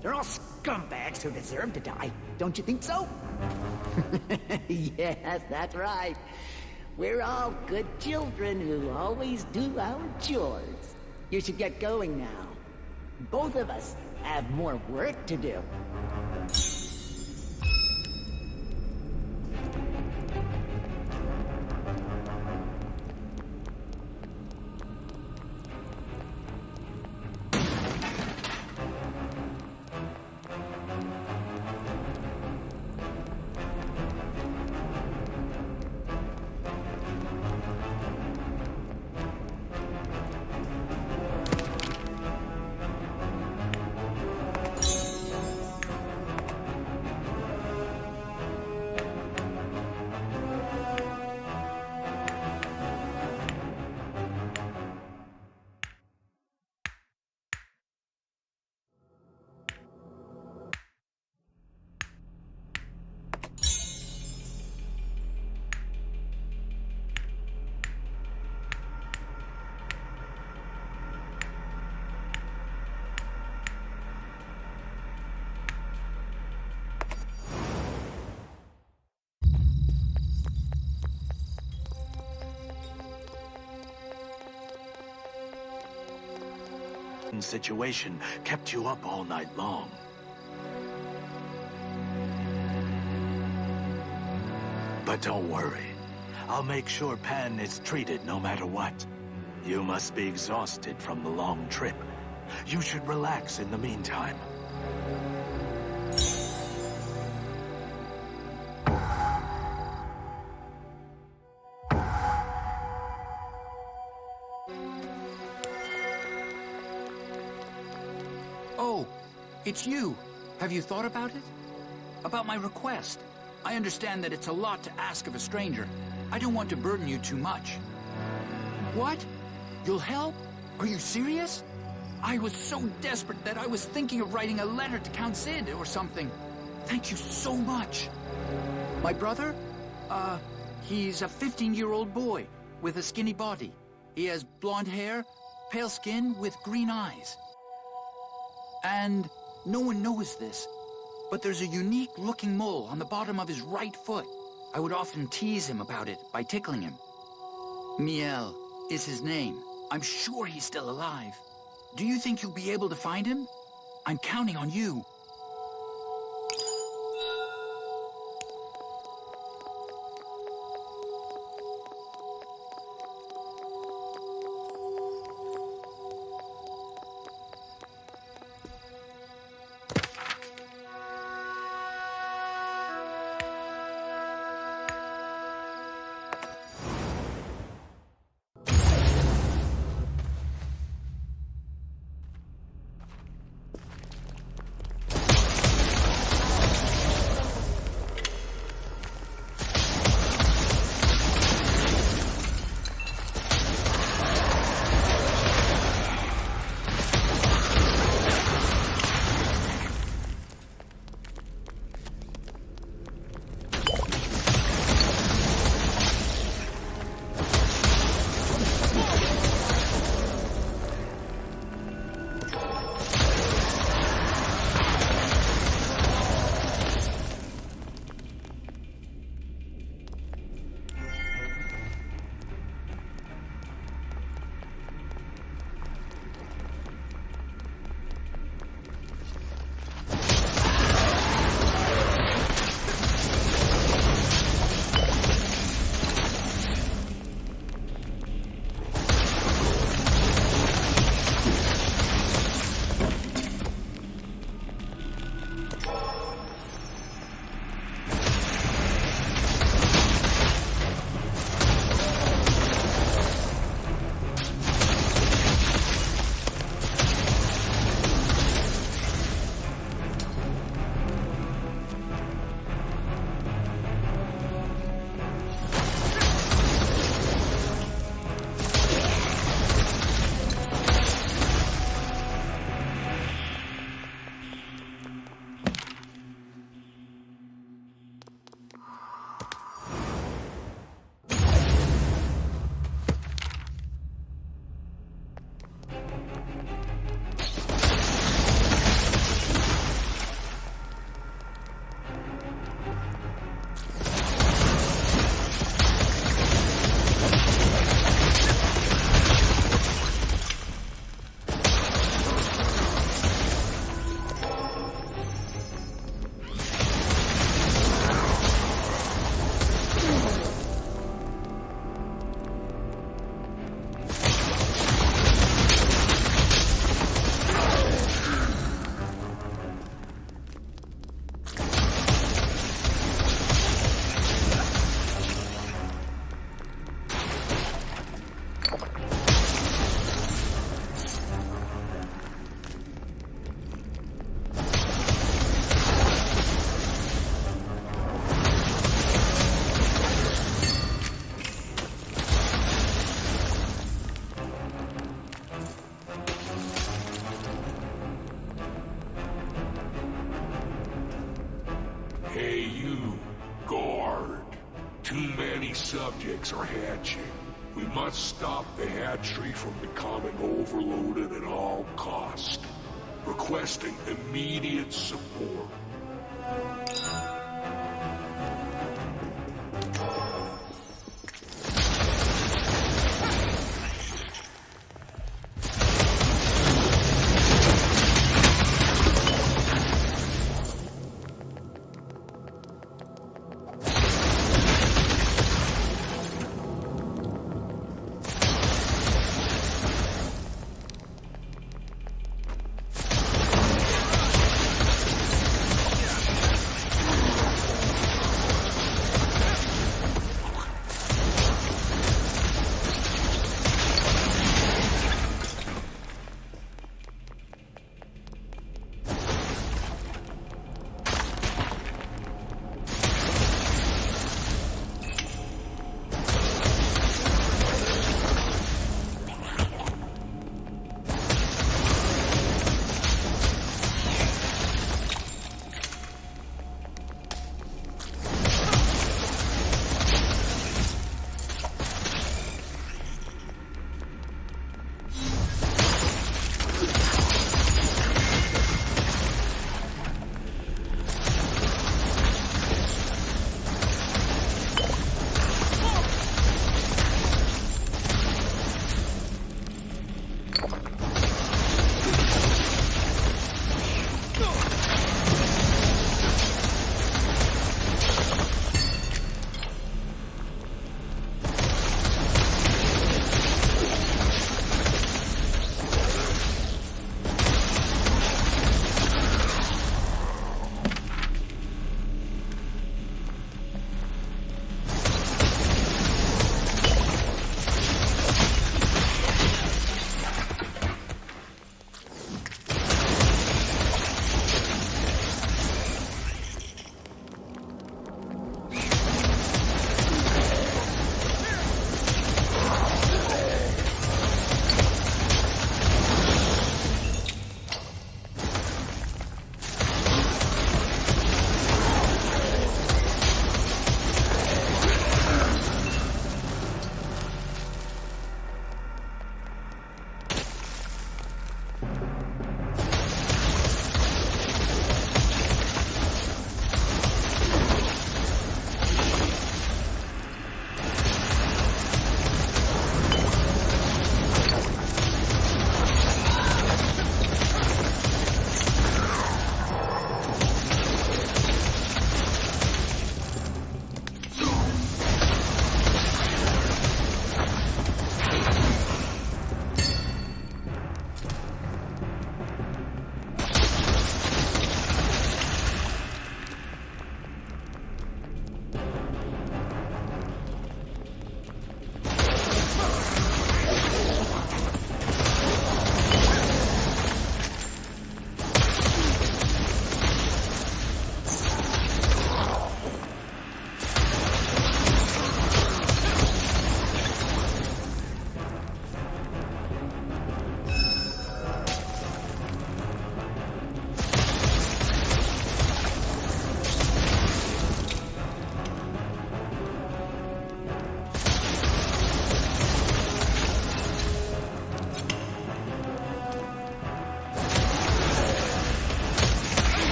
They're all scumbags who deserve to die. Don't you think so? Yes, that's right. We're all good children who always do our chores. You should get going now. Both of us have more work to do. Situation kept you up all night long. But don't worry. I'll make sure Pan is treated no matter what. You must be exhausted from the long trip. You should relax in the meantime. Oh, it's you. Have you thought about it? About my request? I understand that it's a lot to ask of a stranger. I don't want to burden you too much. What? You'll help? Are you serious? I was so desperate that I was thinking of writing a letter to Count Sid or something. Thank you so much. My brother? He's a 15-year-old boy with a skinny body. He has blonde hair, pale skin with green eyes. And no one knows this, but there's a unique-looking mole on the bottom of his right foot. I would often tease him about it by tickling him. Miel is his name. I'm sure he's still alive. Do you think you'll be able to find him? I'm counting on you. enemy subjects are hatching. We must stop the hatchery from becoming overloaded at all cost. Requesting immediate support.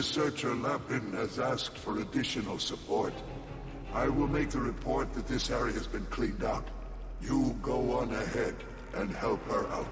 Researcher Lapin has asked for additional support. I will make the report that this area has been cleaned out. You go on ahead and help her out.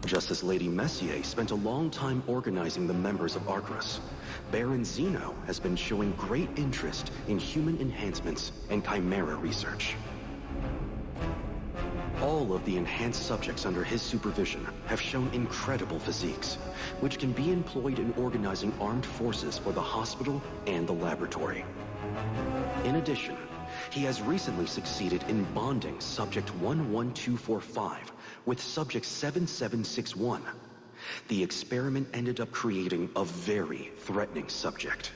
Just as Lady Messier spent a long time organizing the members of Arcrus, Baron Xeno has been showing great interest in human enhancements and chimera research. All of the enhanced subjects under his supervision have shown incredible physiques, which can be employed in organizing armed forces for the hospital and the laboratory. In addition, he has recently succeeded in bonding Subject 11245 with Subject 7761. The experiment ended up creating a very threatening subject.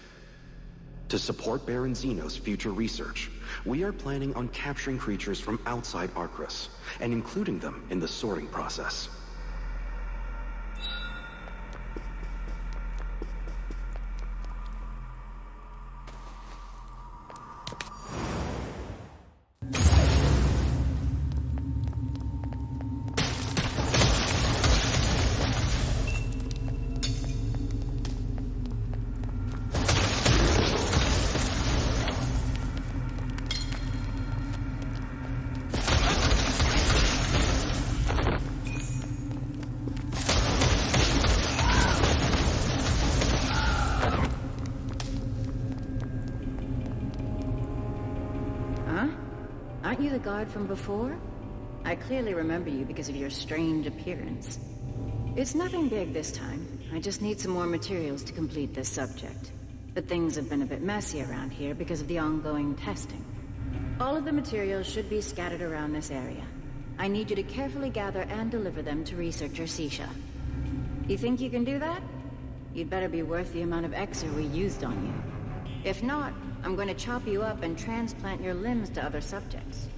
To support Baron Xeno's future research, we are planning on capturing creatures from outside Arcrus and including them in the sorting process. Aren't you the guard from before? I clearly remember you because of your strange appearance. It's nothing big this time. I just need some more materials to complete this subject. But things have been a bit messy around here because of the ongoing testing. All of the materials should be scattered around this area. I need you to carefully gather and deliver them to researcher Sisha. You think you can do that? You'd better be worth the amount of Exer we used on you. If not, I'm going to chop you up and transplant your limbs to other subjects.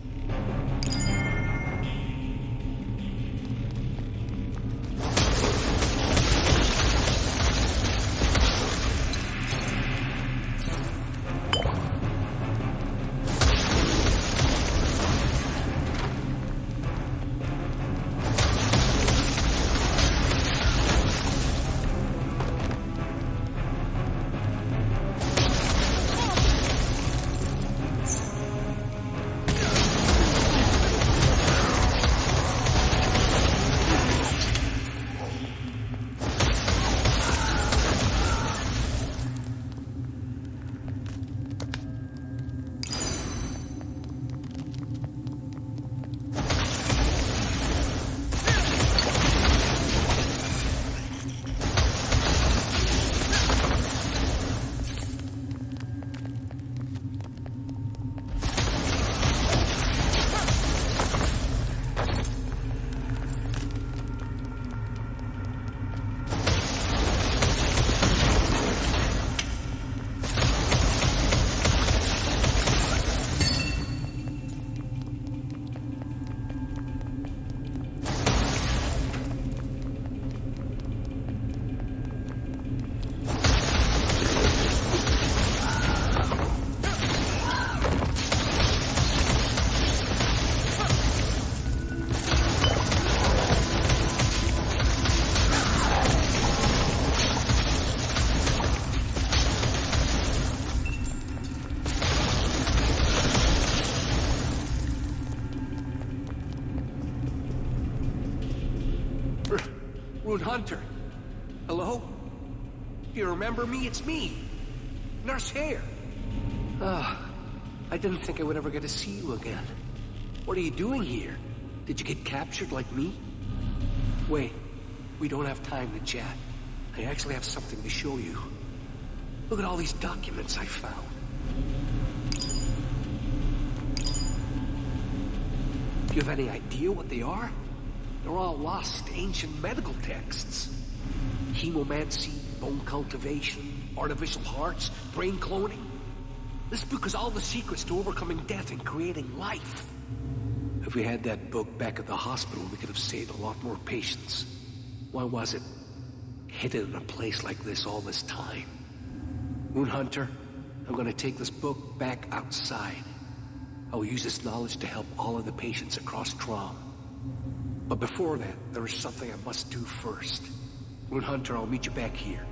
Hunter. Hello? You remember me? It's me. Nurse Hare. I didn't think I would ever get to see you again. What are you doing here? Did you get captured like me? Wait, we don't have time to chat. I actually have something to show you. Look at all these documents I found. Do you have any idea what they are? They're all lost ancient medical texts. Hemomancy, bone cultivation, artificial hearts, brain cloning. This book is all the secrets to overcoming death and creating life. If we had that book back at the hospital, we could have saved a lot more patients. Why was it hidden in a place like this all this time? Moon Hunter, I'm gonna take this book back outside. I will use this knowledge to help all of the patients across Traum. But before that, there is something I must do first. Moon Hunter, I'll meet you back here.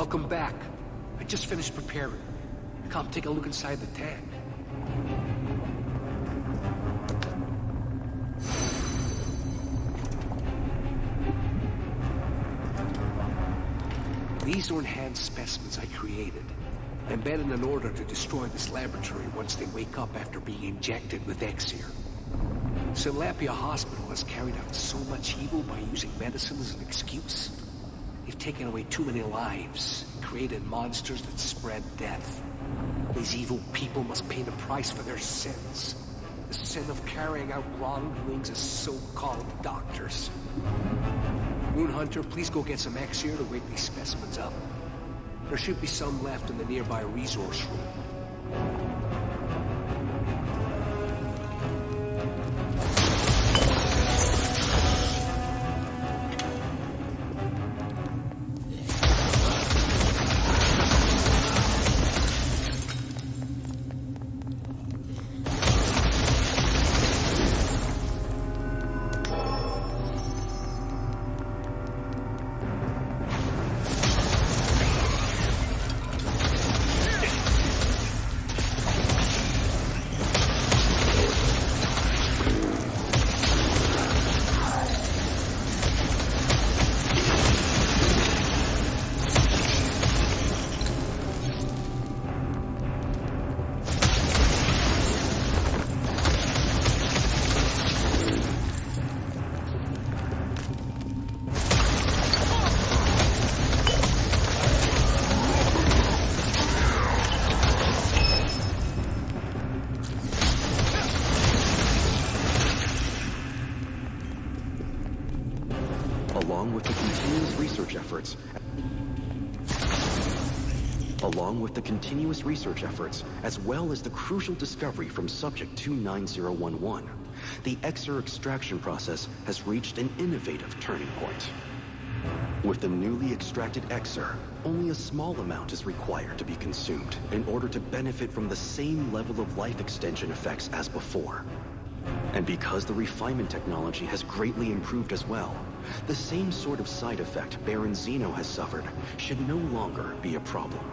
Welcome back. I just finished preparing. Come, take a look inside the tank. These are enhanced specimens I created, embedded in order to destroy this laboratory once they wake up after being injected with Exir. Silapia Hospital has carried out so much evil by using medicine as an excuse. They've taken away too many lives, created monsters that spread death. These evil people must pay the price for their sins. The sin of carrying out wrongdoings as so-called doctors. Moon Hunter, please go get some Exir to wake these specimens up. There should be some left in the nearby resource room. Along with the continuous research efforts, as well as the crucial discovery from Subject 29011, the Exir extraction process has reached an innovative turning point. With the newly extracted Exir, only a small amount is required to be consumed in order to benefit from the same level of life extension effects as before. And because the refinement technology has greatly improved as well, the same sort of side effect Baron Xeno has suffered should no longer be a problem.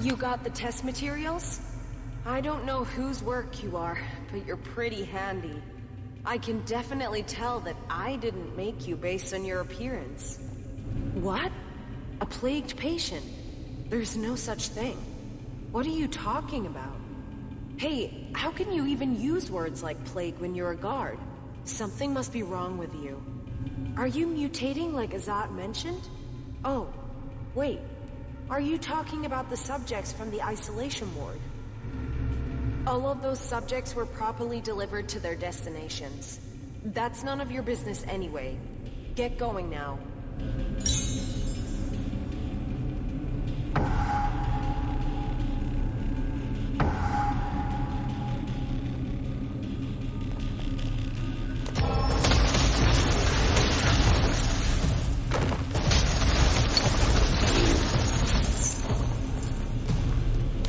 You got the test materials? I don't know whose work you are, but you're pretty handy. I can definitely tell that I didn't make you based on your appearance. What? A plagued patient? There's no such thing. What are you talking about? Hey, how can you even use words like plague when you're a guard? Something must be wrong with you. Are you mutating like Azat mentioned? Oh, wait. Are you talking about the subjects from the isolation ward? All of those subjects were properly delivered to their destinations. That's none of your business anyway. Get going now.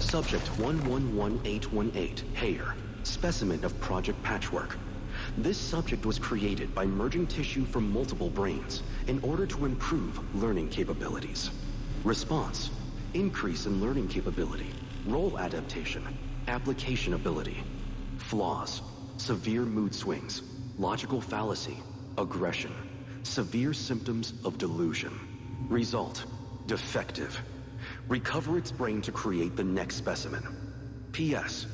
Subject 111818, Hayer, specimen of Project Patchwork. This subject was created by merging tissue from multiple brains in order to improve learning capabilities. Response: increase in learning capability, role adaptation, application ability. Flaws: severe mood swings, logical fallacy, aggression, severe symptoms of delusion. Result: defective. Recover its brain to create the next specimen. P.S.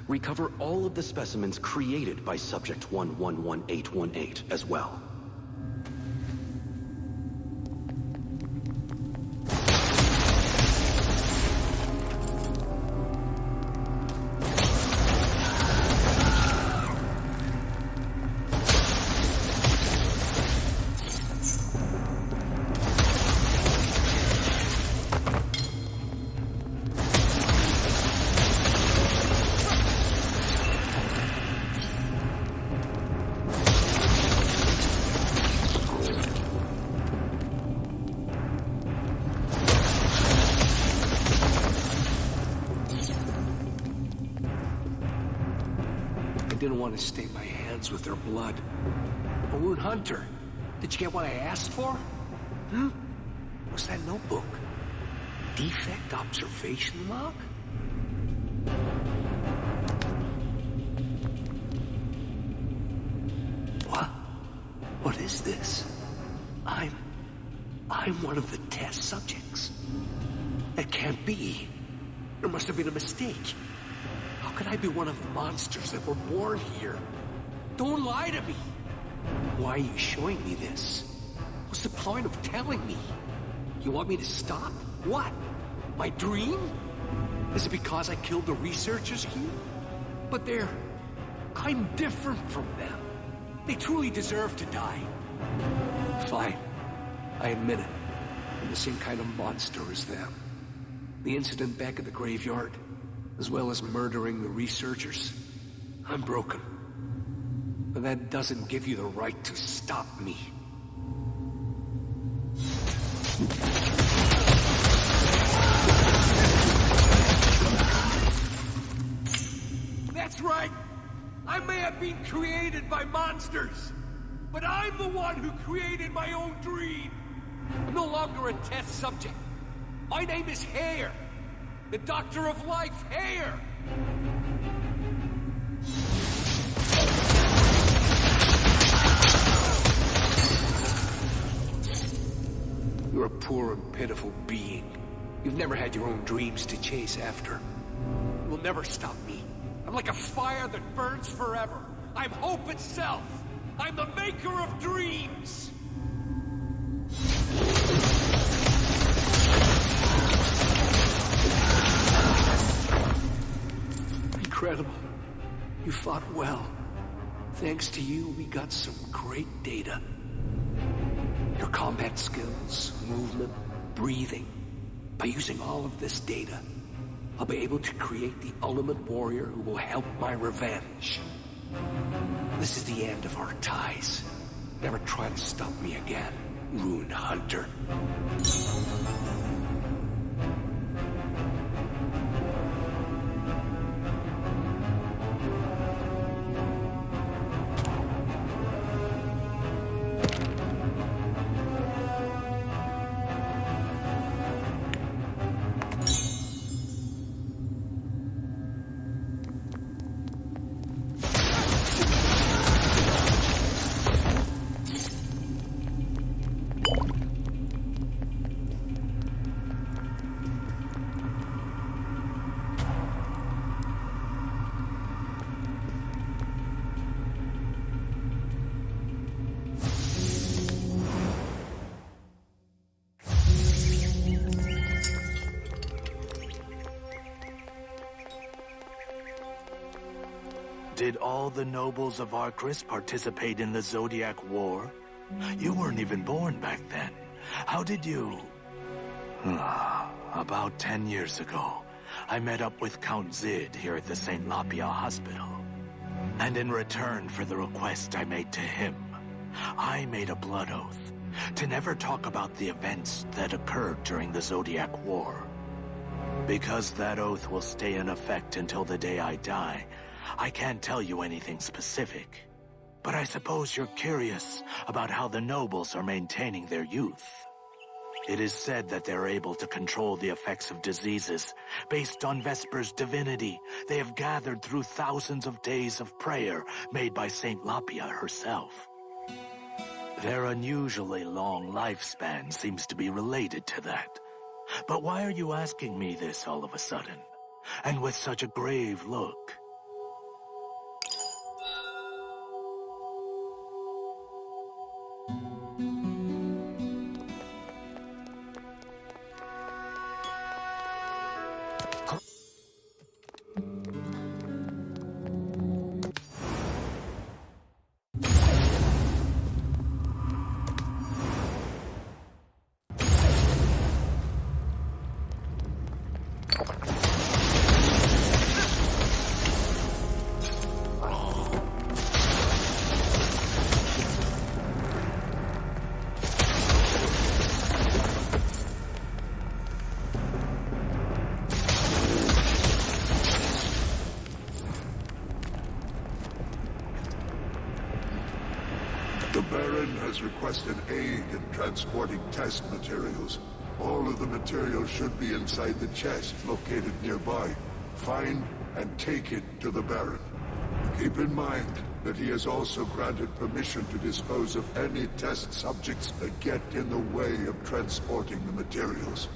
Recover all of the specimens created by Subject 111818 as well. didn't want to stain my hands with their blood. Maroon Hunter, did you get what I asked for? What's that notebook? Defect observation log? What? What is this? I'm one of the test subjects. That can't be. There must have been a mistake. How could I be one of the monsters that were born here? Don't lie to me. Why are you showing me this? What's the point of telling me? You want me to stop? What? My dream? Is it because I killed the researchers here? But I'm different from them. They truly deserve to die. Fine. I admit it. I'm the same kind of monster as them. The incident back at the graveyard, as well as murdering the researchers. I'm broken. But that doesn't give you the right to stop me. That's right! I may have been created by monsters, but I'm the one who created my own dream. I'm no longer a test subject. My name is Hare. The Doctor of Life, Hare. You're a poor and pitiful being. You've never had your own dreams to chase after. You will never stop me. I'm like a fire that burns forever. I'm hope itself. I'm the maker of dreams. Incredible. You fought well. Thanks to you, we got some great data. Your combat skills, movement, breathing. By using all of this data, I'll be able to create the ultimate warrior who will help my revenge. This is the end of our ties. Never try to stop me again, Rune Hunter. Did all the nobles of Arcris participate in the Zodiac War? You weren't even born back then. How did you... About 10 years ago, I met up with Count Zid here at the St. Lapia Hospital. And in return for the request I made to him, I made a blood oath to never talk about the events that occurred during the Zodiac War. Because that oath will stay in effect until the day I die, I can't tell you anything specific. But I suppose you're curious about how the nobles are maintaining their youth. It is said that they're able to control the effects of diseases based on Vesper's divinity they have gathered through thousands of days of prayer made by St. Lapia herself. Their unusually long lifespan seems to be related to that. But why are you asking me this all of a sudden? And with such a grave look? Baron has requested aid in transporting test materials. All of the materials should be inside the chest located nearby. Find and take it to the Baron. Keep in mind that he has also granted permission to dispose of any test subjects that get in the way of transporting the materials.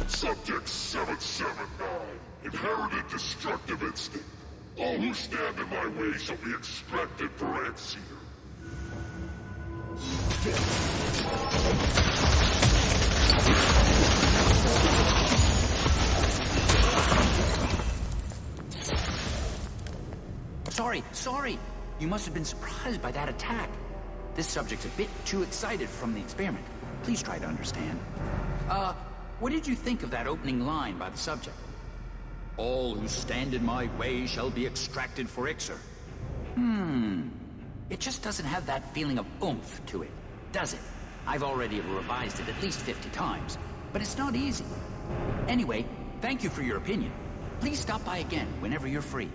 Subject 779, inherited destructive instinct. All who stand in my way shall be extracted for Ancien. Sorry. You must have been surprised by that attack. This subject's a bit too excited from the experiment. Please try to understand. What did you think of that opening line by the subject? All who stand in my way shall be extracted for Ixer. It just doesn't have that feeling of oomph to it, does it? I've already revised it at least 50 times, but it's not easy. Anyway, thank you for your opinion. Please stop by again whenever you're free.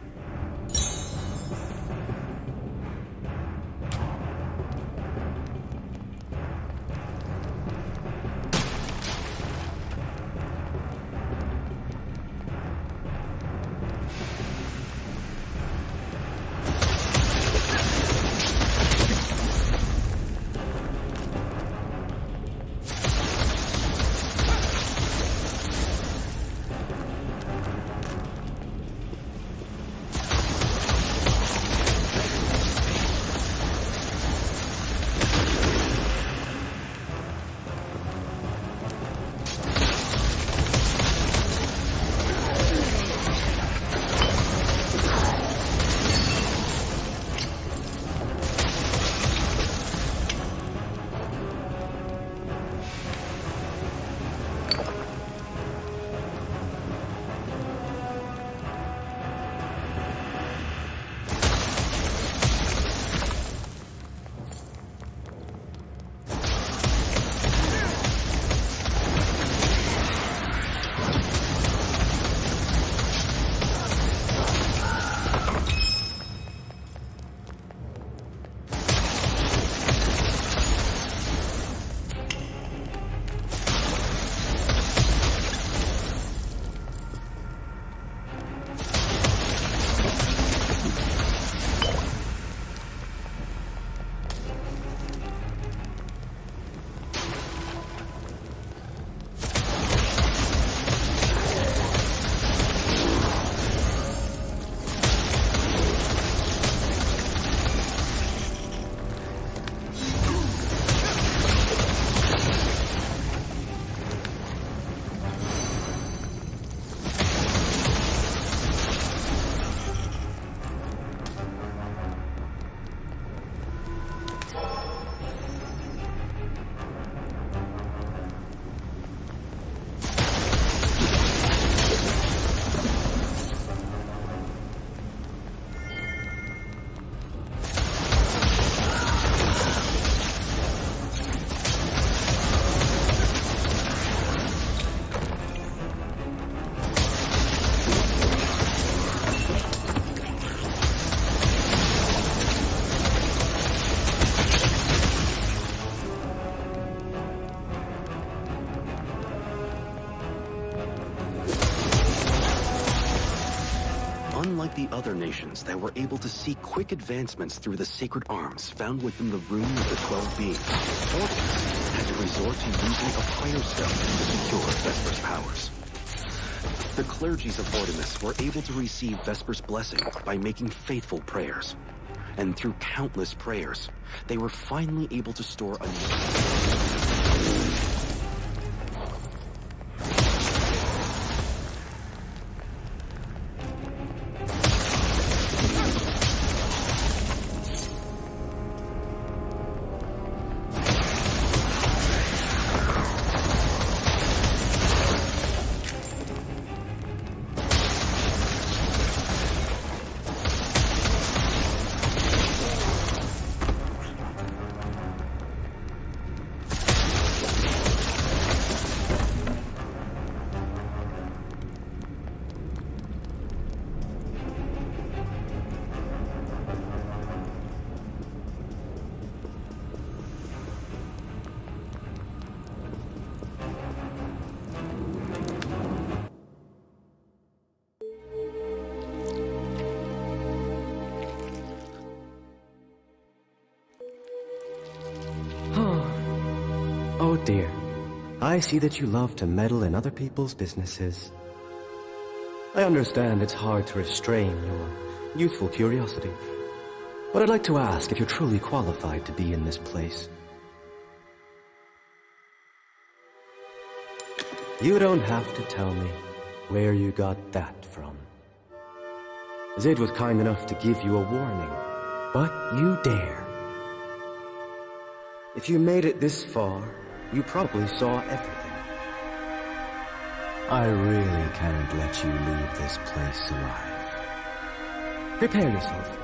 unlike the other nations that were able to see quick advancements through the sacred arms found within the Rune of the 12 Beings, Orcus had to resort to using a prayer stone to secure Vesper's powers. The clergies of Artemis were able to receive Vesper's blessing by making faithful prayers. And through countless prayers, they were finally able to store enough. Oh dear. I see that you love to meddle in other people's businesses. I understand it's hard to restrain your youthful curiosity, but I'd like to ask if you're truly qualified to be in this place. You don't have to tell me where you got that from. Zid was kind enough to give you a warning, but you dare. If you made it this far, you probably saw everything. I really can't let you leave this place alive. Prepare yourself.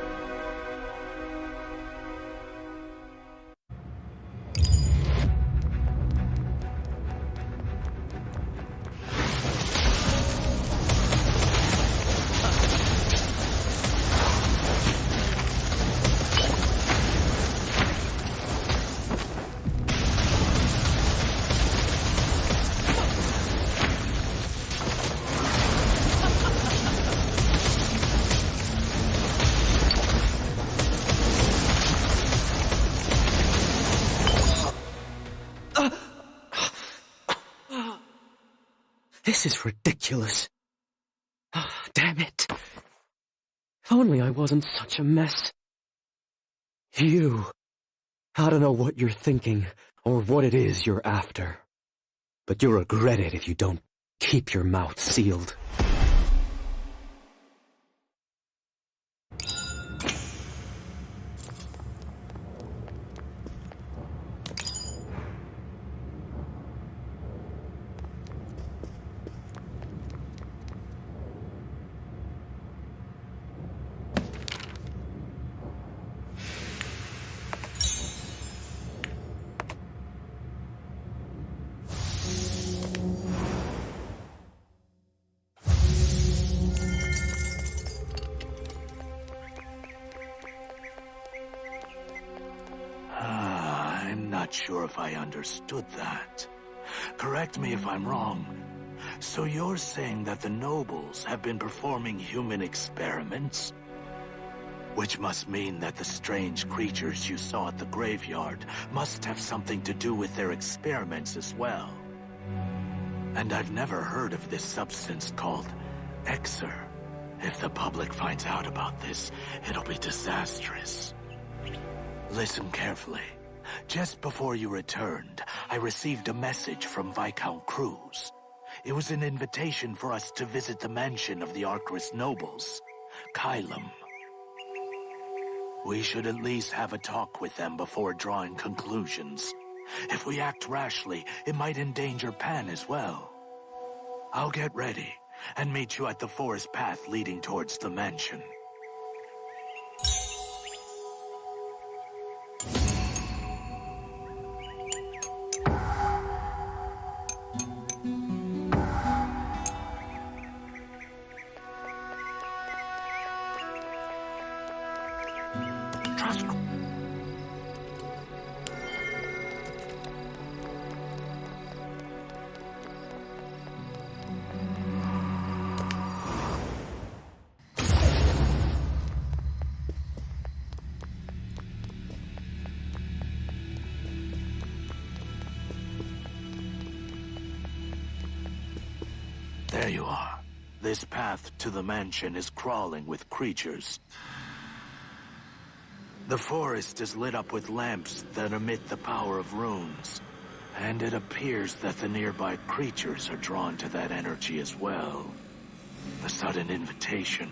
This is ridiculous. Damn it. If only I wasn't such a mess. You. I don't know what you're thinking, or what it is you're after. But you'll regret it if you don't keep your mouth sealed. Sure if I understood that. Correct me if I'm wrong. So you're saying that the nobles have been performing human experiments? Which must mean that the strange creatures you saw at the graveyard must have something to do with their experiments as well. And I've never heard of this substance called Exer. If the public finds out about this, it'll be disastrous. Listen carefully. Just before you returned, I received a message from Viscount Crueze. It was an invitation for us to visit the mansion of the Arcris nobles, Kylum. We should at least have a talk with them before drawing conclusions. If we act rashly, it might endanger Pan as well. I'll get ready and meet you at the forest path leading towards the mansion. There you are. This path to the mansion is crawling with creatures. The forest is lit up with lamps that emit the power of runes. And it appears that the nearby creatures are drawn to that energy as well. A sudden invitation,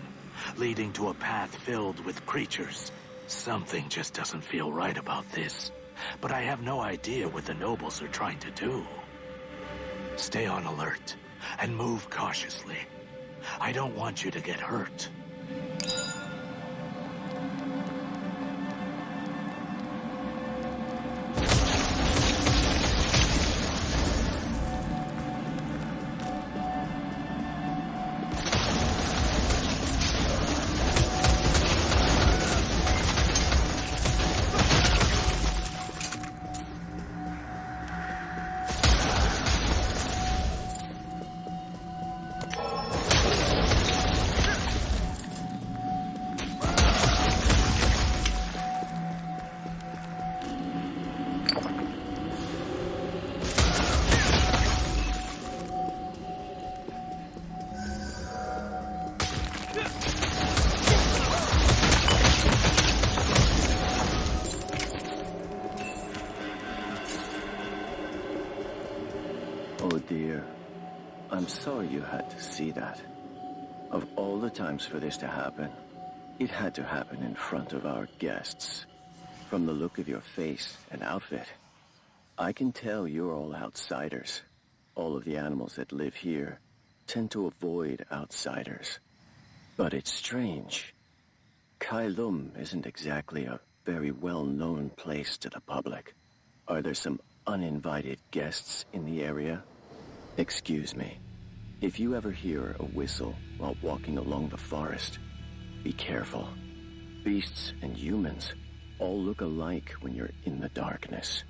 leading to a path filled with creatures. Something just doesn't feel right about this. But I have no idea what the nobles are trying to do. Stay on alert, and move cautiously. I don't want you to get hurt. Oh dear. I'm sorry you had to see that. Of all the times for this to happen, it had to happen in front of our guests. From the look of your face and outfit, I can tell you're all outsiders. All of the animals that live here tend to avoid outsiders. But it's strange. Kailum isn't exactly a very well-known place to the public. Are there some uninvited guests in the area? Excuse me. If you ever hear a whistle while walking along the forest, be careful. Beasts and humans all look alike when you're in the darkness.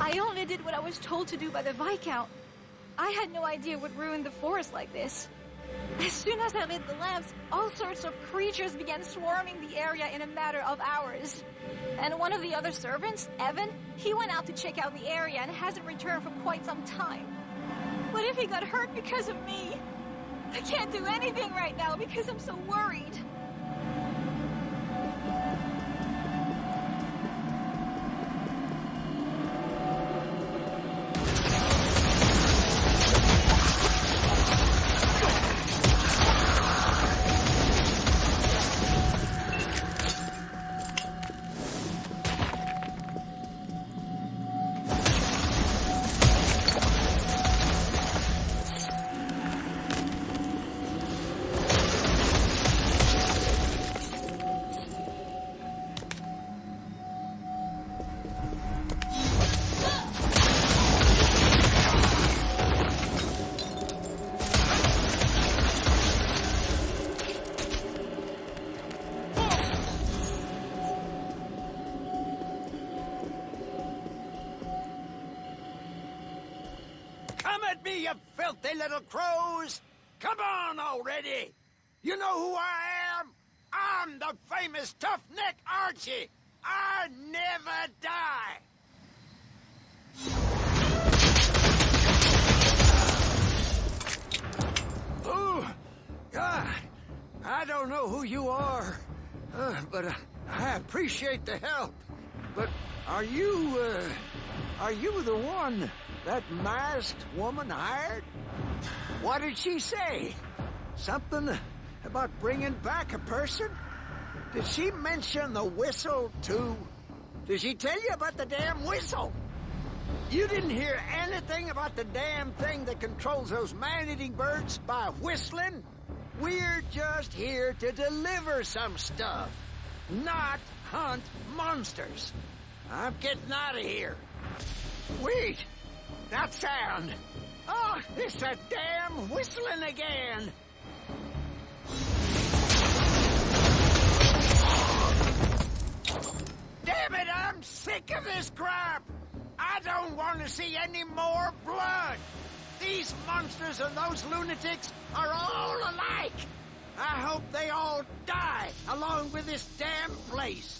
I only did what I was told to do by the Viscount. I had no idea what ruined the forest like this. As soon as I lit the lamps, all sorts of creatures began swarming the area in a matter of hours. And one of the other servants, Evan, he went out to check out the area and hasn't returned for quite some time. What if he got hurt because of me? I can't do anything right now because I'm so worried. You filthy little crows! Come on already! You know who I am? I'm the famous tough-neck Archie! I never die! Oh, God! I don't know who you are, but I appreciate the help. But are you the one that masked woman hired? What did she say? Something about bringing back a person? Did she mention the whistle, too? Did she tell you about the damn whistle? You didn't hear anything about the damn thing that controls those man-eating birds by whistling? We're just here to deliver some stuff, not hunt monsters. I'm getting out of here. Wait! That sound! Oh, it's that damn whistling again! Damn it, I'm sick of this crap! I don't want to see any more blood! These monsters monsters and those lunatics are all alike. I hope they all die along with this damn place.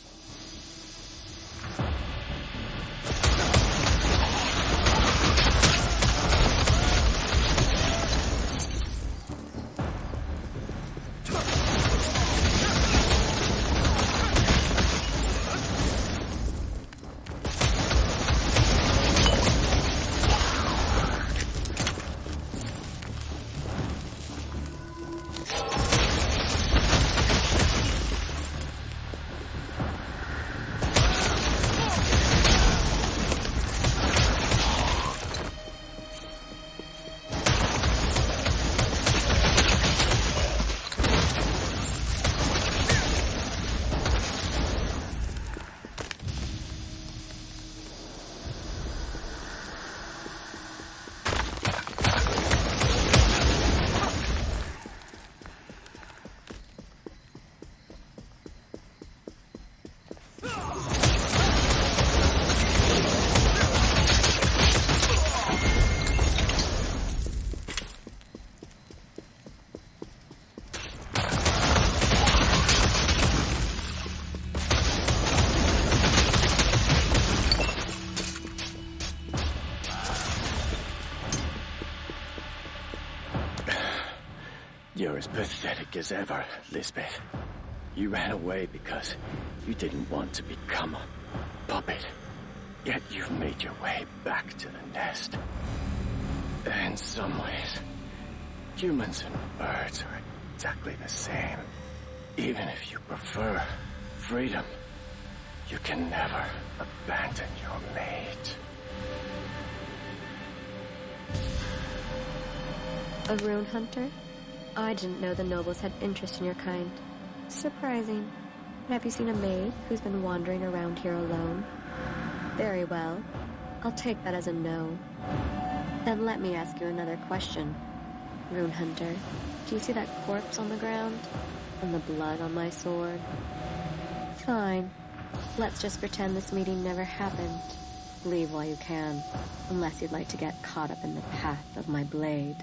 You're as pathetic as ever, Lisbeth. You ran away because you didn't want to become a puppet. Yet you've made your way back to the nest. In some ways, humans and birds are exactly the same. Even if you prefer freedom, you can never abandon your mate. A rune hunter? I didn't know the nobles had interest in your kind. Surprising. Have you seen a maid who's been wandering around here alone? Very well. I'll take that as a no. Then let me ask you another question. Rune hunter, do you see that corpse on the ground? And the blood on my sword? Fine. Let's just pretend this meeting never happened. Leave while you can, unless you'd like to get caught up in the path of my blade.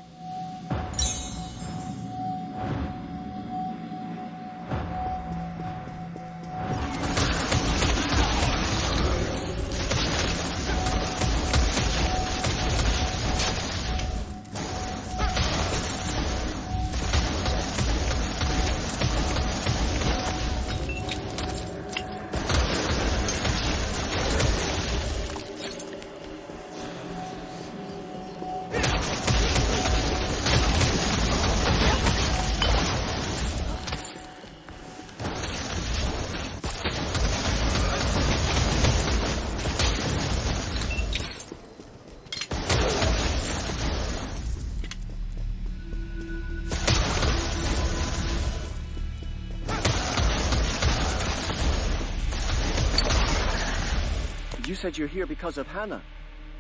You said you're here because of Hannah.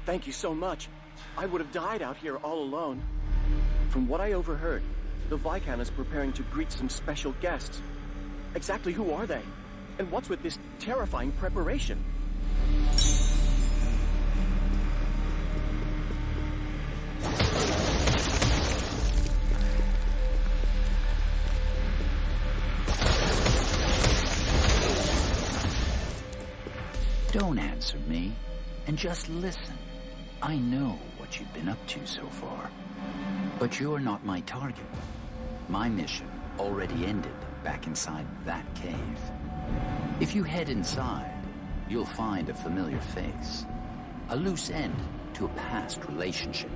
Thank you so much. I would have died out here all alone. From what I overheard, the Viscount is preparing to greet some special guests. Exactly who are they? And what's with this terrifying preparation? Don't answer me, and just listen. I know what you've been up to so far. But you're not my target. My mission already ended back inside that cave. If you head inside, you'll find a familiar face. A loose end to a past relationship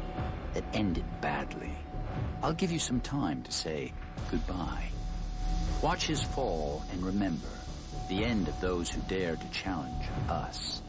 that ended badly. I'll give you some time to say goodbye. Watch his fall and remember, the end of those who dare to challenge us.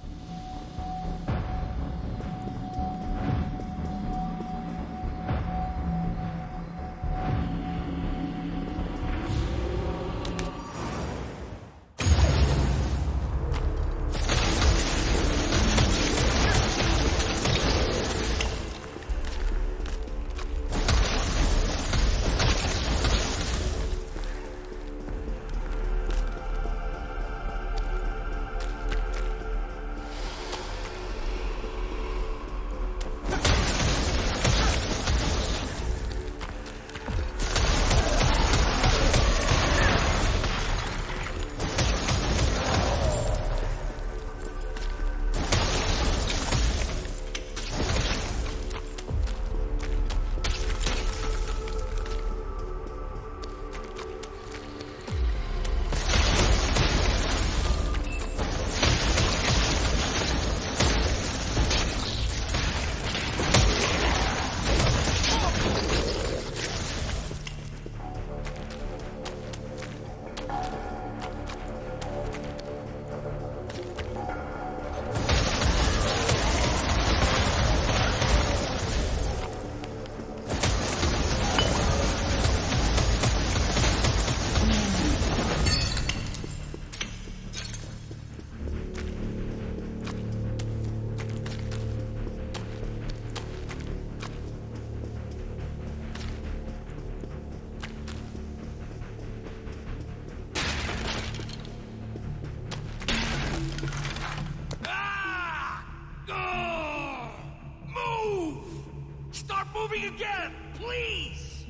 start moving again! Please!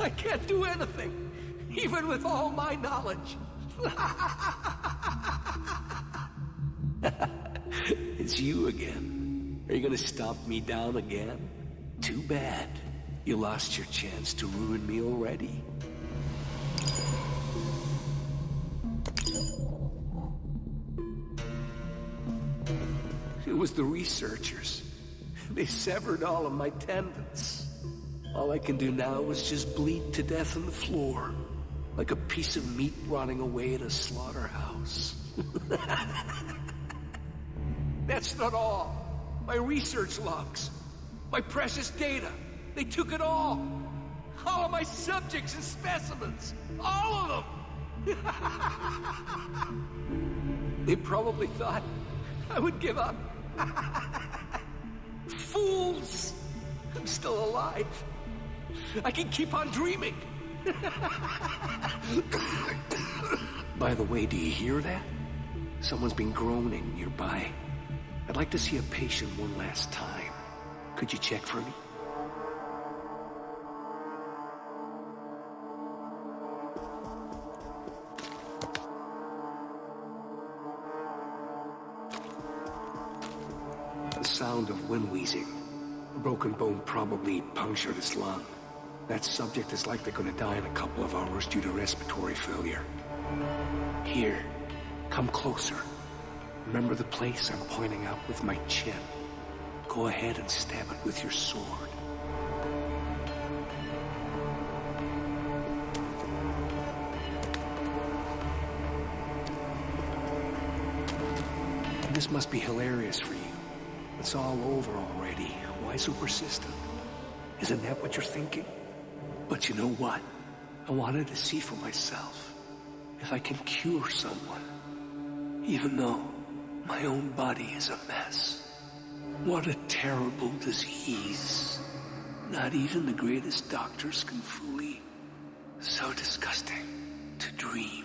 I can't do anything, even with all my knowledge. It's you again. Are you gonna stomp me down again? Too bad. You lost your chance to ruin me already. It was the researchers. They severed all of my tendons. All I can do now is just bleed to death on the floor, like a piece of meat rotting away in a slaughterhouse. That's not all. My research logs, my precious data, they took it all. All of my subjects and specimens, all of them. They probably thought I would give up. Fools! I'm still alive. I can keep on dreaming. By the way, do you hear that? Someone's been groaning nearby. I'd like to see a patient one last time. Could you check for me? The sound of wind wheezing. A broken bone probably punctured his lung. That subject is likely going to die in a couple of hours due to respiratory failure. Here, come closer. Remember the place I'm pointing out with my chin. Go ahead and stab it with your sword. This must be hilarious for you. It's all over already. Why so persistent? Isn't that what you're thinking? But you know what? I wanted to see for myself if I can cure someone, even though my own body is a mess. What a terrible disease. Not even the greatest doctors can fully. So disgusting to dream.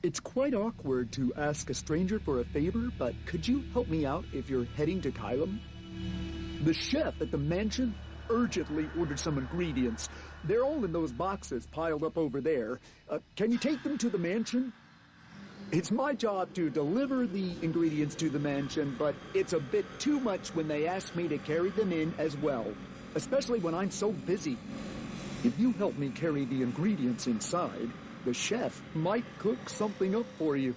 It's quite awkward to ask a stranger for a favor, but could you help me out if you're heading to Kylum? The chef at the mansion urgently ordered some ingredients. They're all in those boxes piled up over there. Can you take them to the mansion? It's my job to deliver the ingredients to the mansion, but it's a bit too much when they ask me to carry them in as well, especially when I'm so busy. If you help me carry the ingredients inside, the chef might cook something up for you.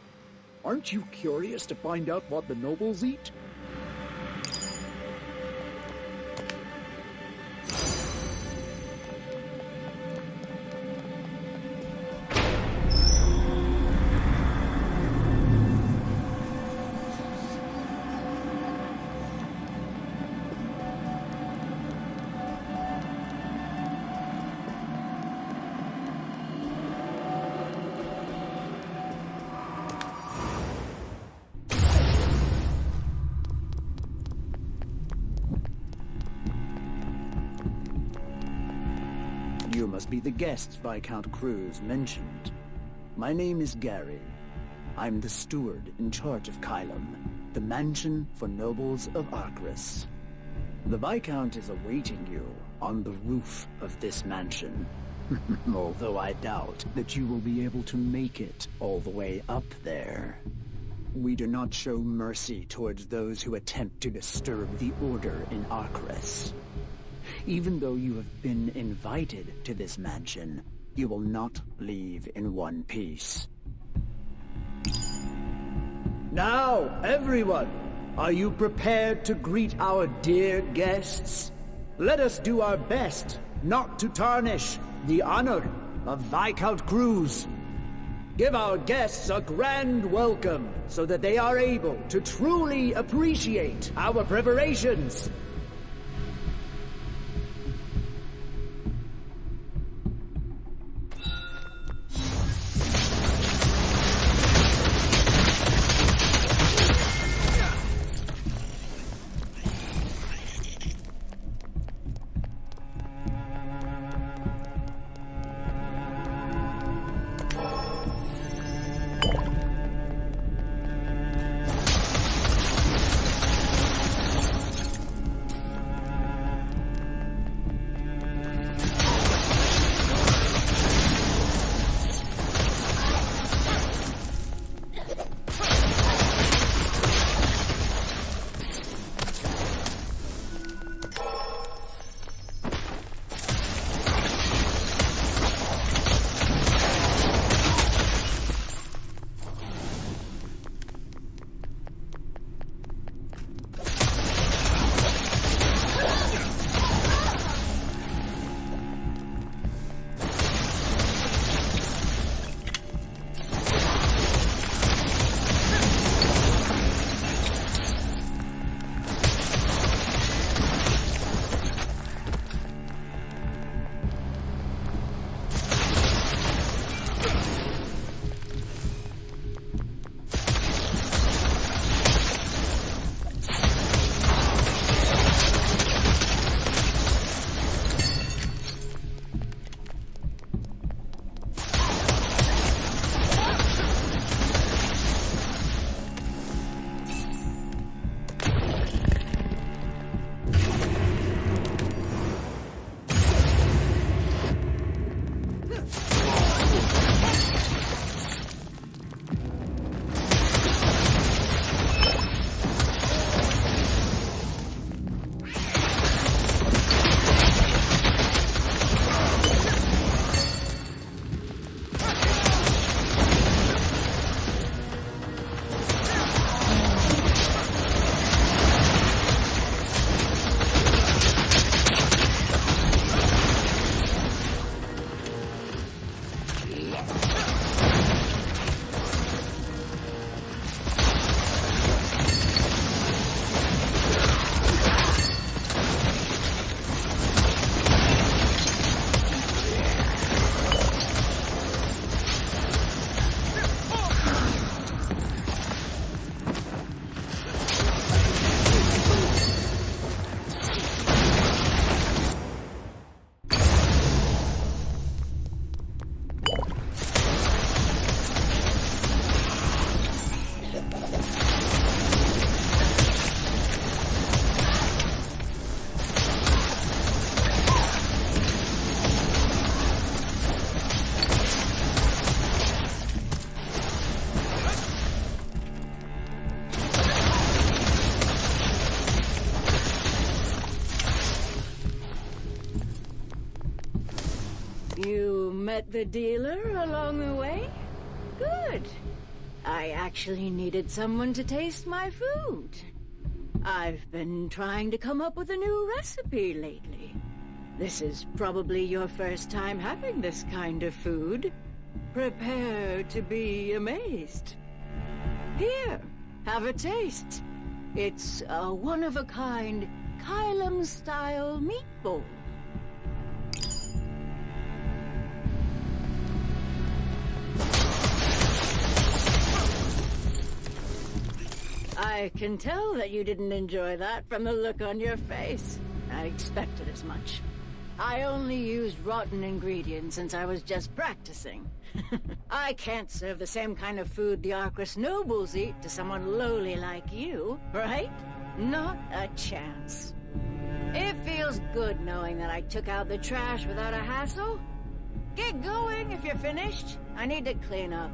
Aren't you curious to find out what the nobles eat? You must be the guests Viscount Crueze mentioned. My name is Gary. I'm the steward in charge of Kylum, the mansion for nobles of Arcris. The Viscount is awaiting you on the roof of this mansion, although I doubt that you will be able to make it all the way up there. We do not show mercy towards those who attempt to disturb the order in Arcris. Even though you have been invited to this mansion, you will not leave in one piece. Now, everyone, are you prepared to greet our dear guests? Let us do our best not to tarnish the honor of Viscount Crueze. Give our guests a grand welcome so that they are able to truly appreciate our preparations. met the dealer along the way? Good. I actually needed someone to taste my food. I've been trying to come up with a new recipe lately. This is probably your first time having this kind of food. Prepare to be amazed. Here, have a taste. It's a one-of-a-kind Kylum-style meatball. I can tell that you didn't enjoy that from the look on your face. I expected as much. I only used rotten ingredients since I was just practicing. I can't serve the same kind of food the Arcris nobles eat to someone lowly like you, right? Not a chance. It feels good knowing that I took out the trash without a hassle. Get going if you're finished. I need to clean up.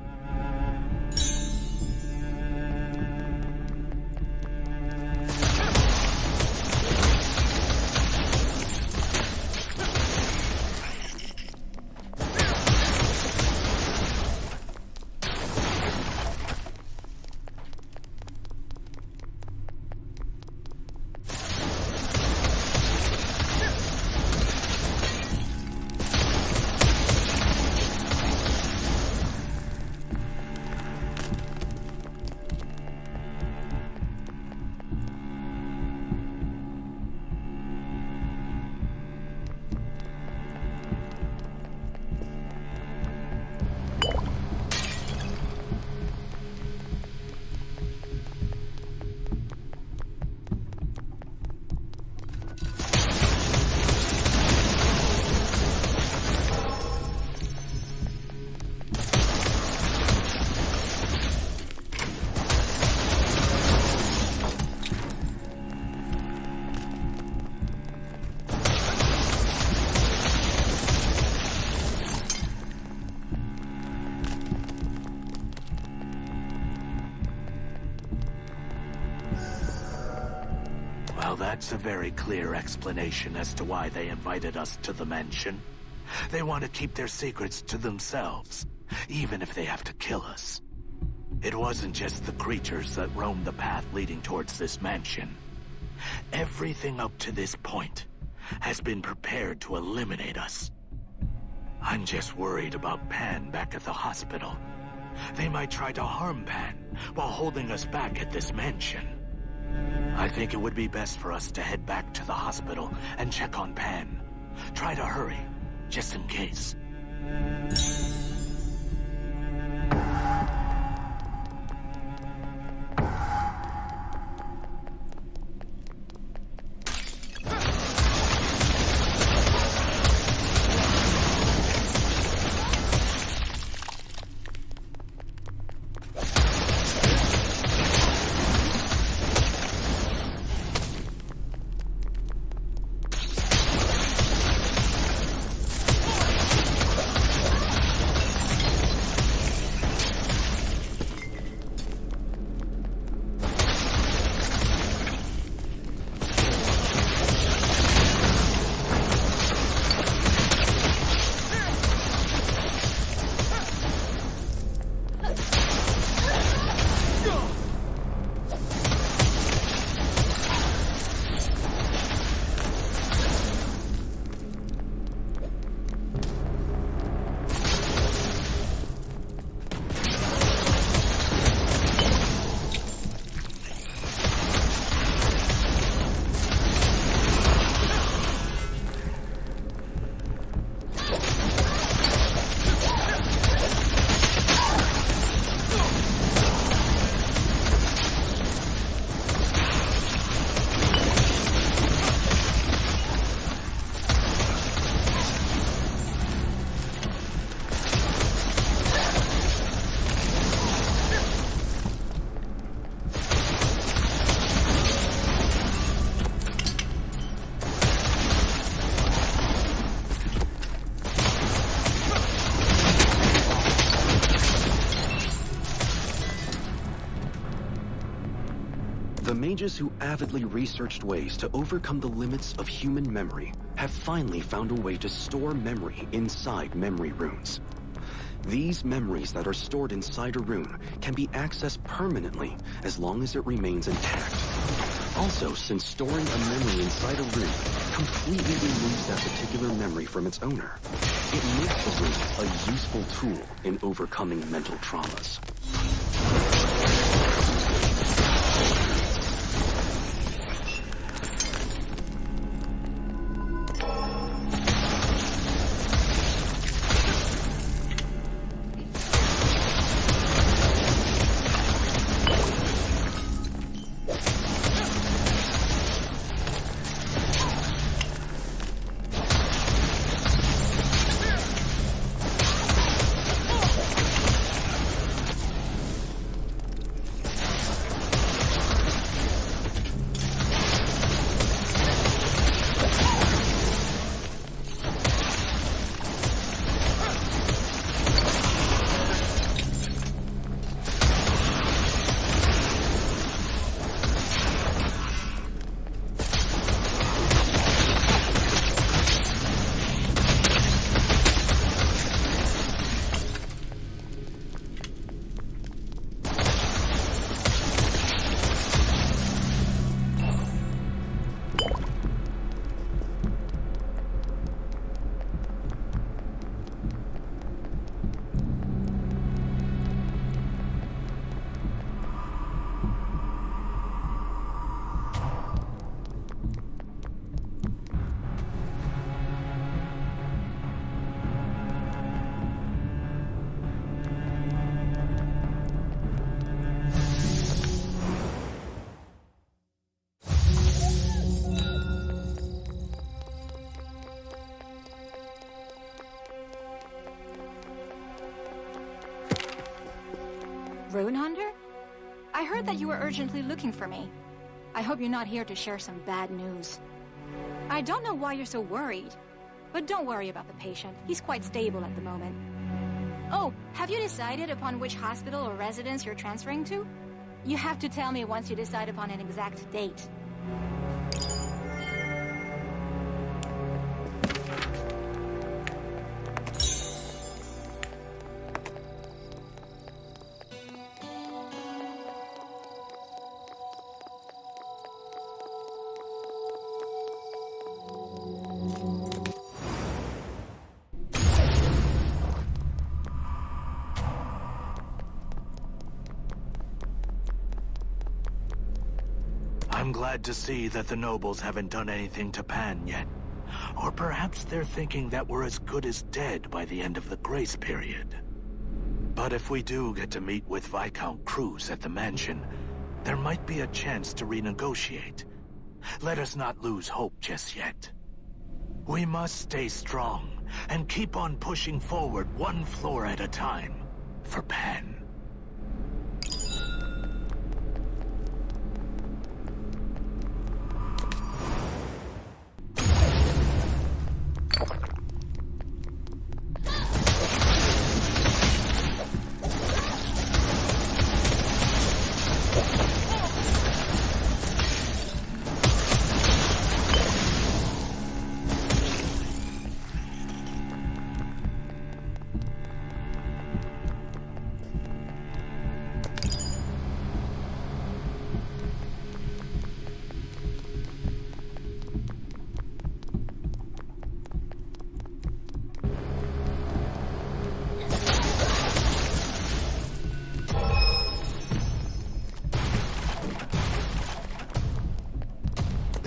That's a very clear explanation as to why they invited us to the mansion. They want to keep their secrets to themselves, even if they have to kill us. It wasn't just the creatures that roamed the path leading towards this mansion. Everything up to this point has been prepared to eliminate us. I'm just worried about Pan back at the hospital. They might try to harm Pan while holding us back at this mansion. I think it would be best for us to head back to the hospital and check on Pan. Try to hurry, just in case. The mages who avidly researched ways to overcome the limits of human memory have have finally found a way to store memory inside memory runes. These memories that are stored inside a rune can be accessed permanently as long as it remains intact. Also, since storing a memory inside a rune completely removes that particular memory from its owner, it makes the rune a useful tool in overcoming mental traumas. Rune Hunter? I heard that you were urgently looking for me. I hope you're not here to share some bad news. I don't know why you're so worried, but don't worry about the patient. He's quite stable at the moment. Oh, have you decided upon which hospital or residence you're transferring to? You have to tell me once you decide upon an exact date. I'm glad to see that the nobles haven't done anything to Pan yet. Or perhaps they're thinking that we're as good as dead by the end of the grace period. But if we do get to meet with Viscount Crueze at the mansion, there might be a chance to renegotiate. Let us not lose hope just yet. We must stay strong and keep on pushing forward one floor at a time for Pan.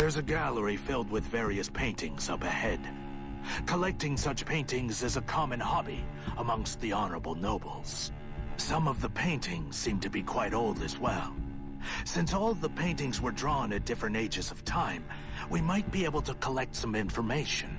There's a gallery filled with various paintings up ahead. Collecting such paintings is a common hobby amongst the honorable nobles. Some of the paintings seem to be quite old as well. Since all the paintings were drawn at different ages of time, we might be able to collect some information.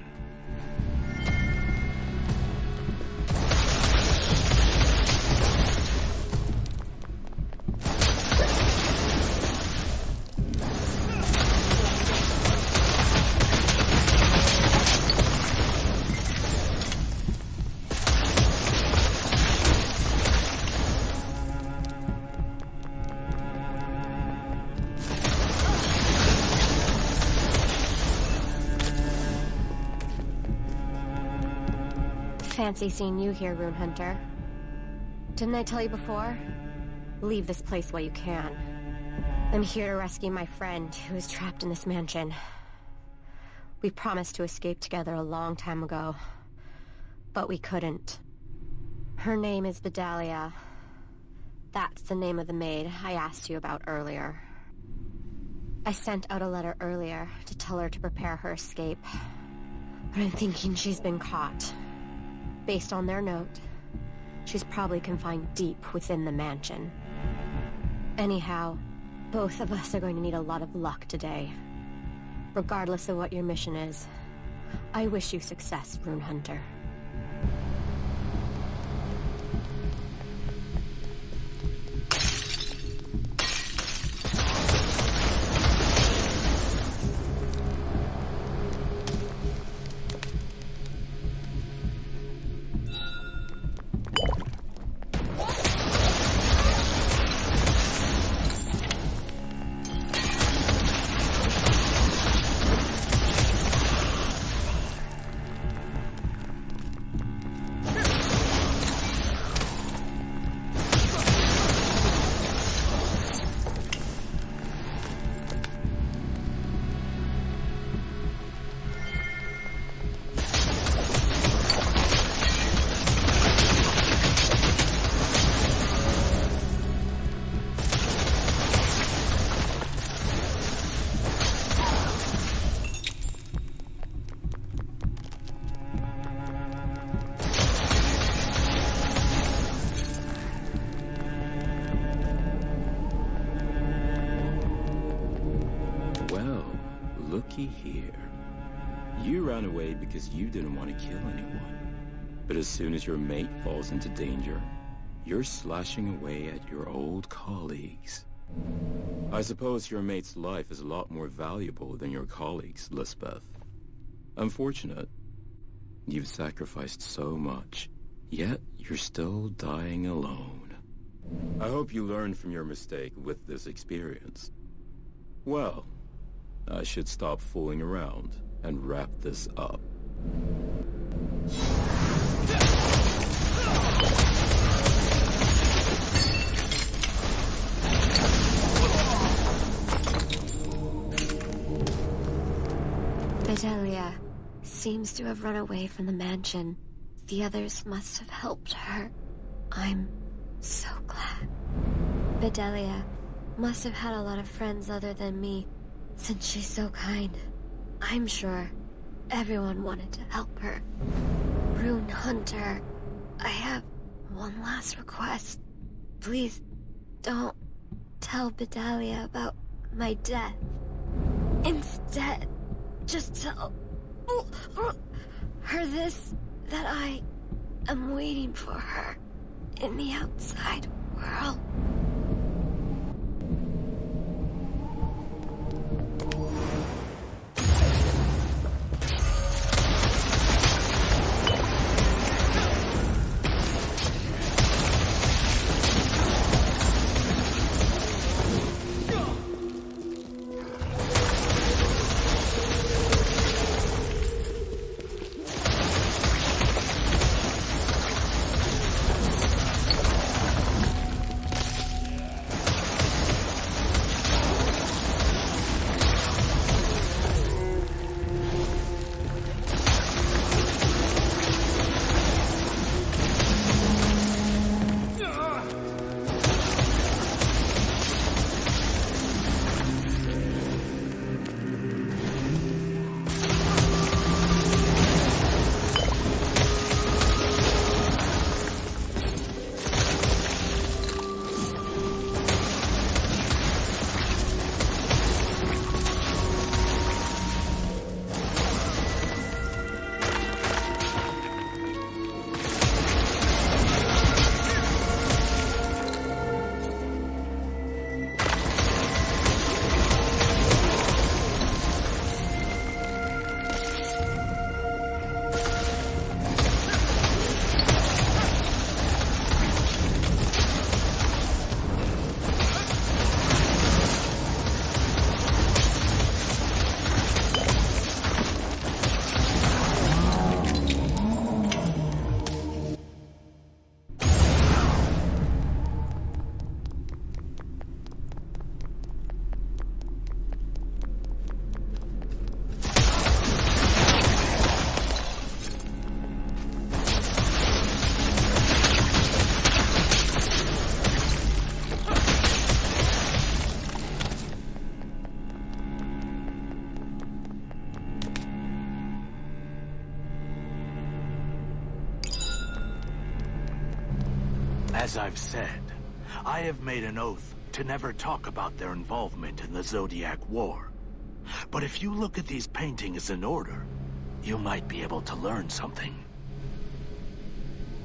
Fancy seeing you here, Rune Hunter. Didn't I tell you before? Leave this place while you can. I'm here to rescue my friend, who is trapped in this mansion. We promised to escape together a long time ago, but we couldn't. Her name is Bedalia. That's the name of the maid I asked you about earlier. I sent out a letter earlier to tell her to prepare her escape, but I'm thinking she's been caught. Based on their note, she's probably confined deep within the mansion. Anyhow, both of us are going to need a lot of luck today. Regardless of what your mission is, I wish you success, Rune Hunter. Here. You ran away because you didn't want to kill anyone. But as soon as your mate falls into danger, you're slashing away at your old colleagues. I suppose your mate's life is a lot more valuable than your colleagues, Lisbeth. Unfortunate. You've sacrificed so much, yet you're still dying alone. I hope you learn from your mistake with this experience. Well, I should stop fooling around and wrap this up. Bedalia seems to have run away from the mansion. The others must have helped her. I'm so glad. Bedalia must have had a lot of friends other than me, since she's so kind. I'm sure everyone wanted to help her. Rune Hunter, I have one last request. Please don't tell Bedalia about my death. Instead, just tell her this, that I am waiting for her in the outside world. As I've said, I have made an oath to never talk about their involvement in the Zodiac War. But if you look at these paintings in order, you might be able to learn something.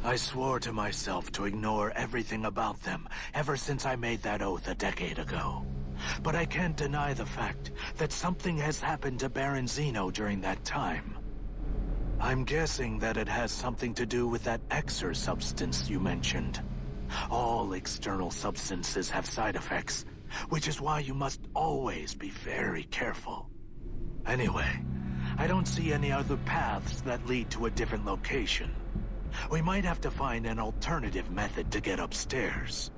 I swore to myself to ignore everything about them ever since I made that oath a decade ago. But I can't deny the fact that something has happened to Baron Xeno during that time. I'm guessing that it has something to do with that Xer substance you mentioned. All external substances have side effects, which is why you must always be very careful. Anyway, I don't see any other paths that lead to a different location. We might have to find an alternative method to get upstairs.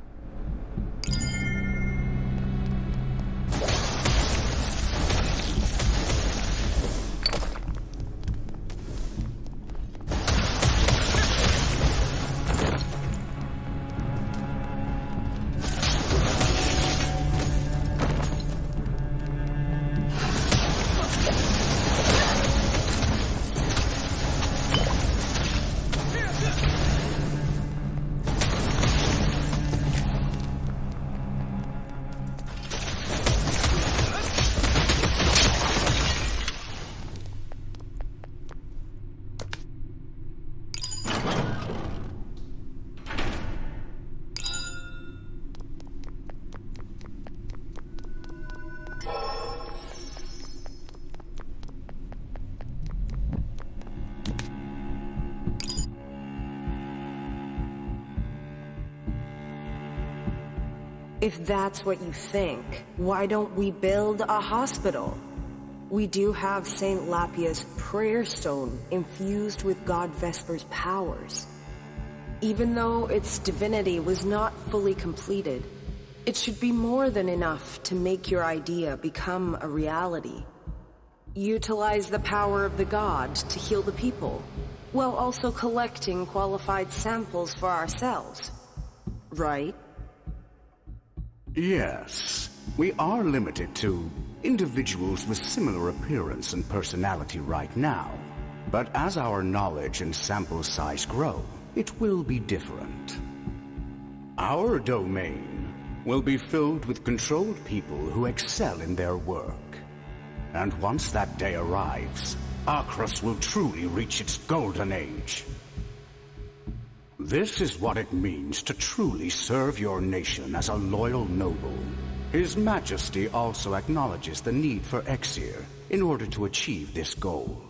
If that's what you think, why don't we build a hospital? We do have Saint Lapia's prayer stone infused with God Vesper's powers. Even though its divinity was not fully completed, it should be more than enough to make your idea become a reality. Utilize the power of the god to heal the people, while also collecting qualified samples for ourselves. Right? Yes, we are limited to individuals with similar appearance and personality right now. But as our knowledge and sample size grow, it will be different. Our domain will be filled with controlled people who excel in their work. And once that day arrives, Arcrus will truly reach its golden age. This is what it means to truly serve your nation as a loyal noble. His Majesty also acknowledges the need for Exir in order to achieve this goal.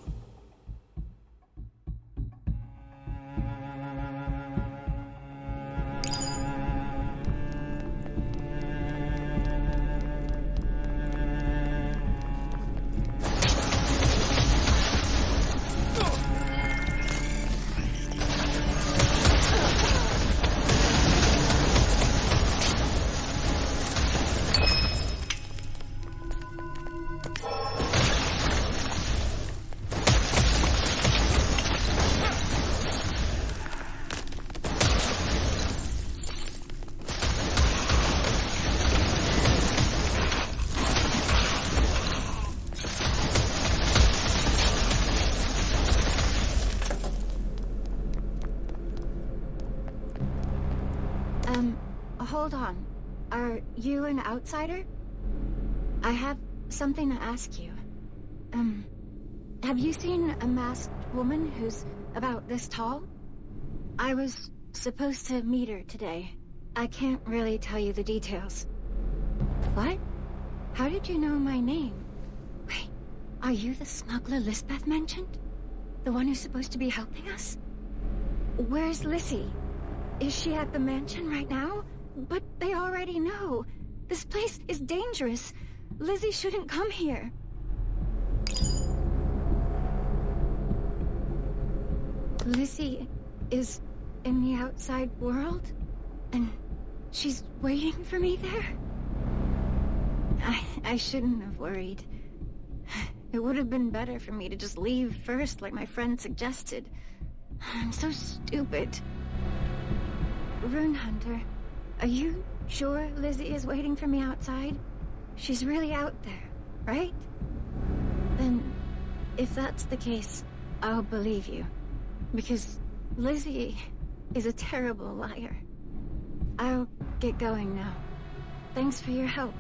Hold on. Are you an outsider? I have something to ask you. Have you seen a masked woman who's about this tall? I was supposed to meet her today. I can't really tell you the details. What? How did you know my name? Wait, are you the smuggler Lisbeth mentioned? The one who's supposed to be helping us? Where's Lissy? Is she at the mansion right now? But they already know. This place is dangerous. Lizzie shouldn't come here. Lizzie is in the outside world? And she's waiting for me there? I shouldn't have worried. It would have been better for me to just leave first, like my friend suggested. I'm so stupid. Rune Hunter, are you sure Lizzie is waiting for me outside? She's really out there, right? Then, if that's the case, I'll believe you. Because Lizzie is a terrible liar. I'll get going now. Thanks for your help,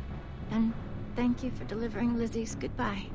and thank you for delivering Lizzie's goodbye.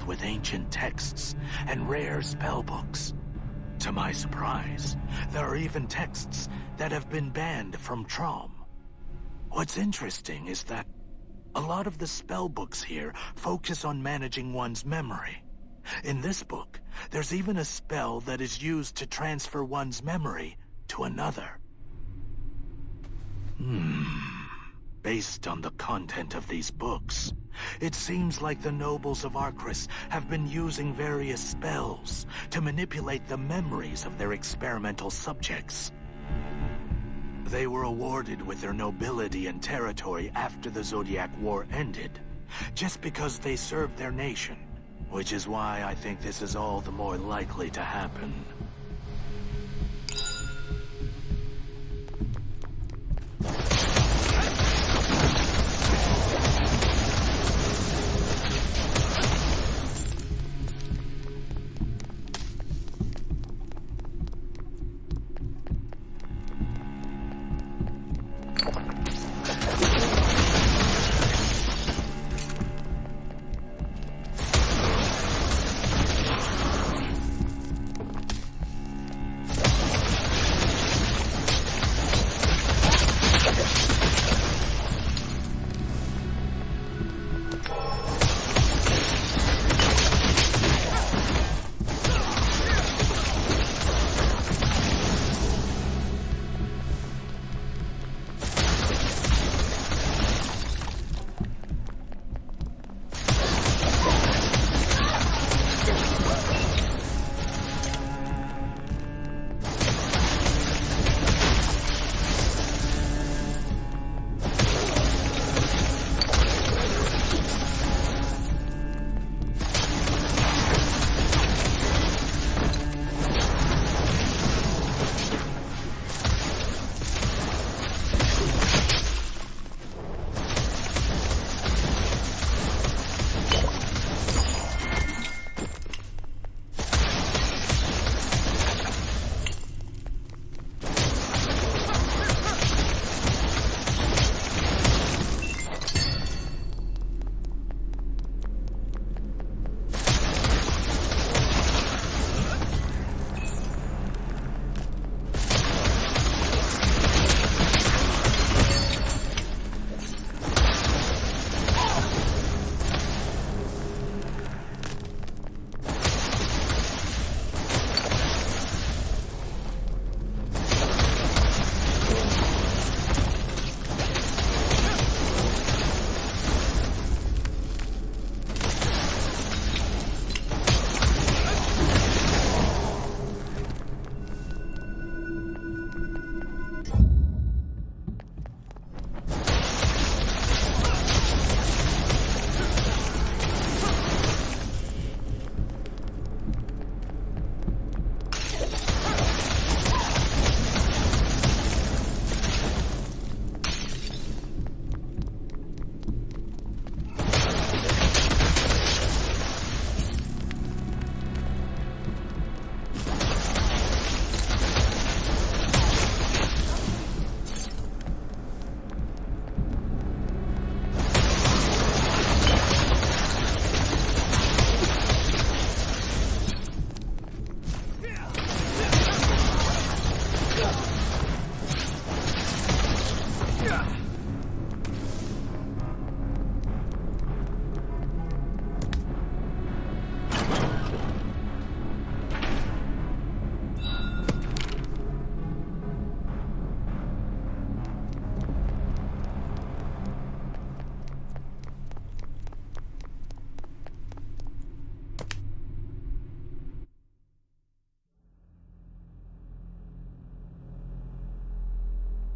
With ancient texts and rare spellbooks. To my surprise, there are even texts that have been banned from Traum. What's interesting is that a lot of the spellbooks here focus on managing one's memory. In this book, there's even a spell that is used to transfer one's memory to another. Based on the content of these books, it seems like the nobles of Arcris have been using various spells to manipulate the memories of their experimental subjects. They were awarded with their nobility and territory after the Zodiac War ended, just because they served their nation, which is why I think this is all the more likely to happen.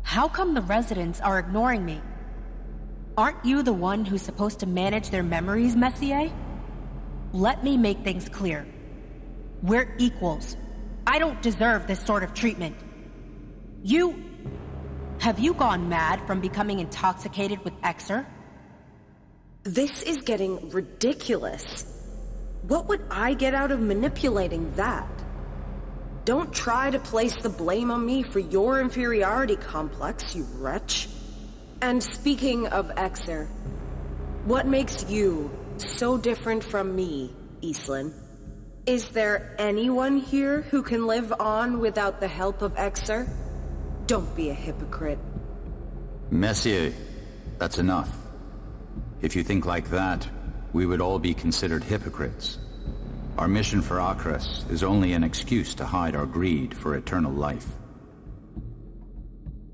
How come the residents are ignoring me? Aren't you the one who's supposed to manage their memories, Messier? Let me make things clear. We're equals. I don't deserve this sort of treatment. Have you gone mad from becoming intoxicated with Exer? This is getting ridiculous. What would I get out of manipulating that? Don't try to place the blame on me for your inferiority complex, you wretch. And speaking of Exer, what makes you so different from me, Eastland? Is there anyone here who can live on without the help of Exer? Don't be a hypocrite. Messier, that's enough. If you think like that, we would all be considered hypocrites. Our mission for Akras is only an excuse to hide our greed for eternal life.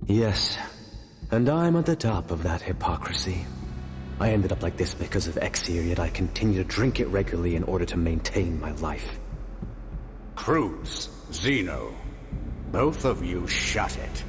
Yes, and I'm at the top of that hypocrisy. I ended up like this because of Exer, yet I continue to drink it regularly in order to maintain my life. Crueze, Xeno, both of you shut it.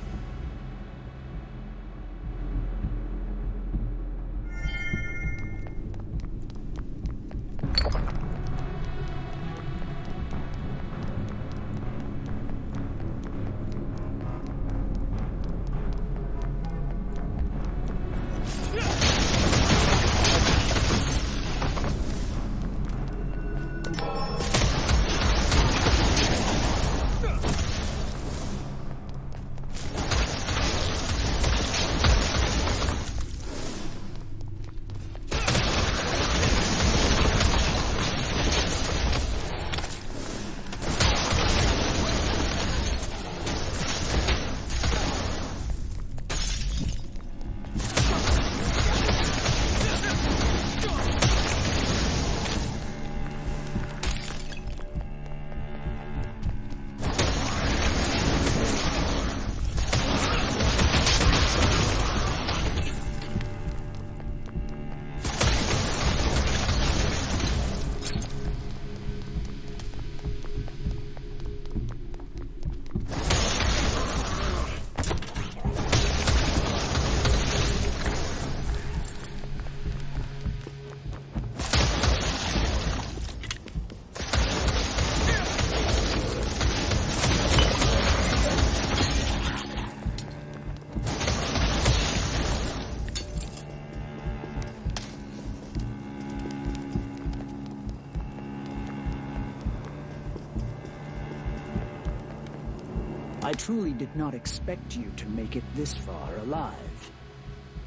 I truly did not expect you to make it this far alive.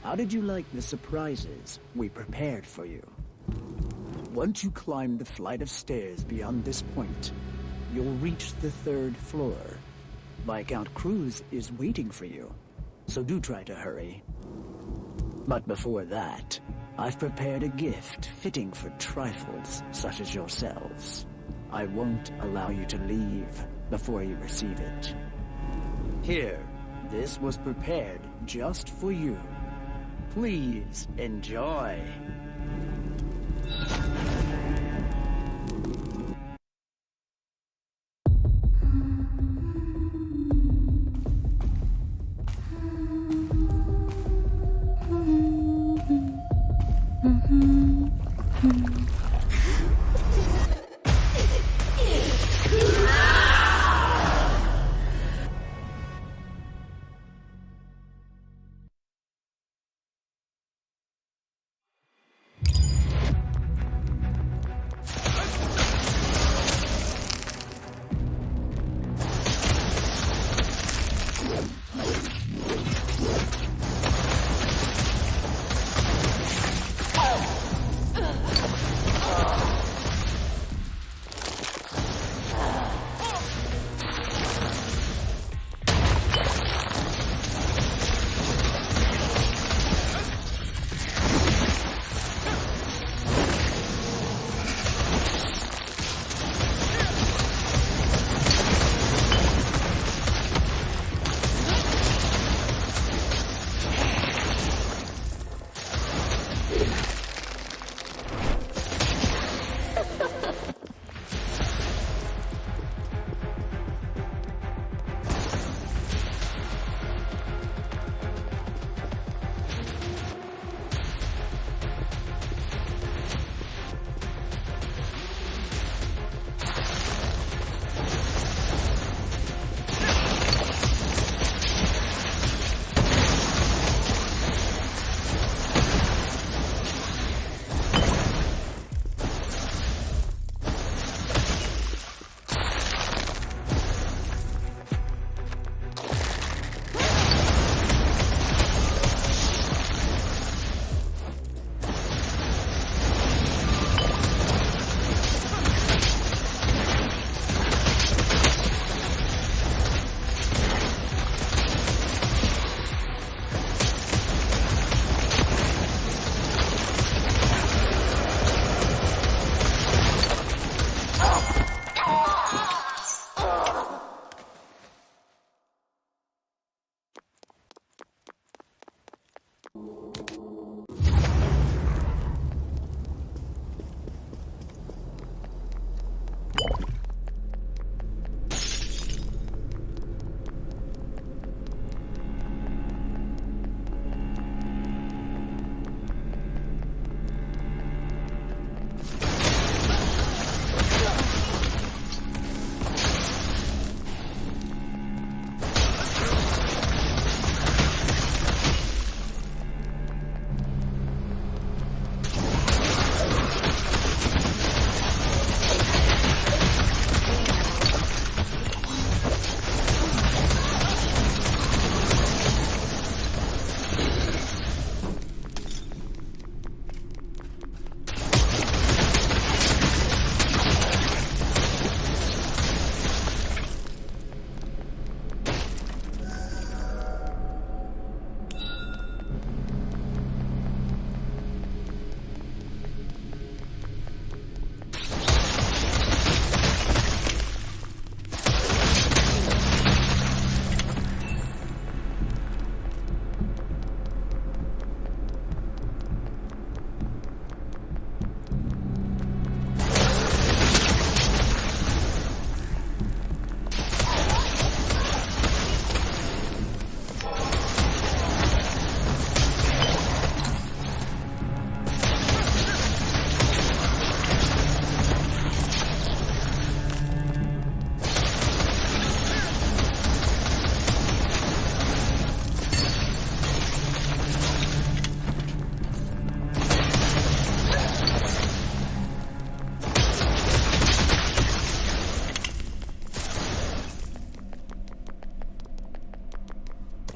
How did you like the surprises we prepared for you? Once you climb the flight of stairs beyond this point, you'll reach the 3rd floor. Viscount Crueze is waiting for you, so do try to hurry. But before that, I've prepared a gift fitting for trifles such as yourselves. I won't allow you to leave before you receive it. Here, this was prepared just for you. Please enjoy.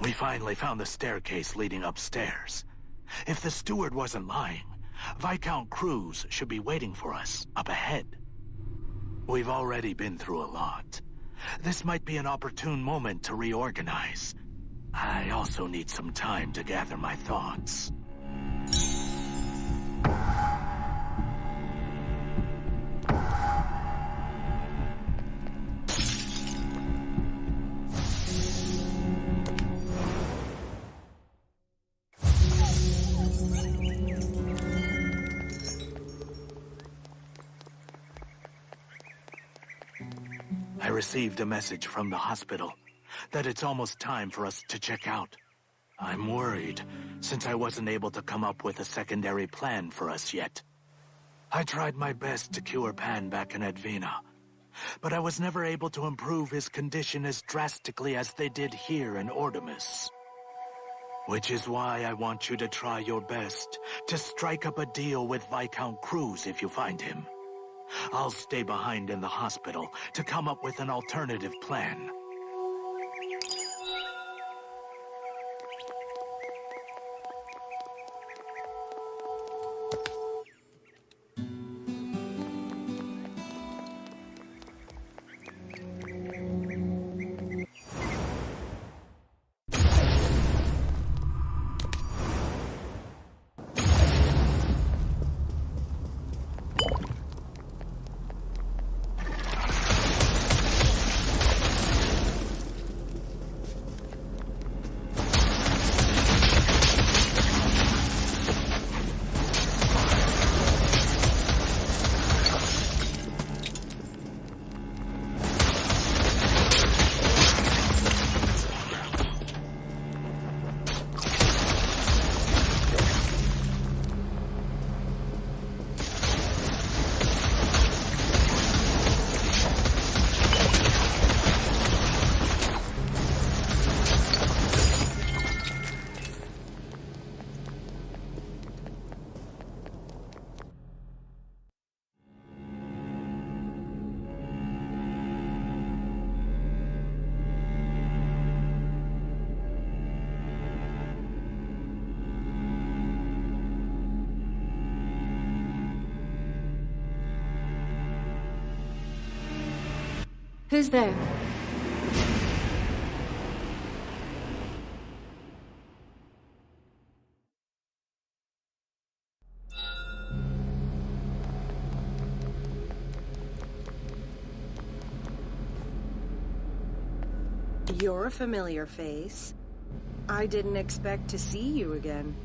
We finally found the staircase leading upstairs. If the steward wasn't lying, Viscount Crueze should be waiting for us up ahead. We've already been through a lot. This might be an opportune moment to reorganize. I also need some time to gather my thoughts. I received a message from the hospital that it's almost time for us to check out. I'm worried, since I wasn't able to come up with a secondary plan for us yet. I tried my best to cure Pan back in Advena, but I was never able to improve his condition as drastically as they did here in Ordemis. Which is why I want you to try your best to strike up a deal with Viscount Crueze if you find him. I'll stay behind in the hospital to come up with an alternative plan. Who's there? You're a familiar face. I didn't expect to see you again.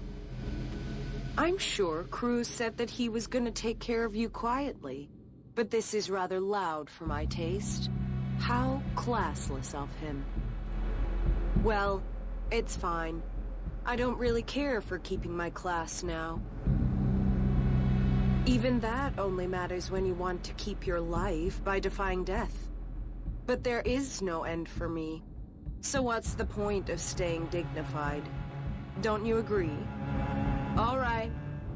I'm sure Crueze said that he was gonna take care of you quietly, but this is rather loud for my taste. How classless of him. Well, it's fine. I don't really care for keeping my class now. Even that only matters when you want to keep your life by defying death. But there is no end for me. So what's the point of staying dignified? Don't you agree? All right,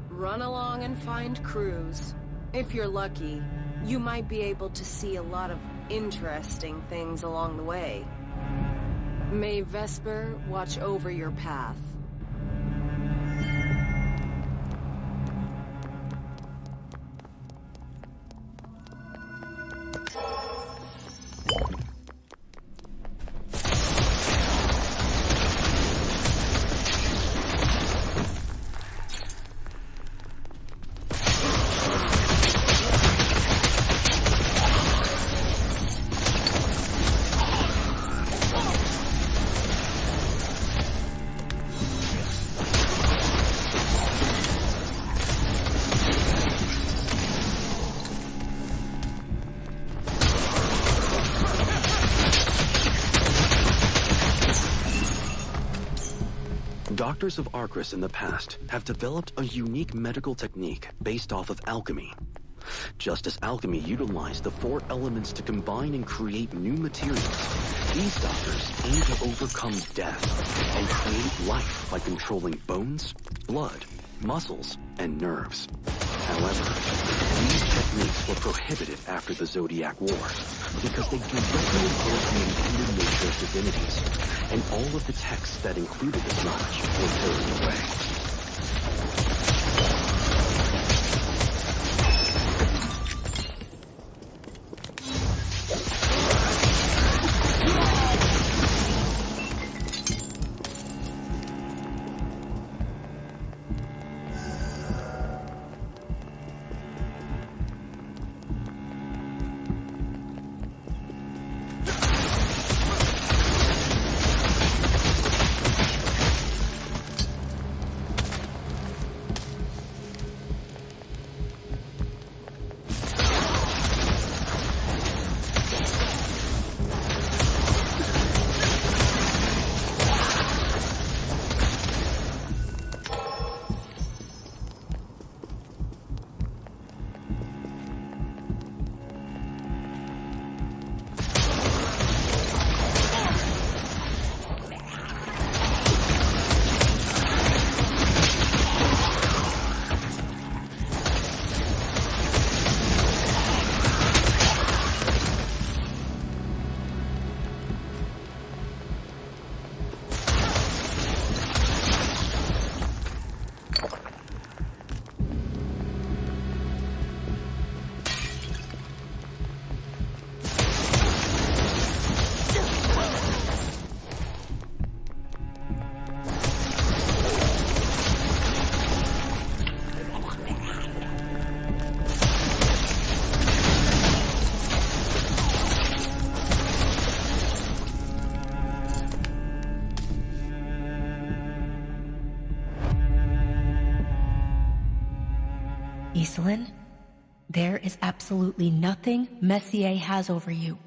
run along and find Crueze. If you're lucky, you might be able to see a lot of interesting things along the way. May Vesper watch over your path. Doctors of Arcris in the past have developed a unique medical technique based off of alchemy. Just as alchemy utilized the four elements to combine and create new materials, these doctors aim to overcome death and create life by controlling bones, blood, muscles, and nerves. However, these techniques were prohibited after the Zodiac War because they directly opposed the intended nature of divinities, and all of the texts that included this knowledge were buried away. Iselin, there is absolutely nothing Messier has over you.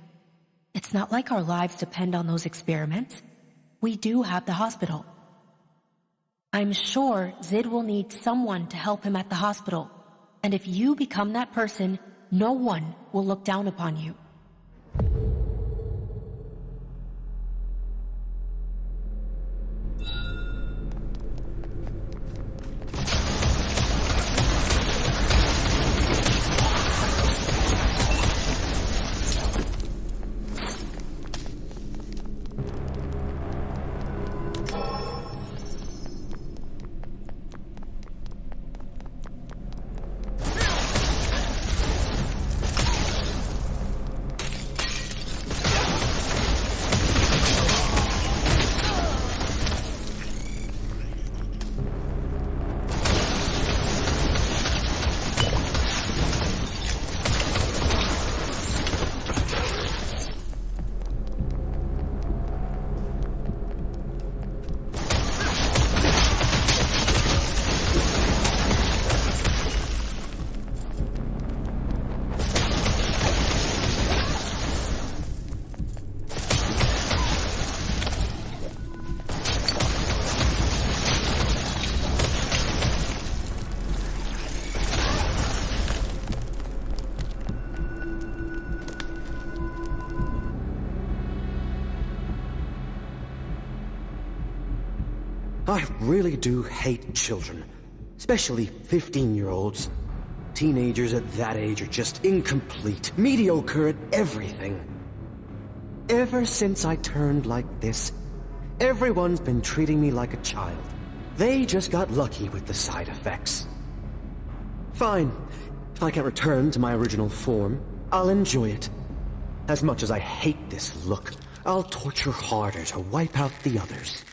It's not like our lives depend on those experiments. We do have the hospital. I'm sure Zid will need someone to help him at the hospital. And if you become that person, no one will look down upon you. I really do hate children, especially 15-year-olds. Teenagers at that age are just incomplete, mediocre at everything. Ever since I turned like this, everyone's been treating me like a child. They just got lucky with the side effects. Fine. If I can return to my original form, I'll enjoy it. As much as I hate this look, I'll torture harder to wipe out the others.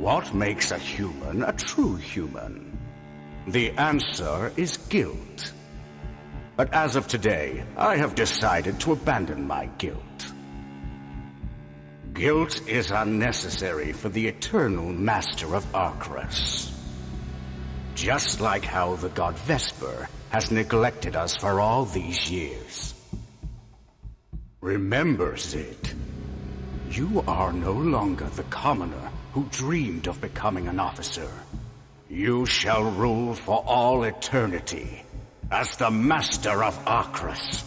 What makes a human a true human? The answer is guilt. But as of today, I have decided to abandon my guilt. Guilt is unnecessary for the eternal master of Arcrus. Just like how the god Vesper has neglected us for all these years. Remember, Zid, you are no longer the commoner who dreamed of becoming an officer. You shall rule for all eternity as the master of Arcrus.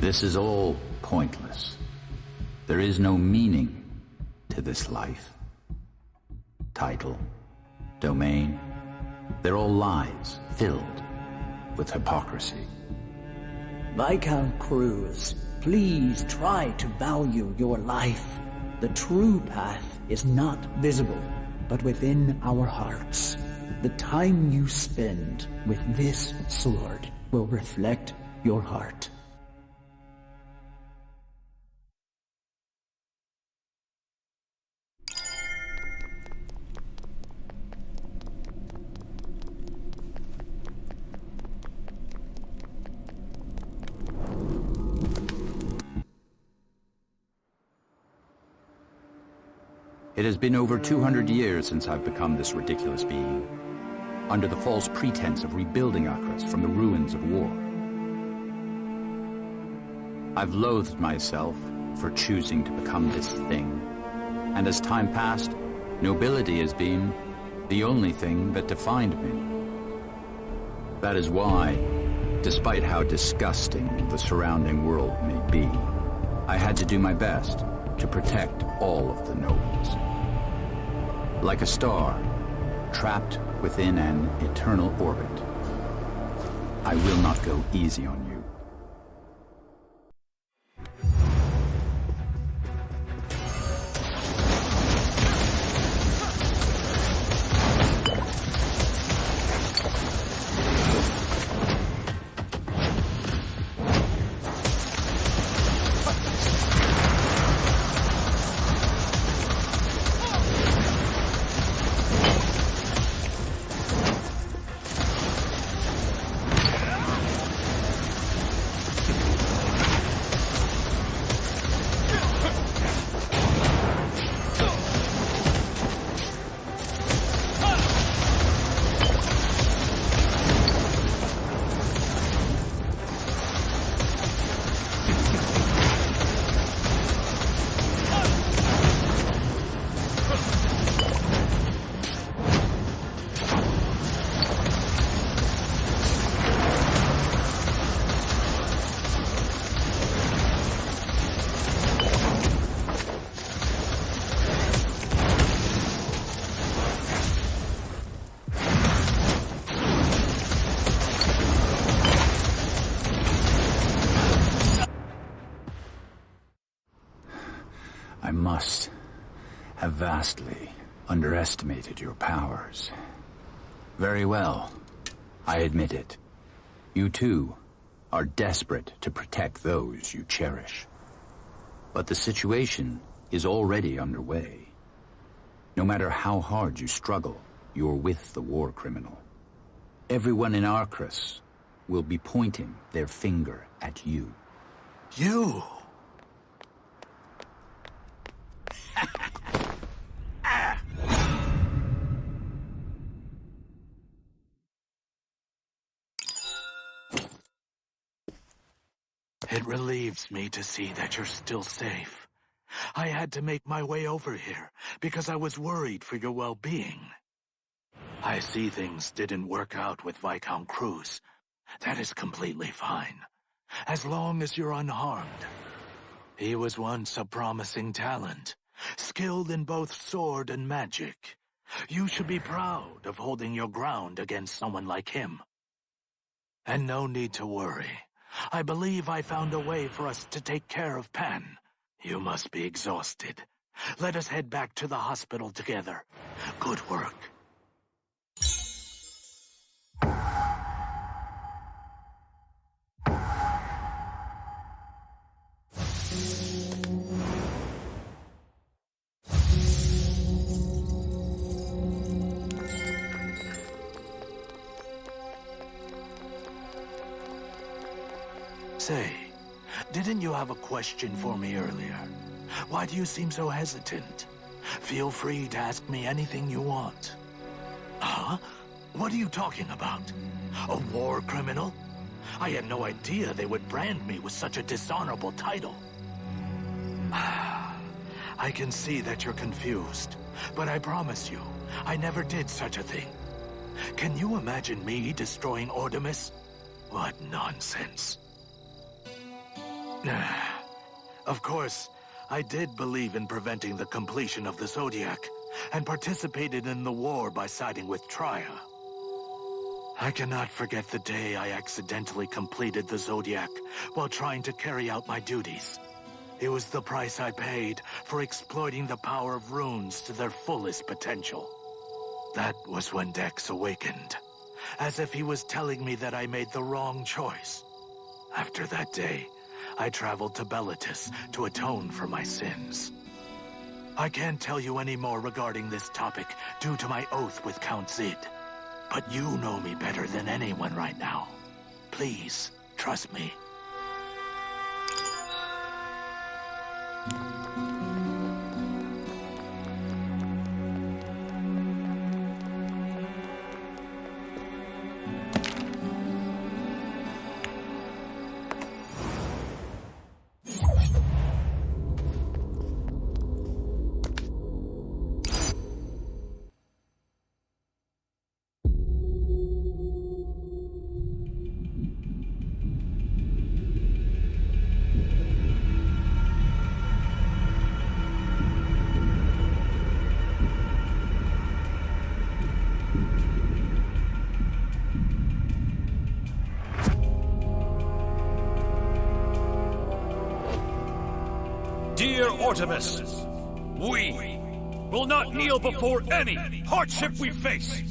This is all pointless. There is no meaning to this life. Title, domain, they're all lies filled with hypocrisy. Viscount Crueze, please try to value your life. The true path is not visible, but within our hearts. The time you spend with this sword will reflect your heart. It has been over 200 years since I've become this ridiculous being, under the false pretense of rebuilding Akras from the ruins of war. I've loathed myself for choosing to become this thing, and as time passed, nobility has been the only thing that defined me. That is why, despite how disgusting the surrounding world may be, I had to do my best to protect all of the nobles. Like a star, trapped within an eternal orbit, I will not go easy on you. I must have vastly underestimated your powers. Very well, I admit it. You too are desperate to protect those you cherish. But the situation is already underway. No matter how hard you struggle, you're with the war criminal. Everyone in Akras will be pointing their finger at you. You! It relieves me to see that you're still safe. I had to make my way over here because I was worried for your well-being. I see things didn't work out with Viscount Crueze. That is completely fine, as long as you're unharmed. He was once a promising talent, skilled in both sword and magic. You should be proud of holding your ground against someone like him. And no need to worry. I believe I found a way for us to take care of Pan. You must be exhausted. Let us head back to the hospital together. Good work. Say, didn't you have a question for me earlier? Why do you seem so hesitant? Feel free to ask me anything you want. Huh? What are you talking about? A war criminal? I had no idea they would brand me with such a dishonorable title. I can see that you're confused, but I promise you, I never did such a thing. Can you imagine me destroying Artemis? What nonsense. Of course, I did believe in preventing the completion of the Zodiac, and participated in the war by siding with Traum. I cannot forget the day I accidentally completed the Zodiac while trying to carry out my duties. It was the price I paid for exploiting the power of runes to their fullest potential. That was when Dex awakened, as if he was telling me that I made the wrong choice. After that day, I traveled to Bellatus to atone for my sins. I can't tell you any more regarding this topic due to my oath with Count Zid. But you know me better than anyone right now. Please, trust me. Dear Artemis, we will not kneel before any hardship we face.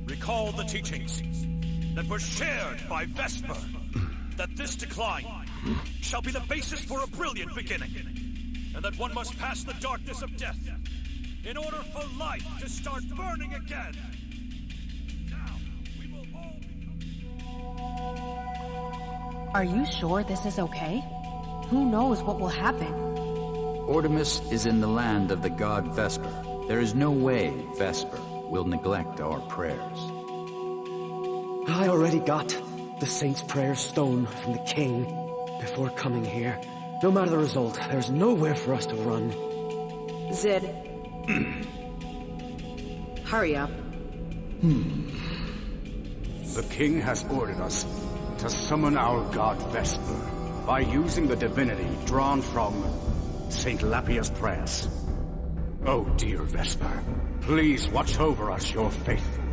Recall the teachings that were shared by Vesper, that this decline shall be the basis for a brilliant beginning, and that one must pass the darkness of death in order for life to start burning again. Now, we will all Are you sure this is okay? Who knows what will happen? Artemis is in the land of the god Vesper. There is no way Vesper will neglect our prayers. I already got the Saint's Prayer Stone from the king before coming here. No matter the result, there's nowhere for us to run. Zid. Hurry up. The king has ordered us to summon our god Vesper by using the divinity drawn from St. Lapia's prayers. Oh, dear Vesper, please watch over us, your faithful.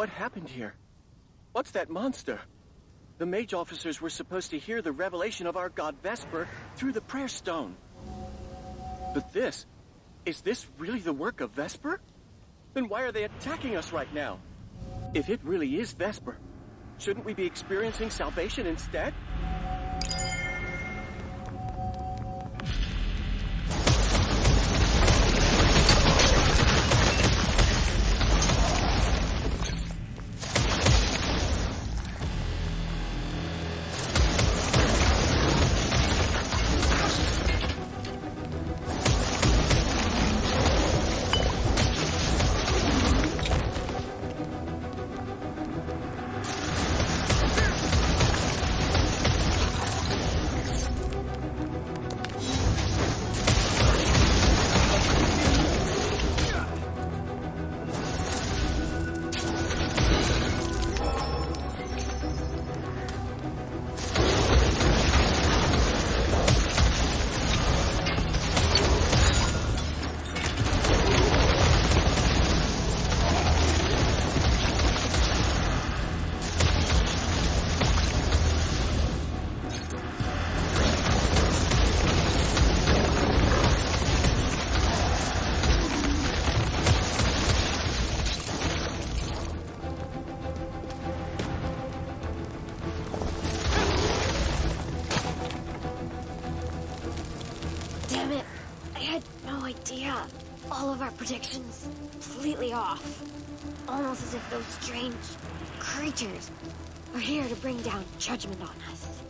What happened here? What's that monster? The mage officers were supposed to hear the revelation of our god Vesper through the prayer stone. But this Is this really the work of Vesper? Then why are they attacking us right now? If it really is Vesper, shouldn't we be experiencing salvation instead? Predictions completely off. Almost as if those strange creatures are here to bring down judgment on us.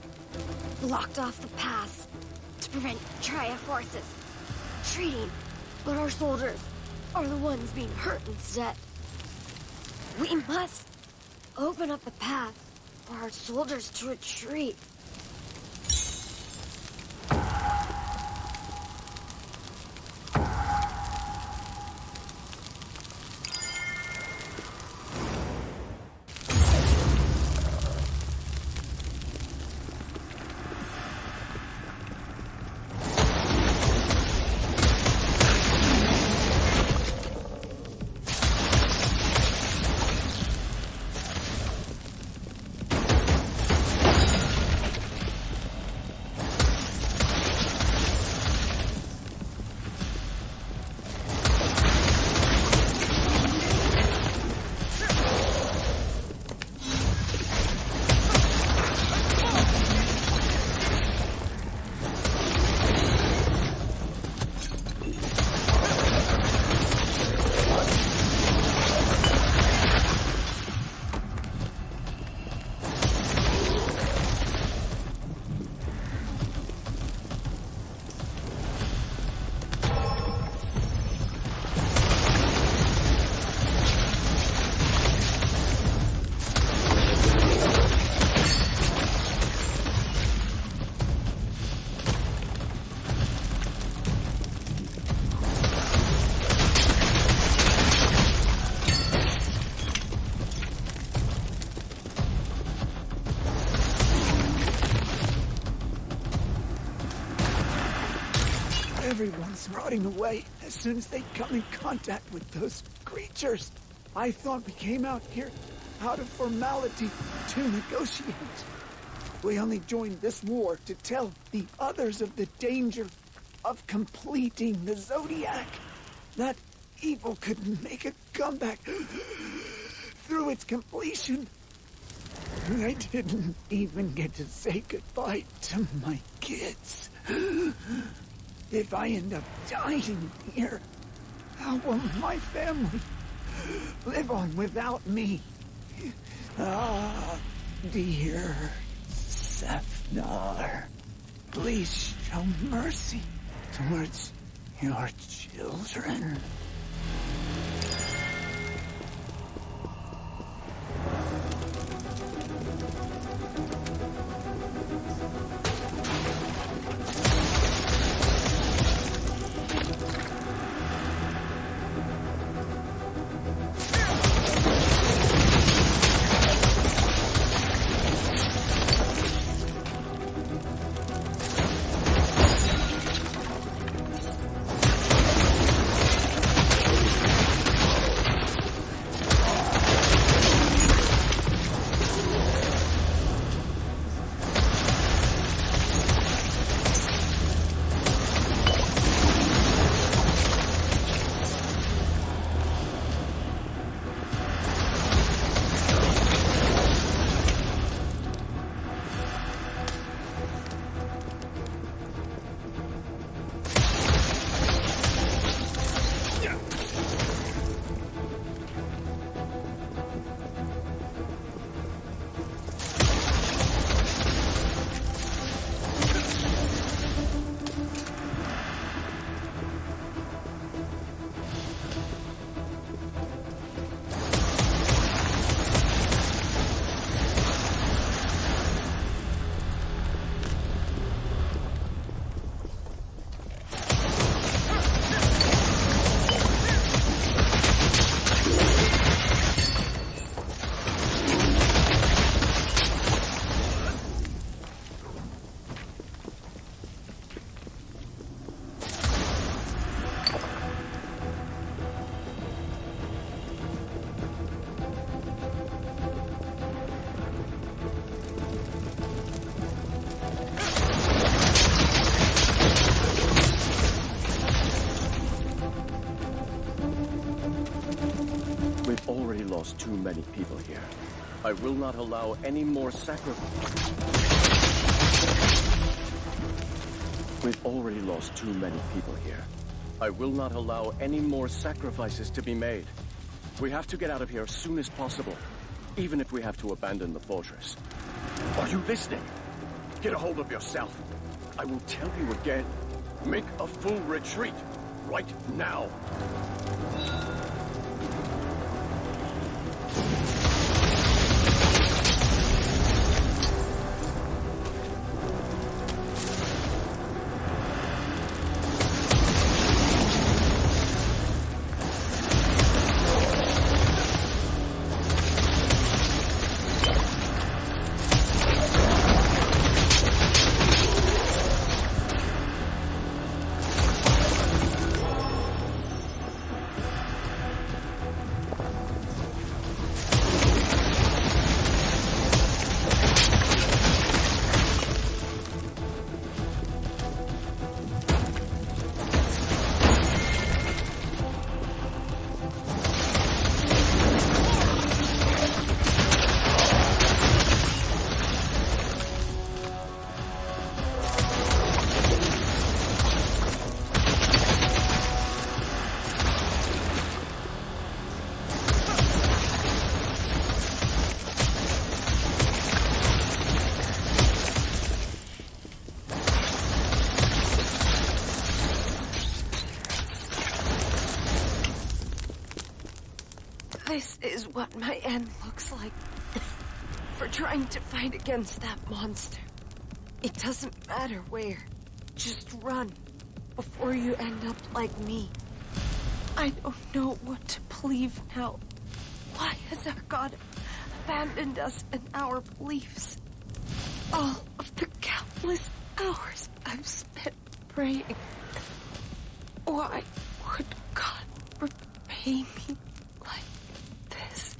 Blocked off the paths to prevent Traia forces retreating, but our soldiers are the ones being hurt instead. We must open up the path for our soldiers to retreat. Everyone's rotting away as soon as they come in contact with those creatures. I thought we came out here out of formality to negotiate. We only joined this war to tell the others of the danger of completing the Zodiac. That evil could make a comeback through its completion. I didn't even get to say goodbye to my kids. If I end up dying here, how will my family live on without me? Ah, dear Sefnar, please show mercy towards your children. too many people here. I will not allow any more sacrifice. We've already lost too many people here. I will not allow any more sacrifices to be made. We have to get out of here as soon as possible, even if we have to abandon the fortress. Are you listening? Get a hold of yourself. I will tell you again. Make a full retreat, right now. This is what my end looks like. For trying to fight against that monster. It doesn't matter where. Just run. Before you end up like me. I don't know what to believe now. Why has our God abandoned us and our beliefs? All of the countless hours I've spent praying. Why would God repay me like this?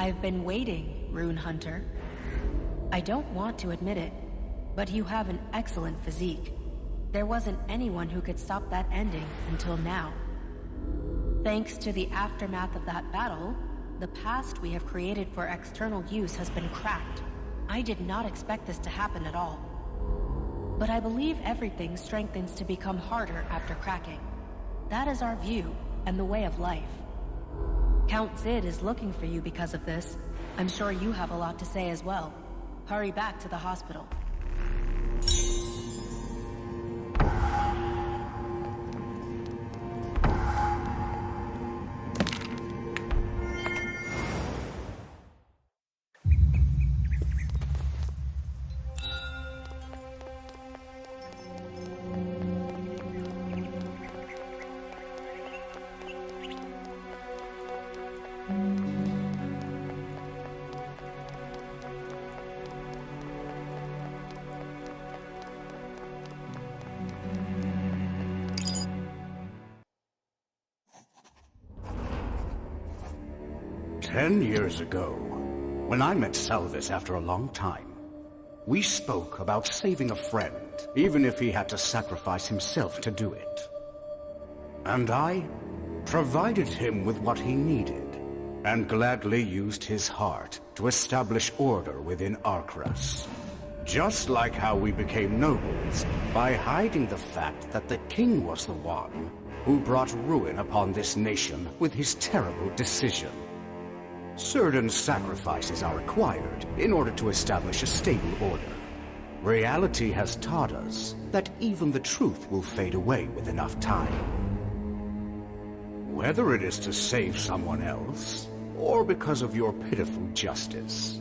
I've been waiting, Rune Hunter. I don't want to admit it, but you have an excellent physique. There wasn't anyone who could stop that ending until now. Thanks to the aftermath of that battle, the past we have created for external use has been cracked. I did not expect this to happen at all. But I believe everything strengthens to become harder after cracking. That is our view, and the way of life. Count Zid is looking for you because of this. I'm sure you have a lot to say as well. Hurry back to the hospital. "10 years ago, when I met Salvis after a long time, we spoke about saving a friend, even if he had to sacrifice himself to do it. And I provided him with what he needed, and gladly used his heart to establish order within Arcrus. Just like how we became nobles, by hiding the fact that the king was the one who brought ruin upon this nation with his terrible decision. Certain sacrifices are required in order to establish a stable order. Reality has taught us that even the truth will fade away with enough time. Whether it is to save someone else, or because of your pitiful justice,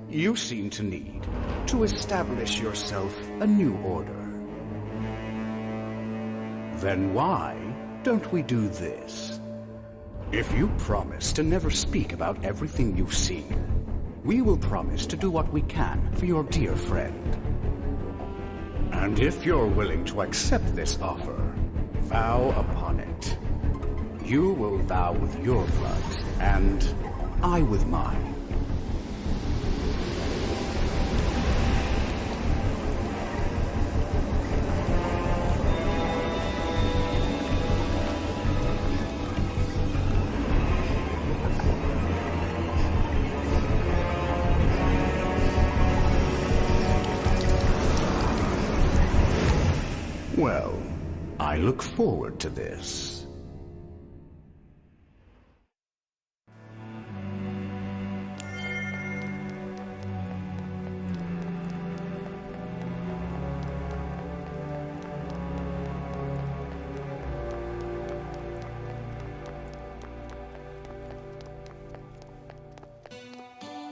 you seem to need to establish yourself a new order. Then why don't we do this? If you promise to never speak about everything you've seen, we will promise to do what we can for your dear friend. And if you're willing to accept this offer, vow upon it. You will vow with your blood, and I with mine. Well, I look forward to this.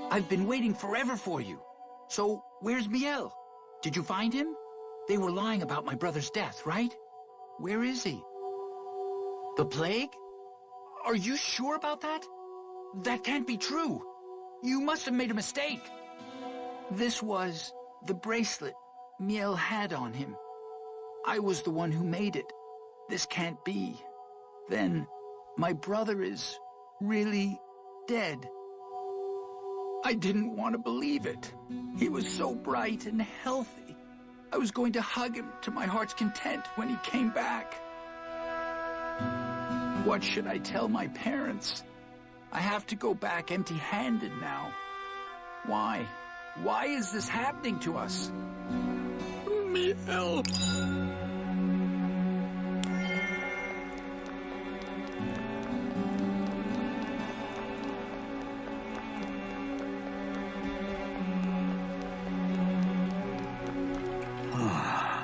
I've been waiting forever for you. So, where's Miel? Did you find him? They were lying about my brother's death, right? Where is he? The plague? Are you sure about that? That can't be true. You must have made a mistake. This was the bracelet Miel had on him. I was the one who made it. This can't be. Then, my brother is really dead. I didn't want to believe it. He was so bright and healthy. I was going to hug him to my heart's content when he came back. What should I tell my parents? I have to go back empty-handed now. Why? Why is this happening to us? Miel.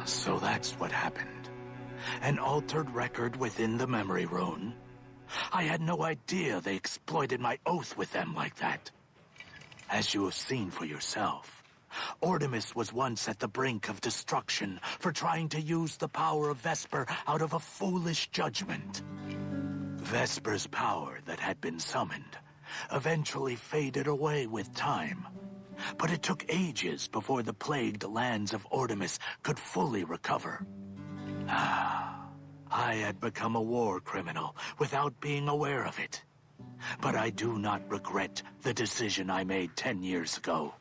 So that's what happened. An altered record within the memory rune. I had no idea they exploited my oath with them like that. As you have seen for yourself, Artemis was once at the brink of destruction for trying to use the power of Vesper out of a foolish judgment. Vesper's power that had been summoned eventually faded away with time. But it took ages before the plagued lands of Artemis could fully recover. I had become a war criminal without being aware of it. but I do not regret the decision I made 10 years ago.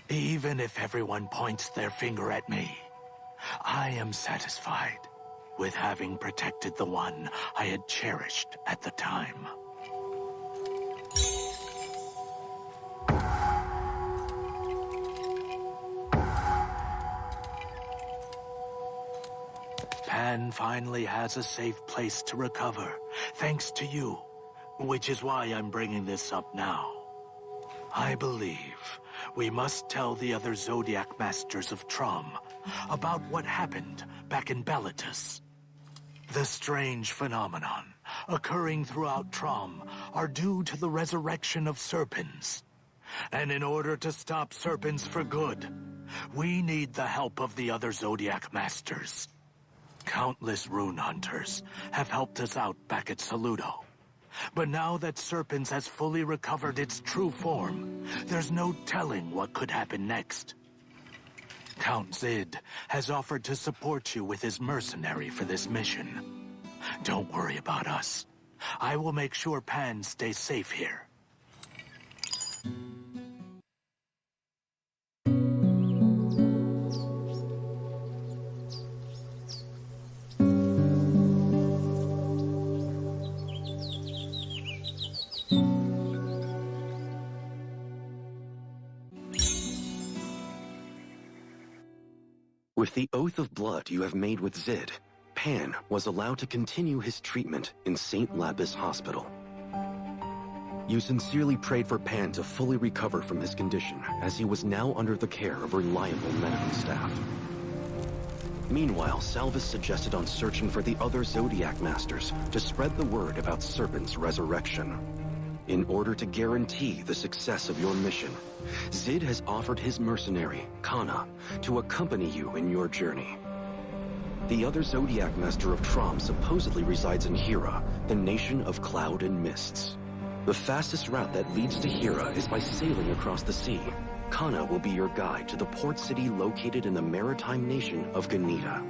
Even if everyone points their finger at me, I am satisfied with having protected the one I had cherished at the time. Pan finally has a safe place to recover, thanks to you, which is why I'm bringing this up now. I believe we must tell the other Zodiac Masters of Traum about what happened back in Bellatus. The strange phenomenon occurring throughout Traum are due to the resurrection of Serpens. And in order to stop Serpens for good, we need the help of the other Zodiac Masters. Countless rune hunters have helped us out back at Saludo. But now that Serpens has fully recovered its true form, there's no telling what could happen next. Count Zid has offered to support you with his mercenary for this mission. Don't worry about us. I will make sure Pan stays safe here. With the oath of blood you have made with Zid, Pan was allowed to continue his treatment in St. Lapis Hospital. You sincerely prayed for Pan to fully recover from his condition, as he was now under the care of reliable medical staff. Meanwhile, Salvis suggested on searching for the other Zodiac Masters to spread the word about Serpent's resurrection. In order to guarantee the success of your mission, Zid has offered his mercenary, Kana, to accompany you in your journey. The other Zodiac Master of Traum supposedly resides in Hira, the nation of cloud and mists. The fastest route that leads to Hira is by sailing across the sea. Kana will be your guide to the port city located in the maritime nation of Ganita.